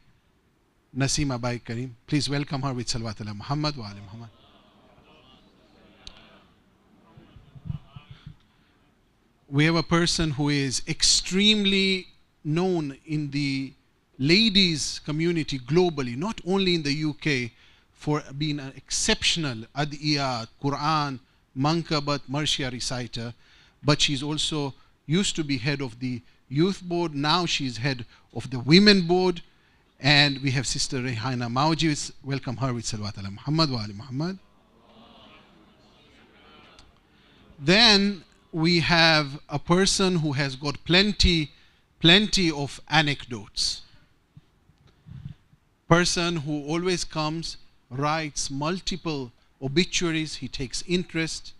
Nasima Bai Karim. Please welcome her with Salawat ala Muhammad wa ala Muhammad. We have a person who is extremely known in the ladies community globally, not only in the UK, for being an exceptional adiyat, Quran, mankabat, marshia reciter, but she's also used to be head of the youth board. Now she's head of the women board. And we have Sister Rehaina Mauji. Welcome her with Salawat ala Muhammad wa ali Muhammad. Then we have a person who has got plenty of anecdotes. Person who always comes, writes multiple obituaries, he takes interest.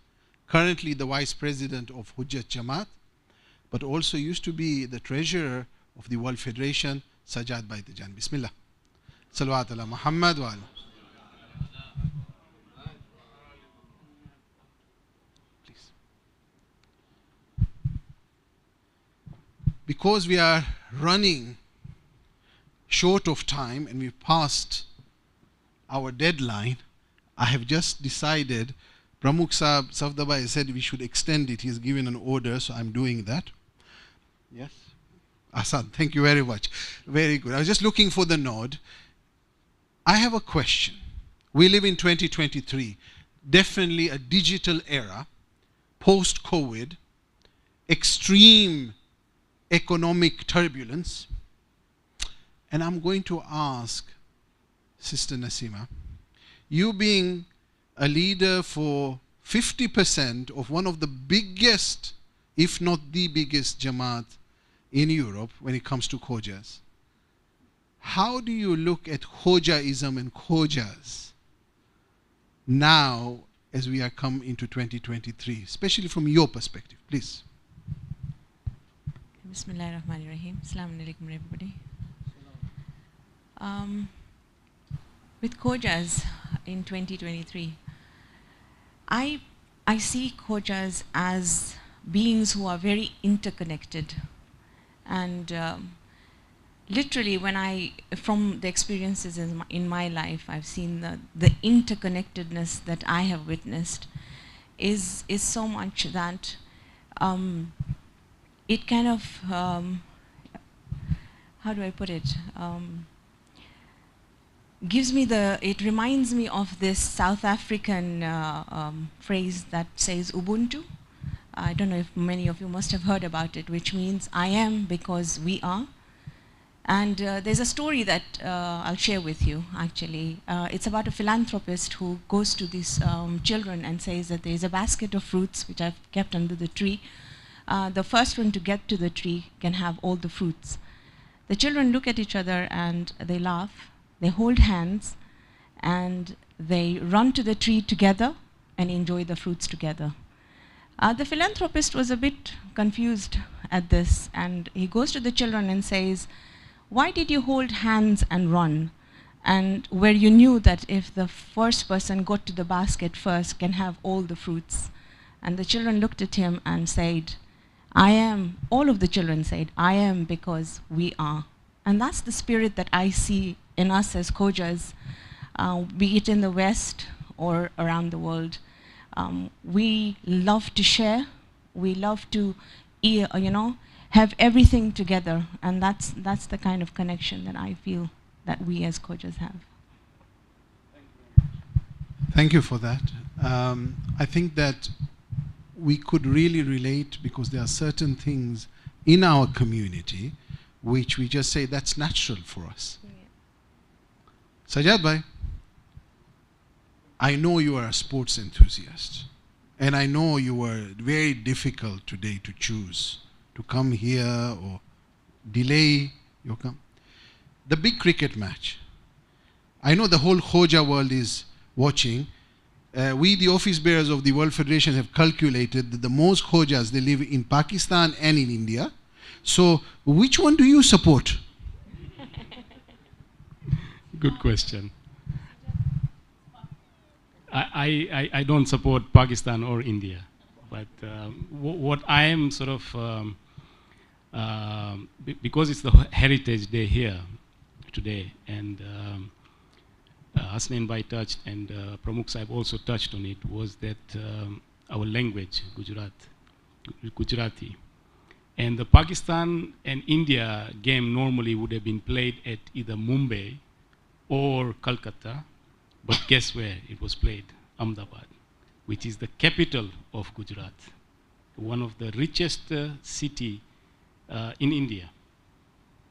Currently the vice president of Hujjat Jamaat, but also used to be the treasurer of the World Federation, Sajjad Baitajan. Bismillah. Salawat ala Muhammad wa ali. Please. Because we are running short of time and we've passed our deadline, I have just decided, Pramukh Sahab Safdabai said we should extend it. He's given an order, so I'm doing that. Yes? Asad, thank you very much. Very good. I was just looking for the nod. I have a question. We live in 2023, definitely a digital era, post-COVID, extreme economic turbulence. And I'm going to ask Sister Nasima, you being a leader for 50% of one of the biggest, if not the biggest Jamaat in Europe when it comes to Khojas, how do you look at Khojaism and Khojas now as we are come into 2023, especially from your perspective, please? Bismillahirrahmanirrahim. Assalamu alaikum everybody. With Khojas in 2023, I see Khojas as beings who are very interconnected. And literally, from the experiences in my life, I've seen the interconnectedness that I have witnessed is so much that it kind of, how do I put it? It reminds me of this South African phrase that says Ubuntu. I don't know if many of you must have heard about it, which means I am because we are. And there's a story that I'll share with you, actually. It's about a philanthropist who goes to these children and says that there's a basket of fruits which I've kept under the tree. The first one to get to the tree can have all the fruits. The children look at each other and they laugh. They hold hands and they run to the tree together and enjoy the fruits together. The philanthropist was a bit confused at this, and he goes to the children and says, why did you hold hands and run? And where you knew that if the first person got to the basket first can have all the fruits. And the children looked at him and said, I am, all of the children said, I am because we are. And that's the spirit that I see in us as Khojas, be it in the West or around the world. We love to share. We love to, have everything together, and that's the kind of connection that I feel that we as Khojas have. Thank you for that. I think that we could really relate because there are certain things in our community which we just say that's natural for us. Yeah. Sajjad bhai, I know you are a sports enthusiast, and I know you were very difficult today to choose to come here or delay your come. The big cricket match. I know the whole Khoja world is watching. We, the office bearers of the World Federation, have calculated that the most Khojas, they live in Pakistan and in India. So, which one do you support? Good question. I don't support Pakistan or India, but what I am sort of, because it's the Heritage Day here today, and Hasnain Bhai touched and Pramukh Sahib also touched on it, was that our language, Gujarati, And the Pakistan and India game normally would have been played at either Mumbai or Calcutta, but guess where it was played? Ahmedabad, which is the capital of Gujarat, one of the richest city in India.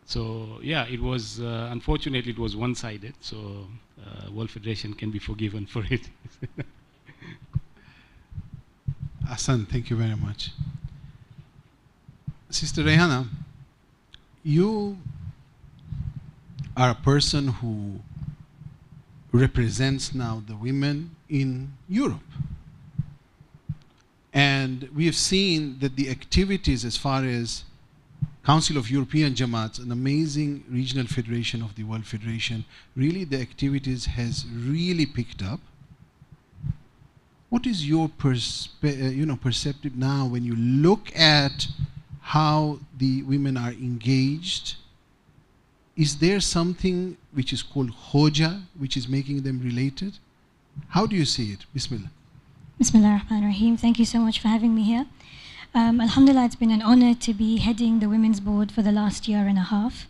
So yeah, it was, unfortunately it was one-sided, so World Federation can be forgiven for it. Hassan, thank you very much. Sister Rehana, you are a person who represents now the women in Europe. And we have seen that the activities as far as Council of European Jamaats, an amazing regional federation of the World Federation, really the activities has really picked up. What is your perspective now when you look at how the women are engaged? Is there something which is called Khoja, which is making them related? How do you see it? Bismillah. Bismillah ar-Rahman ar-Rahim. Thank you so much for having me here. Alhamdulillah, it's been an honor to be heading the Women's Board for the last year and a half.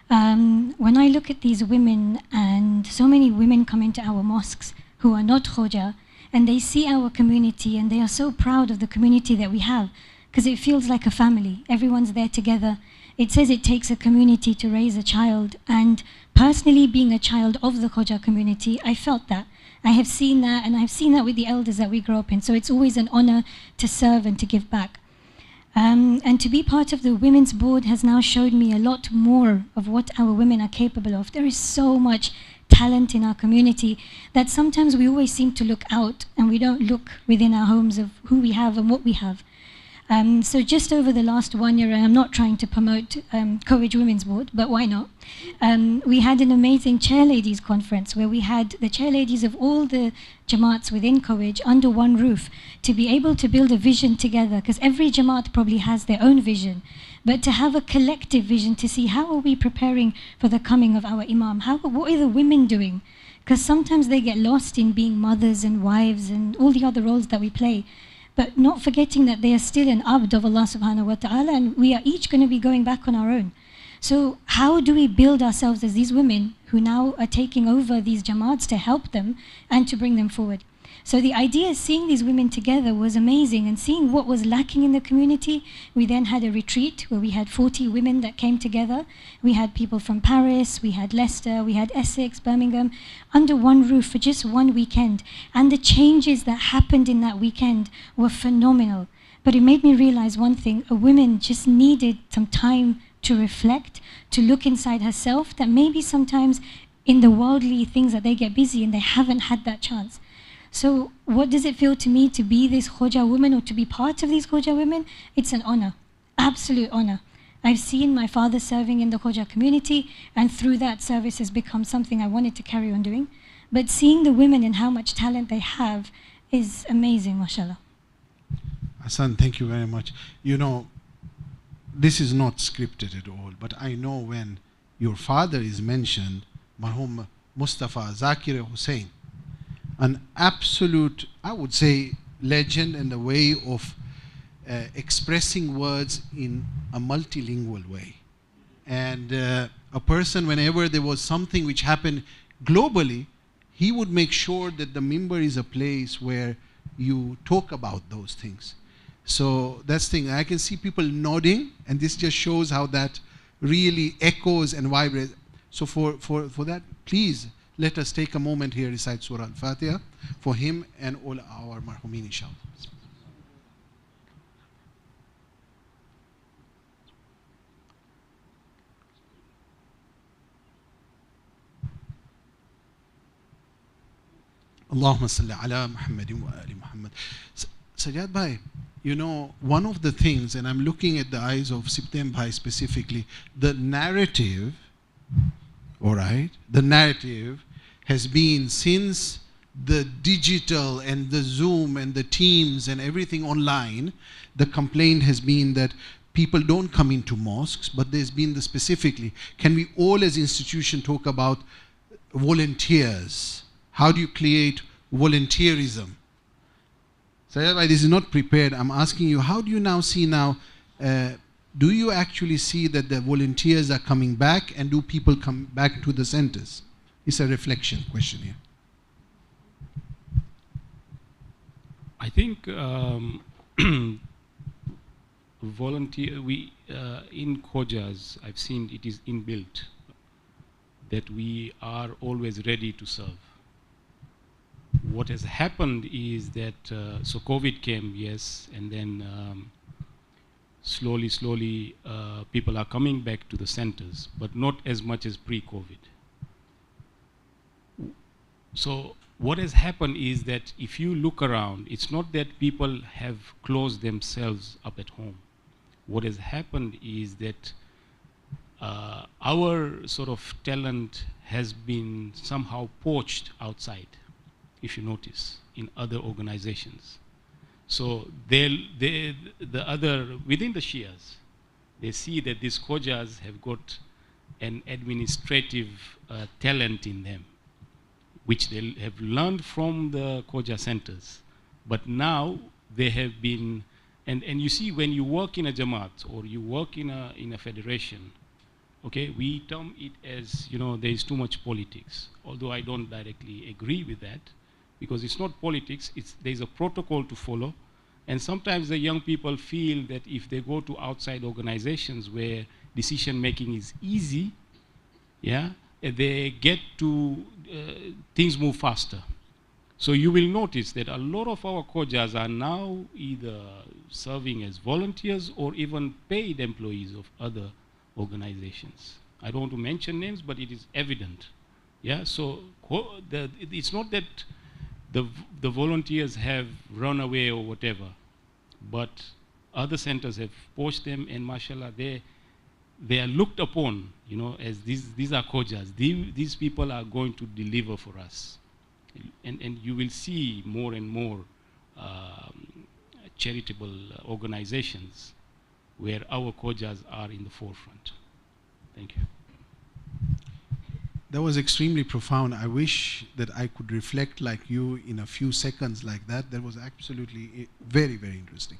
When I look at these women, and so many women come into our mosques who are not Khoja, and they see our community and they are so proud of the community that we have, because it feels like a family. Everyone's there together. It says it takes a community to raise a child, and personally being a child of the Khoja community, I felt that. I have seen that, and I've seen that with the elders that we grew up in. So it's always an honor to serve and to give back. And to be part of the Women's Board has now showed me a lot more of what our women are capable of. There is so much talent in our community that sometimes we always seem to look out and we don't look within our homes of who we have and what we have. So just over the last 1 year, and I'm not trying to promote Courage Women's Board, but why not? We had an amazing chair ladies conference where we had the chair ladies of all the Jamaats within Courage under one roof to be able to build a vision together, because every Jamaat probably has their own vision, but to have a collective vision to see how are we preparing for the coming of our Imam? What are the women doing? Because sometimes they get lost in being mothers and wives and all the other roles that we play, but not forgetting that they are still an abd of Allah subhanahu wa ta'ala, and we are each going to be going back on our own. So how do we build ourselves as these women who now are taking over these Jamaats to help them and to bring them forward? So the idea of seeing these women together was amazing, and seeing what was lacking in the community. We then had a retreat where we had 40 women that came together. We had people from Paris, we had Leicester, we had Essex, Birmingham, under one roof for just one weekend. And the changes that happened in that weekend were phenomenal. But it made me realize one thing: a woman just needed some time to reflect, to look inside herself, that maybe sometimes in the worldly things that they get busy and they haven't had that chance. So what does it feel to me to be this Khoja woman or to be part of these Khoja women? It's an honor, absolute honor. I've seen my father serving in the Khoja community, and through that service has become something I wanted to carry on doing. But seeing the women and how much talent they have is amazing, mashallah. Hassan, thank you very much. You know, this is not scripted at all, but I know when your father is mentioned, Marhum Mustafa Zakir Hussain, an absolute, I would say, legend in the way of expressing words in a multilingual way. And a person, whenever there was something which happened globally, he would make sure that the minbar is a place where you talk about those things. So that's the thing. I can see people nodding, and this just shows how that really echoes and vibrates. So for that, please, let us take a moment here, recite Surah Al-Fatiha for him and all our marhumin, inshallah. Allahumma salli ala Muhammadin wa ali Muhammad. Sajjad Bhai, you know, one of the things, and I'm looking at the eyes of Siptem Bhai specifically, the narrative, all right, the narrative has been, since the digital and the Zoom and the Teams and everything online, the complaint has been that people don't come into mosques, but there's been the specifically, can we all as institution talk about volunteers? How do you create volunteerism? So this is not prepared. I'm asking you, how do you now see now do you actually see that the volunteers are coming back, and do people come back to the centers? It's a reflection question here. I think volunteer, in Khojas, I've seen it is inbuilt that we are always ready to serve. What has happened is that, so COVID came, yes, and then slowly people are coming back to the centers, but not as much as pre-COVID. So what has happened is that if you look around, it's not that people have closed themselves up at home. What has happened is that our sort of talent has been somehow poached outside, if you notice, in other organizations. So within the Shias, they see that these Khojas have got an administrative talent in them, which they have learned from the Khoja centers. But now they have been, and you see when you work in a Jamaat or you work in a federation, okay, we term it as, there is too much politics, although I don't directly agree with that, because it's not politics, there's a protocol to follow. And sometimes the young people feel that if they go to outside organizations where decision making is easy, yeah, they get to, things move faster. So you will notice that a lot of our Khojas are now either serving as volunteers or even paid employees of other organizations. I don't want to mention names, but it is evident. Yeah, so it's not that the volunteers have run away or whatever, but other centers have poached them, and mashallah, they are looked upon, as these are Khojas. These people are going to deliver for us. And you will see more and more charitable organizations where our Khojas are in the forefront. Thank you. That was extremely profound. I wish that I could reflect like you in a few seconds like that. That was absolutely very, very interesting.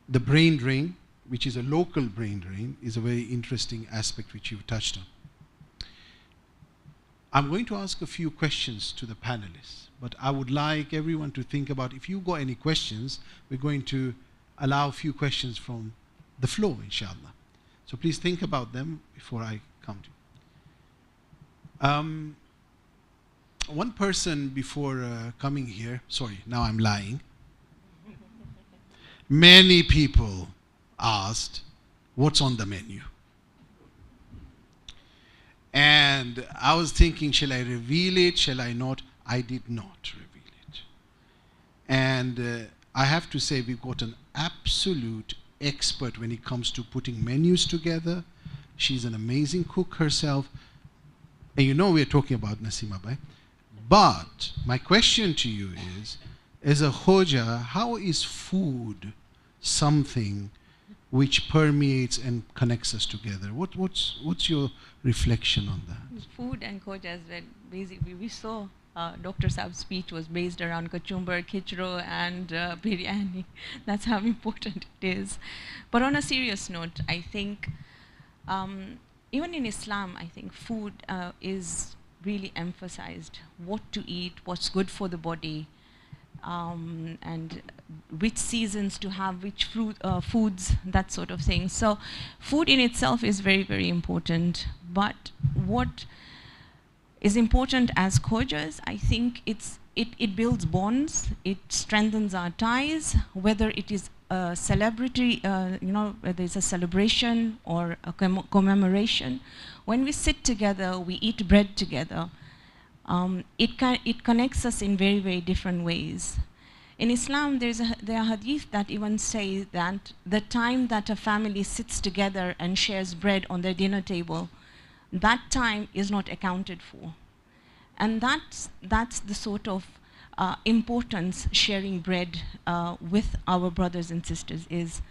The brain drain, which is a local brain drain, is a very interesting aspect which you've touched on. I'm going to ask a few questions to the panelists, but I would like everyone to think about, if you got any questions, we're going to allow a few questions from the floor, inshallah. So please think about them before I come to you. One person before coming here, sorry, now I'm lying. Many people asked, what's on the menu? And I was thinking, shall I reveal it? Shall I not? I did not reveal it. And I have to say, we've got an absolute expert when it comes to putting menus together. She's an amazing cook herself. And we're talking about Nasima Bhai. But my question to you is, as a Khoja, how is food something which permeates and connects us together? What's your reflection on that? Food and Khojas, basically we saw Dr. Saab's speech was based around kachumbar, khichro and biryani. That's how important it is. But on a serious note, I think even in Islam, I think food is really emphasized. What to eat, what's good for the body, and which seasons to have, which foods, that sort of thing. So food in itself is very, very important. But what is important as Khojas, I think it builds bonds, it strengthens our ties, whether it is a celebrity, whether it's a celebration or a commemoration. When we sit together, we eat bread together, it connects us in very, very different ways. In Islam, there are hadith that even say that the time that a family sits together and shares bread on their dinner table, that time is not accounted for. And that's the sort of importance sharing bread with our brothers and sisters is.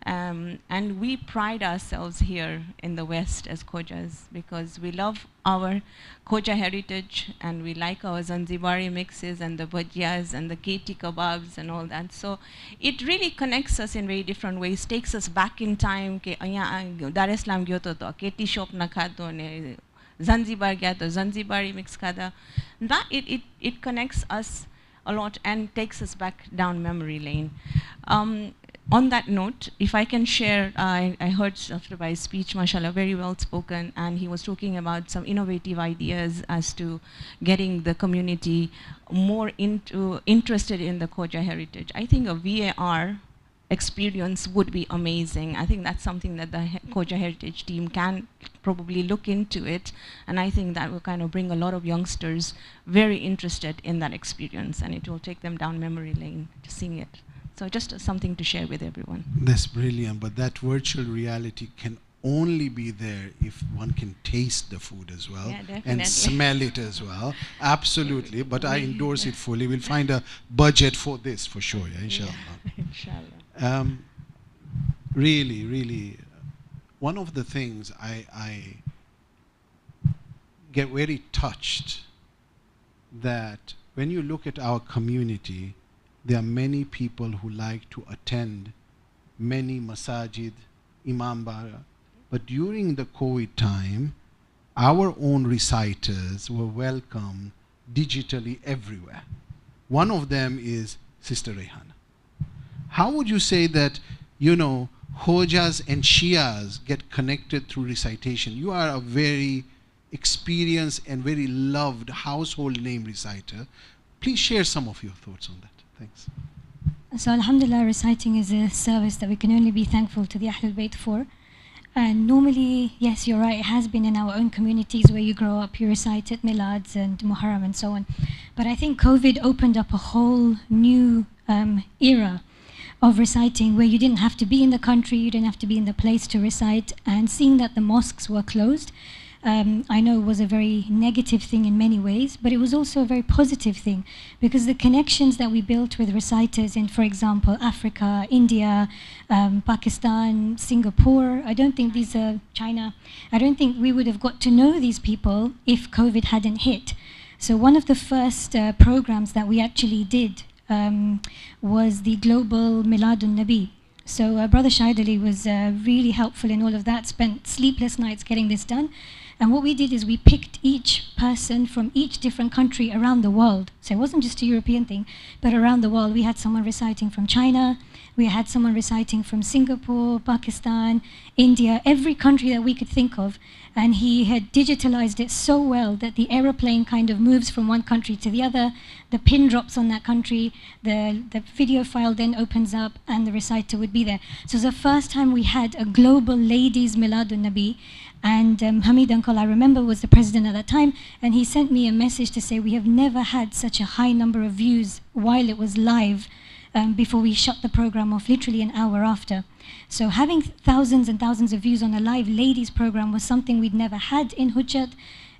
And we pride ourselves here in the West as Khojas because we love our Khoja heritage and we like our Zanzibari mixes and the bhajiyas and the keti kebabs and all that. So it really connects us in very different ways, takes us back in time. Dar es Salaam gyo to keti shop na khado ne Zanzibar gaya to Zanzibari mix khada. That it connects us a lot and takes us back down memory lane. On that note, if I can share, I heard Dr. Bai's speech, mashallah, very well spoken, and he was talking about some innovative ideas as to getting the community more interested in the Khoja heritage. I think a VAR experience would be amazing. I think that's something that the Khoja heritage team can probably look into it, and I think that will kind of bring a lot of youngsters very interested in that experience, and it will take them down memory lane to seeing it. So just something to share with everyone. That's brilliant, but that virtual reality can only be there if one can taste the food as well and smell it as well. Absolutely, but I endorse it fully. We'll find a budget for this for sure, yeah, inshallah. Yeah, inshallah. Really, really, one of the things I get very touched that when you look at our community, there are many people who like to attend many masajid, imambara, but during the COVID time, our own reciters were welcome digitally everywhere. One of them is Sister Rehana. How would you say that, you know, Khojas and Shias get connected through recitation? You are a very experienced and very loved household name reciter. Please share some of your thoughts on that. Thanks. So Alhamdulillah, reciting is a service that we can only be thankful to the Ahlul Bayt for. And normally, yes, you're right, it has been in our own communities where you grow up, you recite at Milads and Muharram and so on. But I think COVID opened up a whole new era of reciting where you didn't have to be in the country, you didn't have to be in the place to recite, and seeing that the mosques were closed, I know it was a very negative thing in many ways, but it was also a very positive thing because the connections that we built with reciters in, for example, Africa, India, Pakistan, Singapore, I don't think these are China, I don't think we would have got to know these people if COVID hadn't hit. So one of the first programs that we actually did was the Global Miladun Nabi. So Brother Shahid Ali was really helpful in all of that, spent sleepless nights getting this done. And what we did is we picked each person from each different country around the world. So it wasn't just a European thing, but around the world. We had someone reciting from China, we had someone reciting from Singapore, Pakistan, India, every country that we could think of. And he had digitalized it so well that the aeroplane kind of moves from one country to the other, the pin drops on that country, the video file then opens up and the reciter would be there. So it was the first time we had a global ladies Miladun Nabi. And Hamid Uncle, I remember, was the president at that time, and he sent me a message to say we have never had such a high number of views while it was live before we shut the program off literally an hour after. So having thousands and thousands of views on a live ladies program was something we'd never had in Hujjat.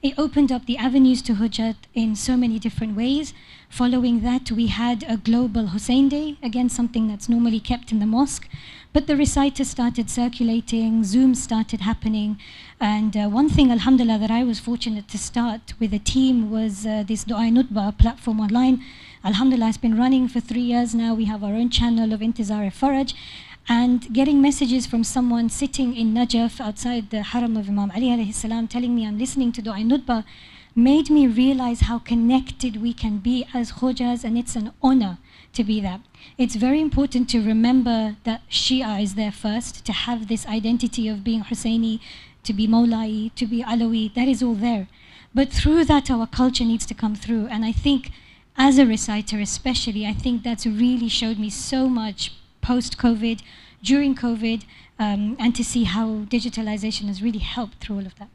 It opened up the avenues to Hujjat in so many different ways. Following that, we had a global Hussein Day, again something that's normally kept in the mosque. But the reciters started circulating, Zooms started happening. And one thing, alhamdulillah, that I was fortunate to start with a team was this Du'a Nutba platform online. Alhamdulillah, it's been running for 3 years now. We have our own channel of Intizar Faraj. And getting messages from someone sitting in Najaf outside the Haram of Imam Ali alayhi salam telling me I'm listening to Du'a Nutba made me realize how connected we can be as Khojas, and it's an honor to be that. It's very important to remember that Shia is there first, to have this identity of being Husseini, to be Mawlai, to be Alawi, that is all there. But through that our culture needs to come through, and I think as a reciter especially, I think that's really showed me so much post-COVID, during COVID, and to see how digitalization has really helped through all of that.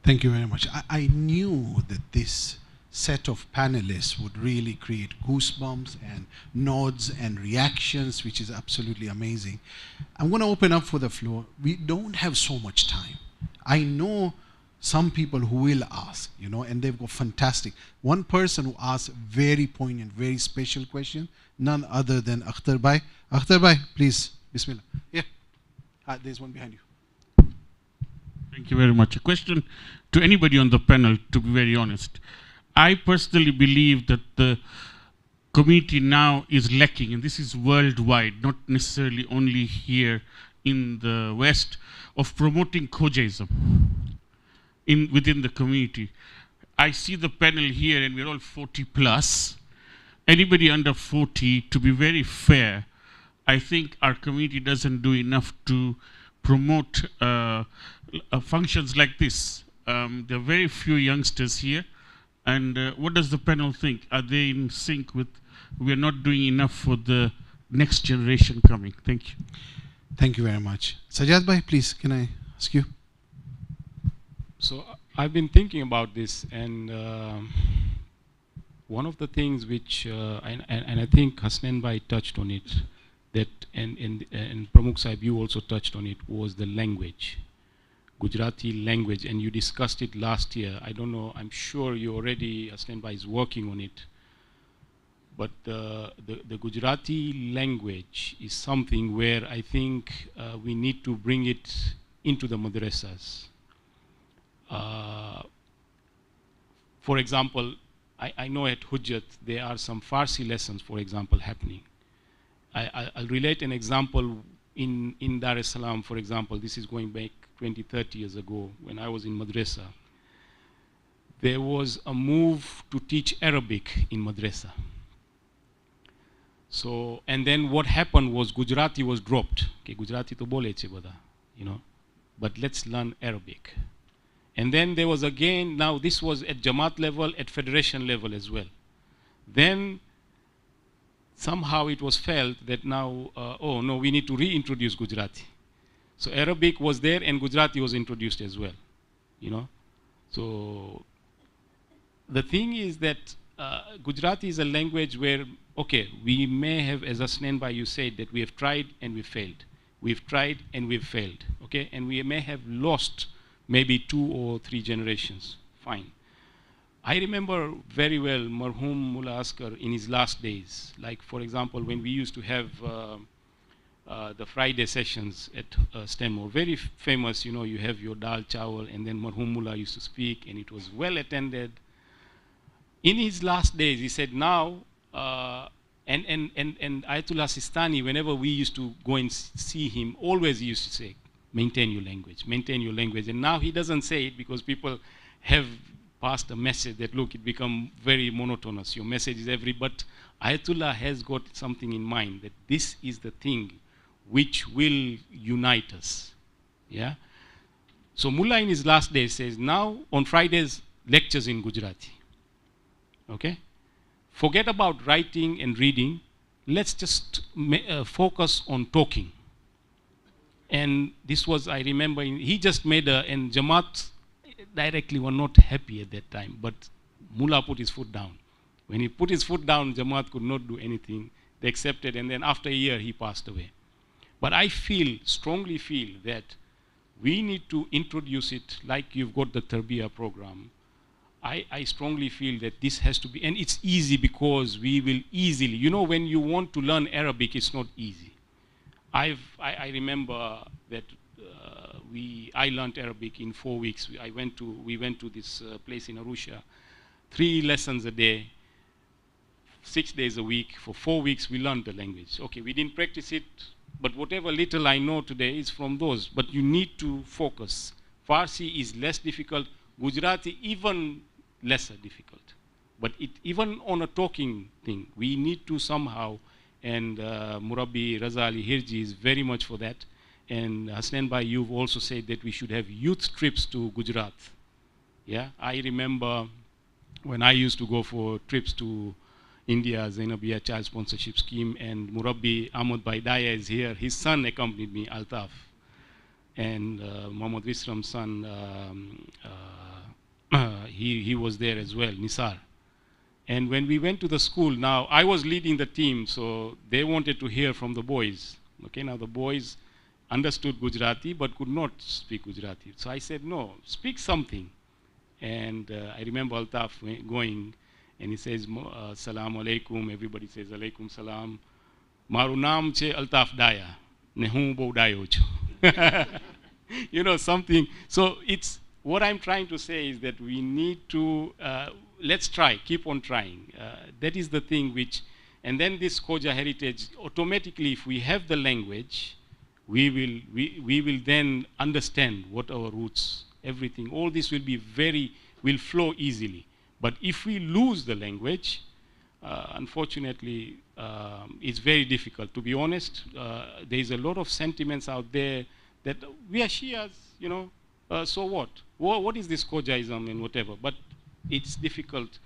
Thank you very much. I knew that this set of panelists would really create goosebumps and nods and reactions, which is absolutely amazing. I'm going to open up for the floor. We don't have so much time. I know some people who will ask, you know, and they've got fantastic. One person who asked very poignant, very special question, none other than Akhtar Bhai. Akhtar Bhai, please. Bismillah. Yeah. There's one behind you. Thank you very much. A question to anybody on the panel, to be very honest. I personally believe that the community now is lacking, and this is worldwide, not necessarily only here in the West, of promoting Khojaism within the community. I see the panel here, and we're all 40 plus. Anybody under 40, to be very fair, I think our community doesn't do enough to promote functions like this. There are very few youngsters here. And what does the panel think? Are they in sync with, we are not doing enough for the next generation coming? Thank you. Thank you very much. Sajjad bhai, please, can I ask you? So I've been thinking about this, and one of the things which, and I think Hasnain bhai touched on it, that, and Pramukh Sahib, you also touched on it, was the language. Gujarati language, and you discussed it last year. I don't know, I'm sure you already, Hasnain bhai is working on it. But the Gujarati language is something where I think we need to bring it into the madrasas. For example, I know at Hujjat there are some Farsi lessons, for example, happening. I'll relate an example in Dar es Salaam, for example. This is going back 20, 30 years ago when I was in madrasa. There was a move to teach Arabic in madrasa. So, and then what happened was Gujarati was dropped. Okay, Gujarati to bole che bada, you know, but let's learn Arabic. And then there was again, now this was at Jamaat level, at federation level as well. Then somehow it was felt that now, oh no, we need to reintroduce Gujarati. So Arabic was there and Gujarati was introduced as well, you know. So the thing is that Gujarati is a language where, okay, we may have, as Hasnain bhai you said, that we have tried and we failed. We've tried and we've failed, okay? And we may have lost maybe 2 or 3 generations, fine. I remember very well Marhum Mullah Askar in his last days. Like, for example, when we used to have the Friday sessions at Stanmore, very famous, you know, you have your dal chawal, and then Marhum Mullah used to speak, and it was well attended. In his last days, he said now, and Ayatollah Sistani, whenever we used to go and see him, always he used to say, maintain your language, maintain your language. And now he doesn't say it because people have passed a message that, look, it become very monotonous. Your message is but Ayatollah has got something in mind, that this is the thing which will unite us. Yeah. So Mullah in his last days says, now on Fridays, lectures in Gujarati. Okay? Forget about writing and reading. Let's just focus on talking. And this was, I remember, he just made and Jamaat directly were not happy at that time, but Mullah put his foot down. When he put his foot down, Jamaat could not do anything. They accepted, and then after a year, he passed away. But I strongly feel that we need to introduce it like you've got the Tarbiyah program. I strongly feel that this has to be, and it's easy because we will easily, you know, when you want to learn Arabic, it's not easy. I remember that I learned Arabic in 4 weeks. We went to this place in Arusha, 3 lessons a day, 6 days a week. For 4 weeks, we learned the language. Okay, we didn't practice it, but whatever little I know today is from those. But you need to focus. Farsi is less difficult. Gujarati even lesser difficult. But even on a talking thing, we need to somehow, and Murabbi Raza Ali Hirji is very much for that. And Hasnain bhai, you've also said that we should have youth trips to Gujarat. Yeah, I remember when I used to go for trips to India, Zainabia Child Sponsorship Scheme, and Murabbi Ahmad Bhai Daya is here. His son accompanied me, Altaf. And Muhammad Visram's son, he was there as well, Nisar. And when we went to the school, now I was leading the team, so they wanted to hear from the boys. Okay, now the boys understood Gujarati but could not speak Gujarati. So I said, no, speak something. And I remember Altaf going, and he says, Salaam alaikum. Everybody says, alaikum salam. Maru naam che Altaf Daya. ne હું બહુ ડાયો છું. You know, something. So it's what I'm trying to say is that we need to let's try, keep on trying. That is the thing which, and then this Khoja heritage automatically, if we have the language, we will then understand what our roots, everything, all this will be will flow easily. But if we lose the language, unfortunately, it's very difficult. To be honest, there is a lot of sentiments out there that we are Shias, you know, so what? What is this Khojaism and whatever? But it's difficult.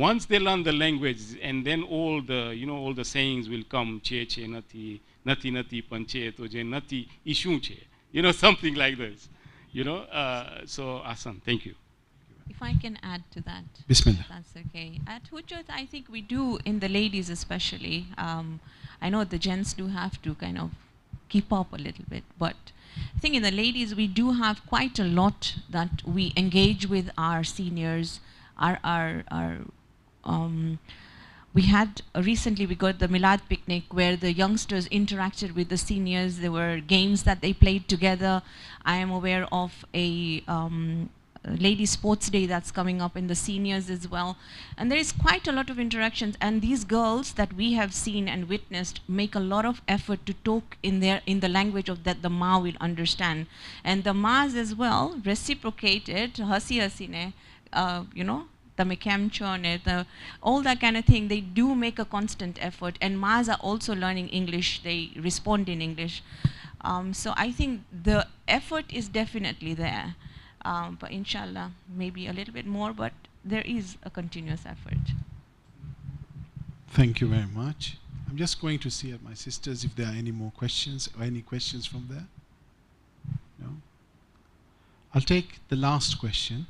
Once they learn the language, and then all the, you know, all the sayings will come, che che nati, nati nati panche toje nati ishu che, you know, something like this, you know. So Asan, thank you. If I can add to that, Bismillah. that's okay. At Hujjat, I think we do, in the ladies especially, I know the gents do have to kind of keep up a little bit, but I think in the ladies we do have quite a lot that we engage with our seniors, we had recently, we got the Milad picnic where the youngsters interacted with the seniors. There were games that they played together. I am aware of a lady sports day that's coming up in the seniors as well, and there is quite a lot of interactions, and these girls that we have seen and witnessed make a lot of effort to talk in the language of that the Ma will understand, and the Ma's as well reciprocated hasi hasine, you know, all that kind of thing. They do make a constant effort, and Ma's are also learning English. They respond in English, so I think the effort is definitely there. But inshallah, maybe a little bit more, but there is a continuous effort. Thank you very much. I'm just going to see at my sisters if there are any more questions or any questions from there. No? I'll take the last question.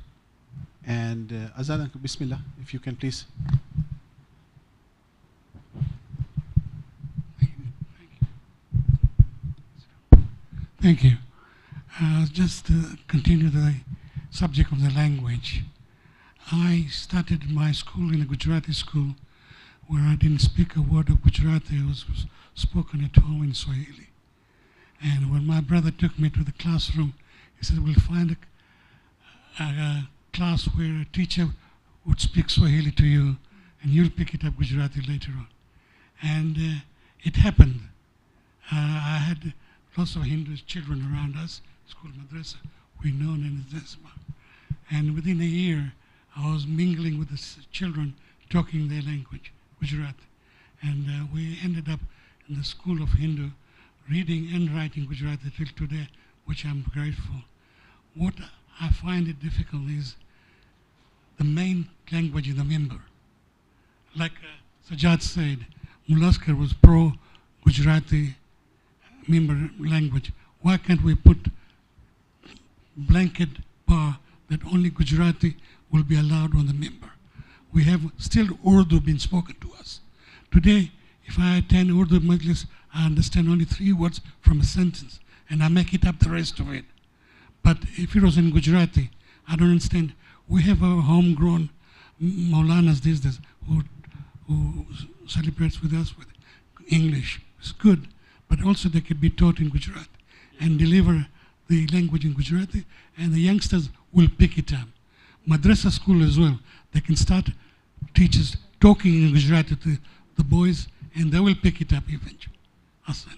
And Azad, Bismillah, if you can please. Thank you. Just to continue the subject of the language, I started my school in a Gujarati school where I didn't speak a word of Gujarati. It was spoken at home in Swahili. And when my brother took me to the classroom, he said, we'll find a class where a teacher would speak Swahili to you and you'll pick it up Gujarati later on. And it happened. I had lots of Hindu children around us, school madrasa, we known as Desma. And within a year, I was mingling with the children talking their language, Gujarati. And we ended up in the school of Hindu, reading and writing Gujarati till today, which I'm grateful. What I find it difficult is the main language in the member. Like Sajjad said, Mulaskar was pro-Gujarati member language. Why can't we put blanket bar that only Gujarati will be allowed on the member? We have still Urdu being spoken to us. Today, if I attend Urdu Majlis, I understand only 3 words from a sentence, and I make it up the rest of it. But if it was in Gujarati, I don't understand. We have our homegrown Maulanas these days who celebrates with us with English. It's good, but also they could be taught in Gujarati and deliver the language in Gujarati, and the youngsters will pick it up. Madrasa school as well, they can start teachers talking in Gujarati to the boys, and they will pick it up eventually. Hassan.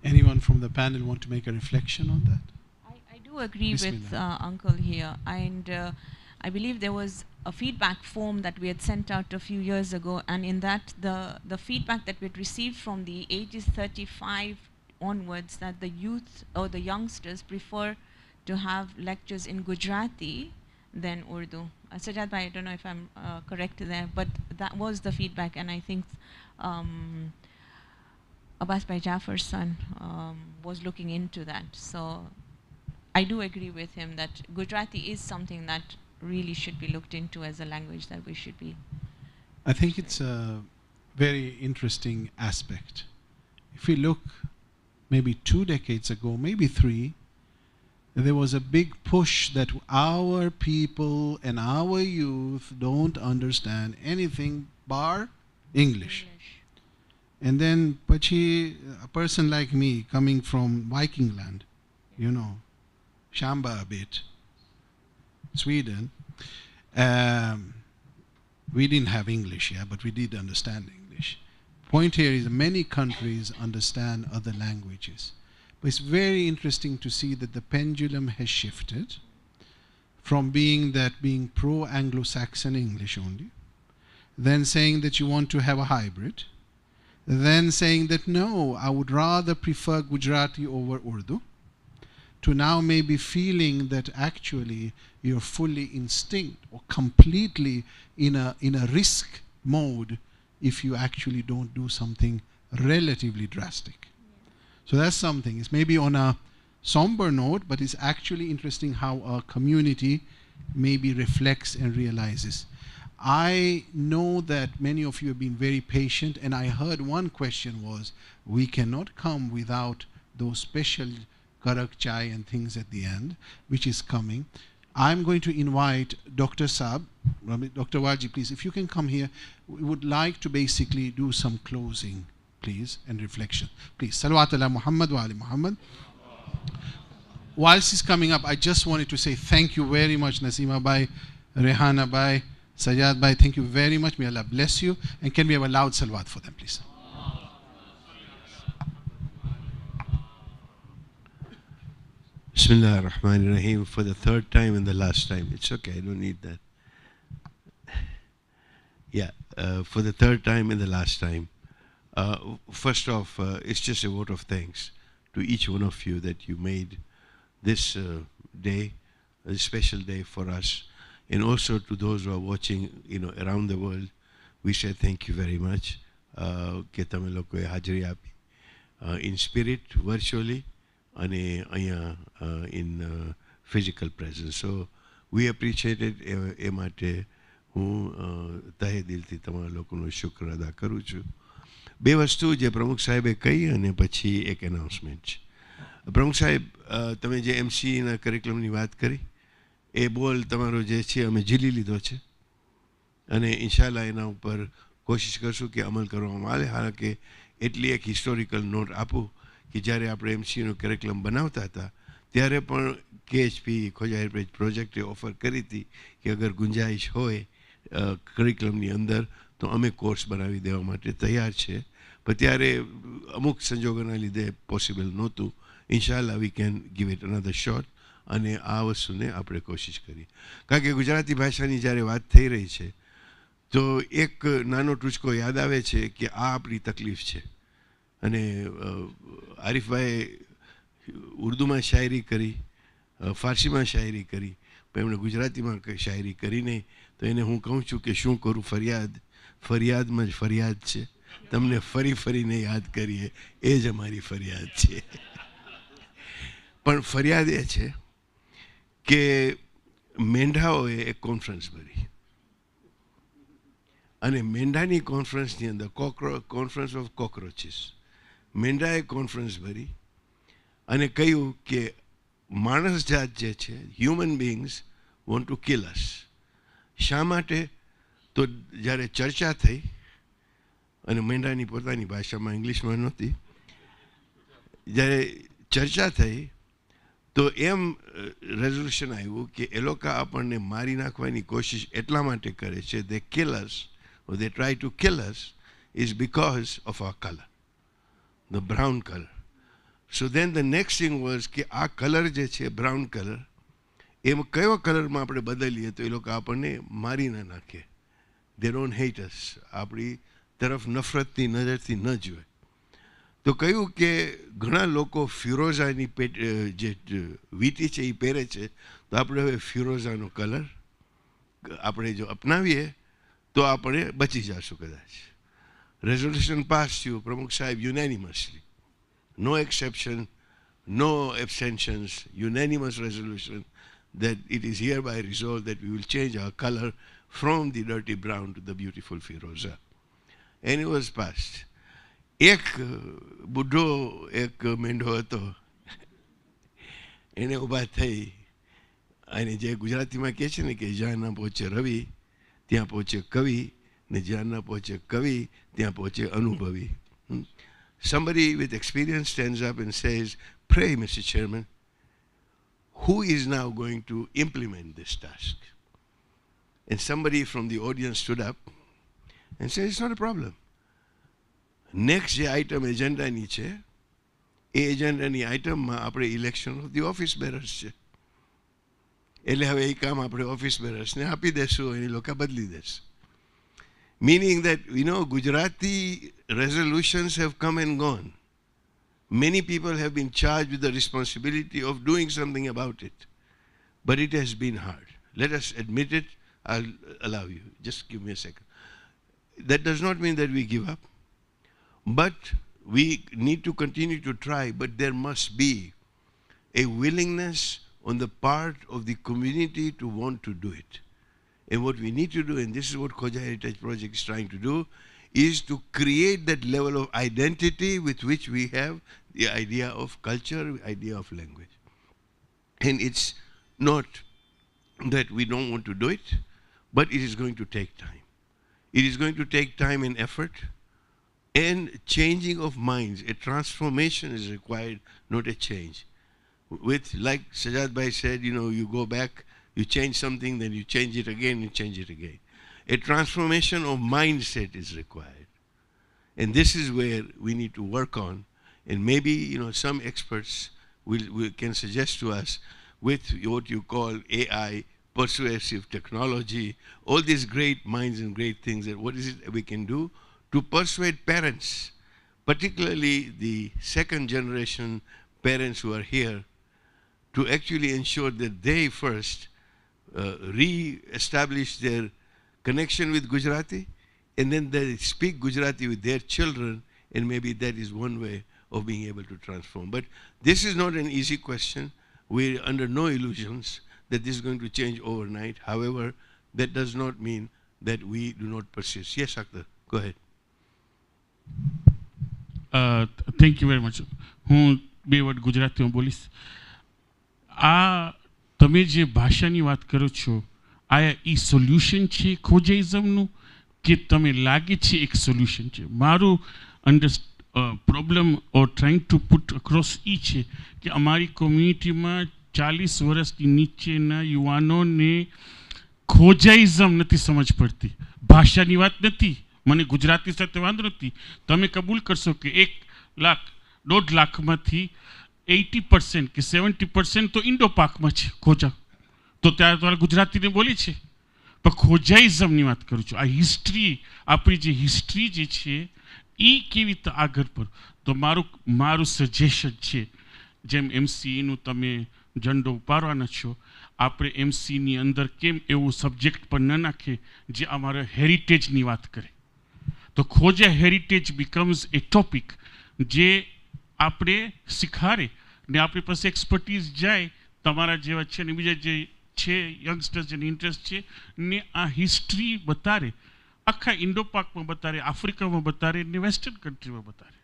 Anyone from the panel want to make a reflection on that? I do agree Bismillah. with Uncle here, and I believe there was a feedback form that we had sent out a few years ago, and in that the feedback that we had received from the ages 35 onwards, that the youth or the youngsters prefer to have lectures in Gujarati than Urdu. Sajjad bhai, I don't know if I'm correct there, but that was the feedback, and I think Abbas bhai Jafar's son was looking into that. So I do agree with him that Gujarati is something that really should be looked into as a language that we should be. I think it's a very interesting aspect. If we look maybe 2 decades ago, maybe 3, there was a big push that our people and our youth don't understand anything bar English. And then pachi, a person like me coming from Viking land, you know, Shamba a bit, Sweden, we didn't have English, yeah, but we did understand English. Point here is many countries understand other languages. But it's very interesting to see that the pendulum has shifted from being pro-Anglo-Saxon English only, then saying that you want to have a hybrid, then saying that no, I would rather prefer Gujarati over Urdu, to now maybe feeling that actually you're fully instinct or completely in a risk mode if you actually don't do something relatively drastic. So that's something. It's maybe on a somber note, but it's actually interesting how a community maybe reflects and realizes. I know that many of you have been very patient, and I heard one question was, we cannot come without those special karak chai and things at the end, which is coming. I'm going to invite Dr. Saab, Dr. Waji, please, if you can come here. We would like to basically do some closing, please, and reflection. Please, Salawat ala Muhammad wa ali Muhammad. Whilst he's coming up, I just wanted to say thank you very much, Nasima Bhai, Rehana Bhai, Sajjad Bhai, thank you very much. May Allah bless you. And can we have a loud salawat for them, please? Bismillah ar-Rahman ar-Rahim, for the third time and the last time. It's okay, I don't need that. Yeah, for the third time and the last time. First off, it's just a vote of thanks to each one of you that you made this day a special day for us, and also to those who are watching, you know, around the world. We say thank you very much. કે તમે લોકોએ હાજરી આપી in spirit, virtually, અને અહીંયા in physical presence. So we appreciate it. એ માટે હું તહે દિલથી તમારા લોકોનો શુક્ર અદા કરું છું. બે વસ્તુ જે પ્રમુખ સાહેબે કહી અને પછી એક એનાઉન્સમેન્ટ છે. પ્રમુખ સાહેબ, તમે જે એમસીના કરિક્યુલમની વાત કરી, એ બોલ તમારો જે છે અમે ઝીલી લીધો છે અને ઇન્શાલ્લાહ એના ઉપર કોશિશ કરશું કે અમલ કરવામાં આવે. હાલાકે એટલી એક હિસ્ટોરિકલ નોટ આપું કે જ્યારે આપણે એમસીનો કરિક્યુલમ બનાવતા હતા ત્યારે પણ કેએચપી ખોજા હેરિટેજ પ્રોજેક્ટે ઓફર કરી હતી કે અગર ગુંજાઈશ હોય કરિક્યુલમની અંદર તો અમે કોર્સ બનાવી દેવા માટે તૈયાર છે. પણ ત્યારે અમુક સંજોગોના લીધે પોસિબલ નહોતું. ઇન્શાલ્લાહ we can give it another shot અને આ વસ્તુને આપણે કોશિશ કરીએ. કારણ કે ગુજરાતી ભાષાની જ્યારે વાત થઈ રહી છે તો એક નાનો ટૂચકો યાદ આવે છે કે આ આપણી તકલીફ છે. અને આરિફભાઈએ ઉર્દુમાં શાયરી કરી, ફારસીમાં શાયરી કરી, પણ એમણે ગુજરાતીમાં શાયરી કરી નહીં. તો એને હું કહું છું કે શું કરું ફરિયાદ, ફરિયાદમાં જ ફરિયાદ છે, તમને ફરી ફરીને યાદ કરીએ એ જ અમારી ફરિયાદ છે. પણ ફરિયાદ એ છે કે મેંઢાઓએ એક કોન્ફરન્સ ભરી અને મેંઢાની કોન્ફરન્સની અંદર કોન્ફરન્સ ઓફ કોક્રોચીસ, મેંઢાએ કોન્ફરન્સ ભરી અને કહ્યું કે માણસ જાત જે છે, હ્યુમન બીંગ્સ વોન્ટ ટુ કિલ અસ. શા માટે? તો જ્યારે ચર્ચા થઈ અને મેંઢાની પોતાની ભાષામાં, ઇંગ્લિશમાં નહોતી, જ્યારે ચર્ચા થઈ તો એમ રેઝોલ્યુશન આવ્યું કે એ લોકો આપણને મારી નાખવાની કોશિશ એટલા માટે કરે છે, they kill us or they try to kill us is because of our color, the brown color. So then the next thing was કે આ કલર જે છે brown color, એમ કયો કલરમાં આપણે બદલીએ તો એ લોકો આપણને મારી ના નાખે. They don't hate us, આપણી તરફ નફરતની નજરથી ન જુએ. તો કહ્યું કે ઘણા લોકો ફિરોઝાની જે વીંટી છે એ પહેરે છે, તો આપણે હવે ફિરોઝાનો કલર આપણે જો અપનાવીએ તો આપણે બચી જશું કદાચ. રેઝોલ્યુશન પાસ થયું પ્રમુખ સાહેબ unanimously, no exception, no abstentions, unanimous resolution that it is hereby resolved that we will change our color from the dirty brown to the beautiful firoza. And it was passed. એક બુઢો એક મેંઢો હતો, એને ઊભા થઈ અને જે ગુજરાતીમાં કહે છે ને કે જ્યાં ના પહોંચે રવિ ત્યાં પહોંચે કવિ, ને જ્યાં ના પહોંચે કવિ ત્યાં પહોંચે અનુભવી. Somebody with experience stands up and says, pray, Mr. Chairman, who is now going to implement this task? And somebody from the audience stood up and said, it's not a problem. Next item agenda ni છે, એ એજન્ડાની આઇટમમાં આપણે election of the office bearers છે. એટલે હવે એ કામ આપણે office બેરર્સને આપી દેશું, એ લોકો બદલી દેશે. Meaning that, Gujarati resolutions have come and gone. Many people have been charged with the responsibility of doing something about it. But it has been hard. Let us admit it. I'll allow you. Just give me a second. That does not mean that we give up. But we need to continue to try. But there must be a willingness on the part of the community to want to do it. And what we need to do, and this is what Khoja Heritage Project is trying to do, is to create that level of identity with which we have the idea of culture, idea of language. And it's not that we don't want to do it, but it is going to take time. It is going to take time and effort and changing of minds. A transformation is required, not a change. With, like Sajad Bhai said, you go back, you change something, then you change it again, you change it again. A transformation of mindset is required. And this is where we need to work on. And maybe, some experts can suggest to us with what you call AI, persuasive technology, all these great minds and great things, that what is it we can do to persuade parents, particularly the second generation parents who are here, to actually ensure that they first re-establish their connection with Gujarati, and then they speak Gujarati with their children, and maybe that is one way of being able to transform. But this is not an easy question. We're under no illusions that this is going to change overnight. However, that does not mean that we do not persist. Yes, Akhtar, go ahead. Thank you very much. હું બે word ગુજરાતીમાં બોલીશ. તમે જે ભાષાની વાત કરો છો, આ ઈ સોલ્યુશન છે ખોજાઇઝમનું કે તમે લાગે છે એક સોલ્યુશન છે? મારું problem or trying to put across ઈ છે કે અમારી કોમ્યુનિટીમાં 40 વર્ષની નીચેના યુવાનોને ખોજાઇઝમ નથી સમજ પડતી. ભાષાની વાત નથી, મને ગુજરાતી સાથે વાંધો નથી. તમે કબૂલ કરશો કે 1 લાખ 1.5 લાખમાંથી 80% કે 70% તો ઇન્ડો પાકમાં છે ખોજા. તો ત્યારે તમારે ગુજરાતીને બોલી છે, પણ ખોજાઇઝમની વાત કરું છું. આ હિસ્ટ્રી, આપણી જે હિસ્ટ્રી જે છે એ કેવી રીતે આગળ પર, તો મારું સજેશન છે, જેમ એમસીનું તમે ઝંડો ઉપાડવાના છો, આપણે એમસીની અંદર કેમ એવું સબ્જેક્ટ પર ન નાખે જે અમારા હેરિટેજની વાત કરે. તો ખોજા હેરિટેજ બિકમ્સ એ ટોપિક જે આપણે શીખાડે ને આપણી પાસે એક્સપર્ટીઝ જાય, તમારા જેવા છે ને બીજા જે છે યંગસ્ટર્સ જેને ઇન્ટરેસ્ટ છે ને આ હિસ્ટ્રી બતારે, આખા ઇન્ડો પાકમાં બતારે, આફ્રિકામાં બતારે ને વેસ્ટર્ન કન્ટ્રીમાં બતારે.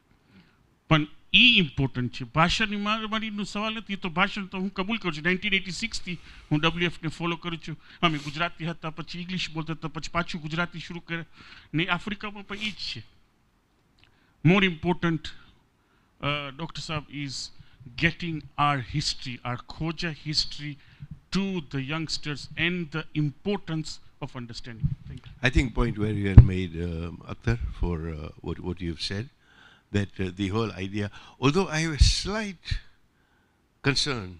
પણ એ ઇમ્પોર્ટન્ટ છે. ભાષાની મારીનો સવાલ નથી, તો ભાષણ તો હું કબૂલ કરું છું. 1986થી હું WFને ફોલો કરું છું. અમે ગુજરાતી હતા, પછી ઇંગ્લિશ બોલતા હતા, પછી પાછું ગુજરાતી શરૂ કરે ને આફ્રિકામાં પણ એ જ છે. More important, Dr. Saab, is getting our history, our Khoja history, to the youngsters and the importance of understanding. Thank you. I think point where you have made, Akhtar, for what you've said, that the whole idea, although I have a slight concern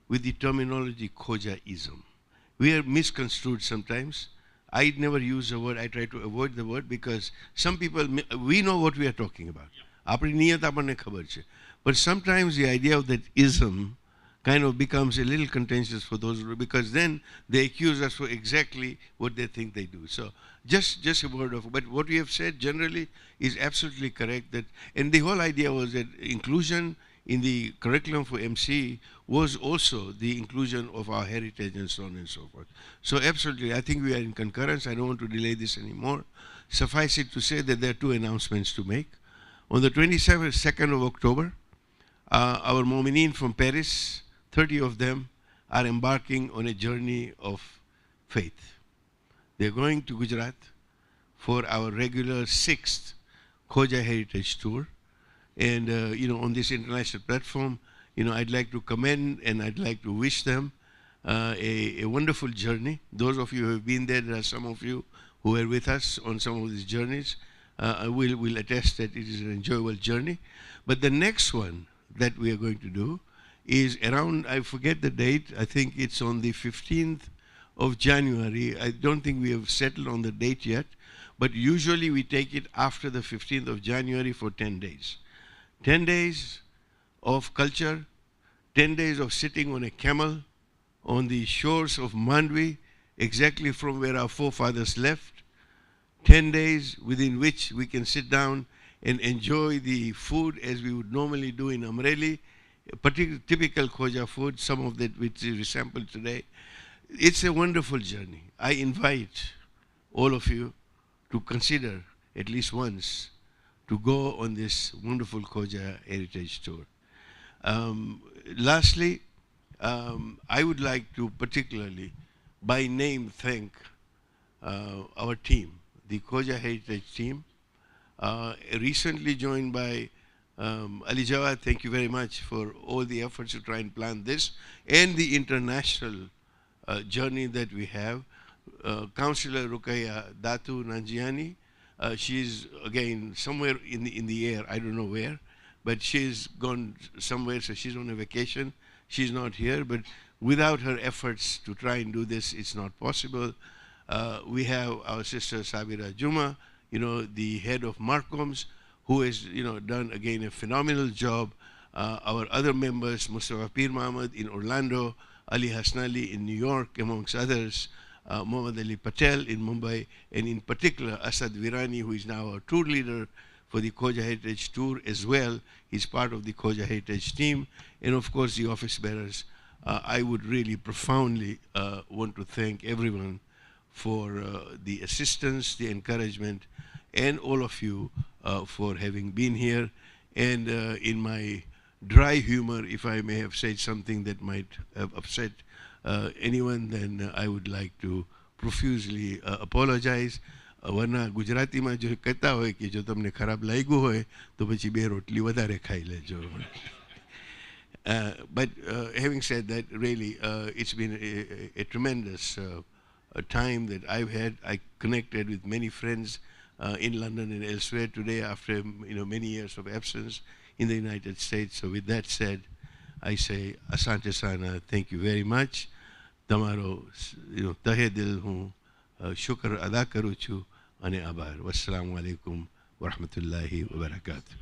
with the terminology Khojaism. We are misconstrued sometimes. I never use the word, I try to avoid the word, because some people, we know what we are talking about. આપણી નિયત આપણને ખબર છે. But sometimes the idea of that ism kind of becomes a little contentious for those, because then they accuse us for exactly what they think they do. So just a word of, but what we have said generally is absolutely correct. That, and the whole idea was that inclusion in the curriculum for MC was also the inclusion of our heritage and so on and so forth. So absolutely, I think we are in concurrence. I don't want to delay this anymore. Suffice it to say that there are 2 announcements to make. On the 22nd of October, our Momineen from Paris, 30 of them, are embarking on a journey of faith. They're going to Gujarat for our regular 6th Khoja Heritage Tour. And, on this international platform, I'd like to commend and I'd like to wish them a wonderful journey. Those of you who have been there are some of you who were with us on some of these journeys. I will attest that it is an enjoyable journey. But the next one that we are going to do is around, I forget the date, I think it's on the 15th of January. I don't think we have settled on the date yet, but usually we take it after the 15th of January for 10 days. 10 days of culture, 10 days of sitting on a camel on the shores of Mandvi, exactly from where our forefathers left. 10 days within which we can sit down and enjoy the food as we would normally do in Amreli, particular typical Khoja food, some of that which is sampled today. It's a wonderful journey. I invite all of you to consider at least once to go on this wonderful Khoja heritage tour. Lastly, I would like to particularly by name thank our team, the Khoja Heritage team, recently joined by Ali Jawad. Thank you very much for all the efforts to try and plan this and the international journey that we have. Councillor Rukaya Datu Nanjiani, she's again somewhere in the air, I don't know where, but she's gone somewhere, so she's on a vacation. She's not here, but without her efforts to try and do this, it's not possible. We have our sister Sabira Juma, the head of Marcoms, who has, done again a phenomenal job. Our other members, Mustafa Pir Mahmud in Orlando, Ali Hasnali in New York, amongst others, Muhammad Ali Patel in Mumbai, and in particular Asad Virani, who is now our tour leader for the Khoja Heritage Tour as well. He's part of the Khoja Heritage team, and of course the office bearers. I would really profoundly want to thank everyone for the assistance, the encouragement, and all of you for having been here. And in my dry humor, if I may have said something that might have upset anyone, then I would like to profusely apologize. वरना गुजराती में जो कहता हो कि जो तुमने खराब लागू होए तो પછી બે રોટલી વધારે ખાઈ લેજો. But having said that, really, it's been a tremendous time that I've had. I connected with many friends in London and elsewhere today after many years of absence in the United States. So with that said, I say asante sana, thank you very much. Tamaro tahe dil hu shukr ada karu chu ane abar. Wassalamu alaikum wa rahmatullahi wa barakatuh.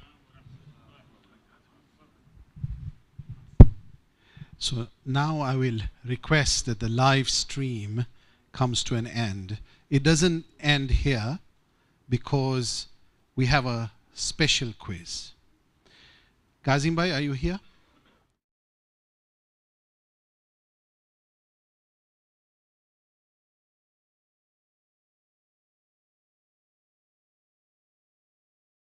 So now I will request that the live stream comes to an end. It doesn't end here because we have a special quiz. Kazim Bhai, are you here?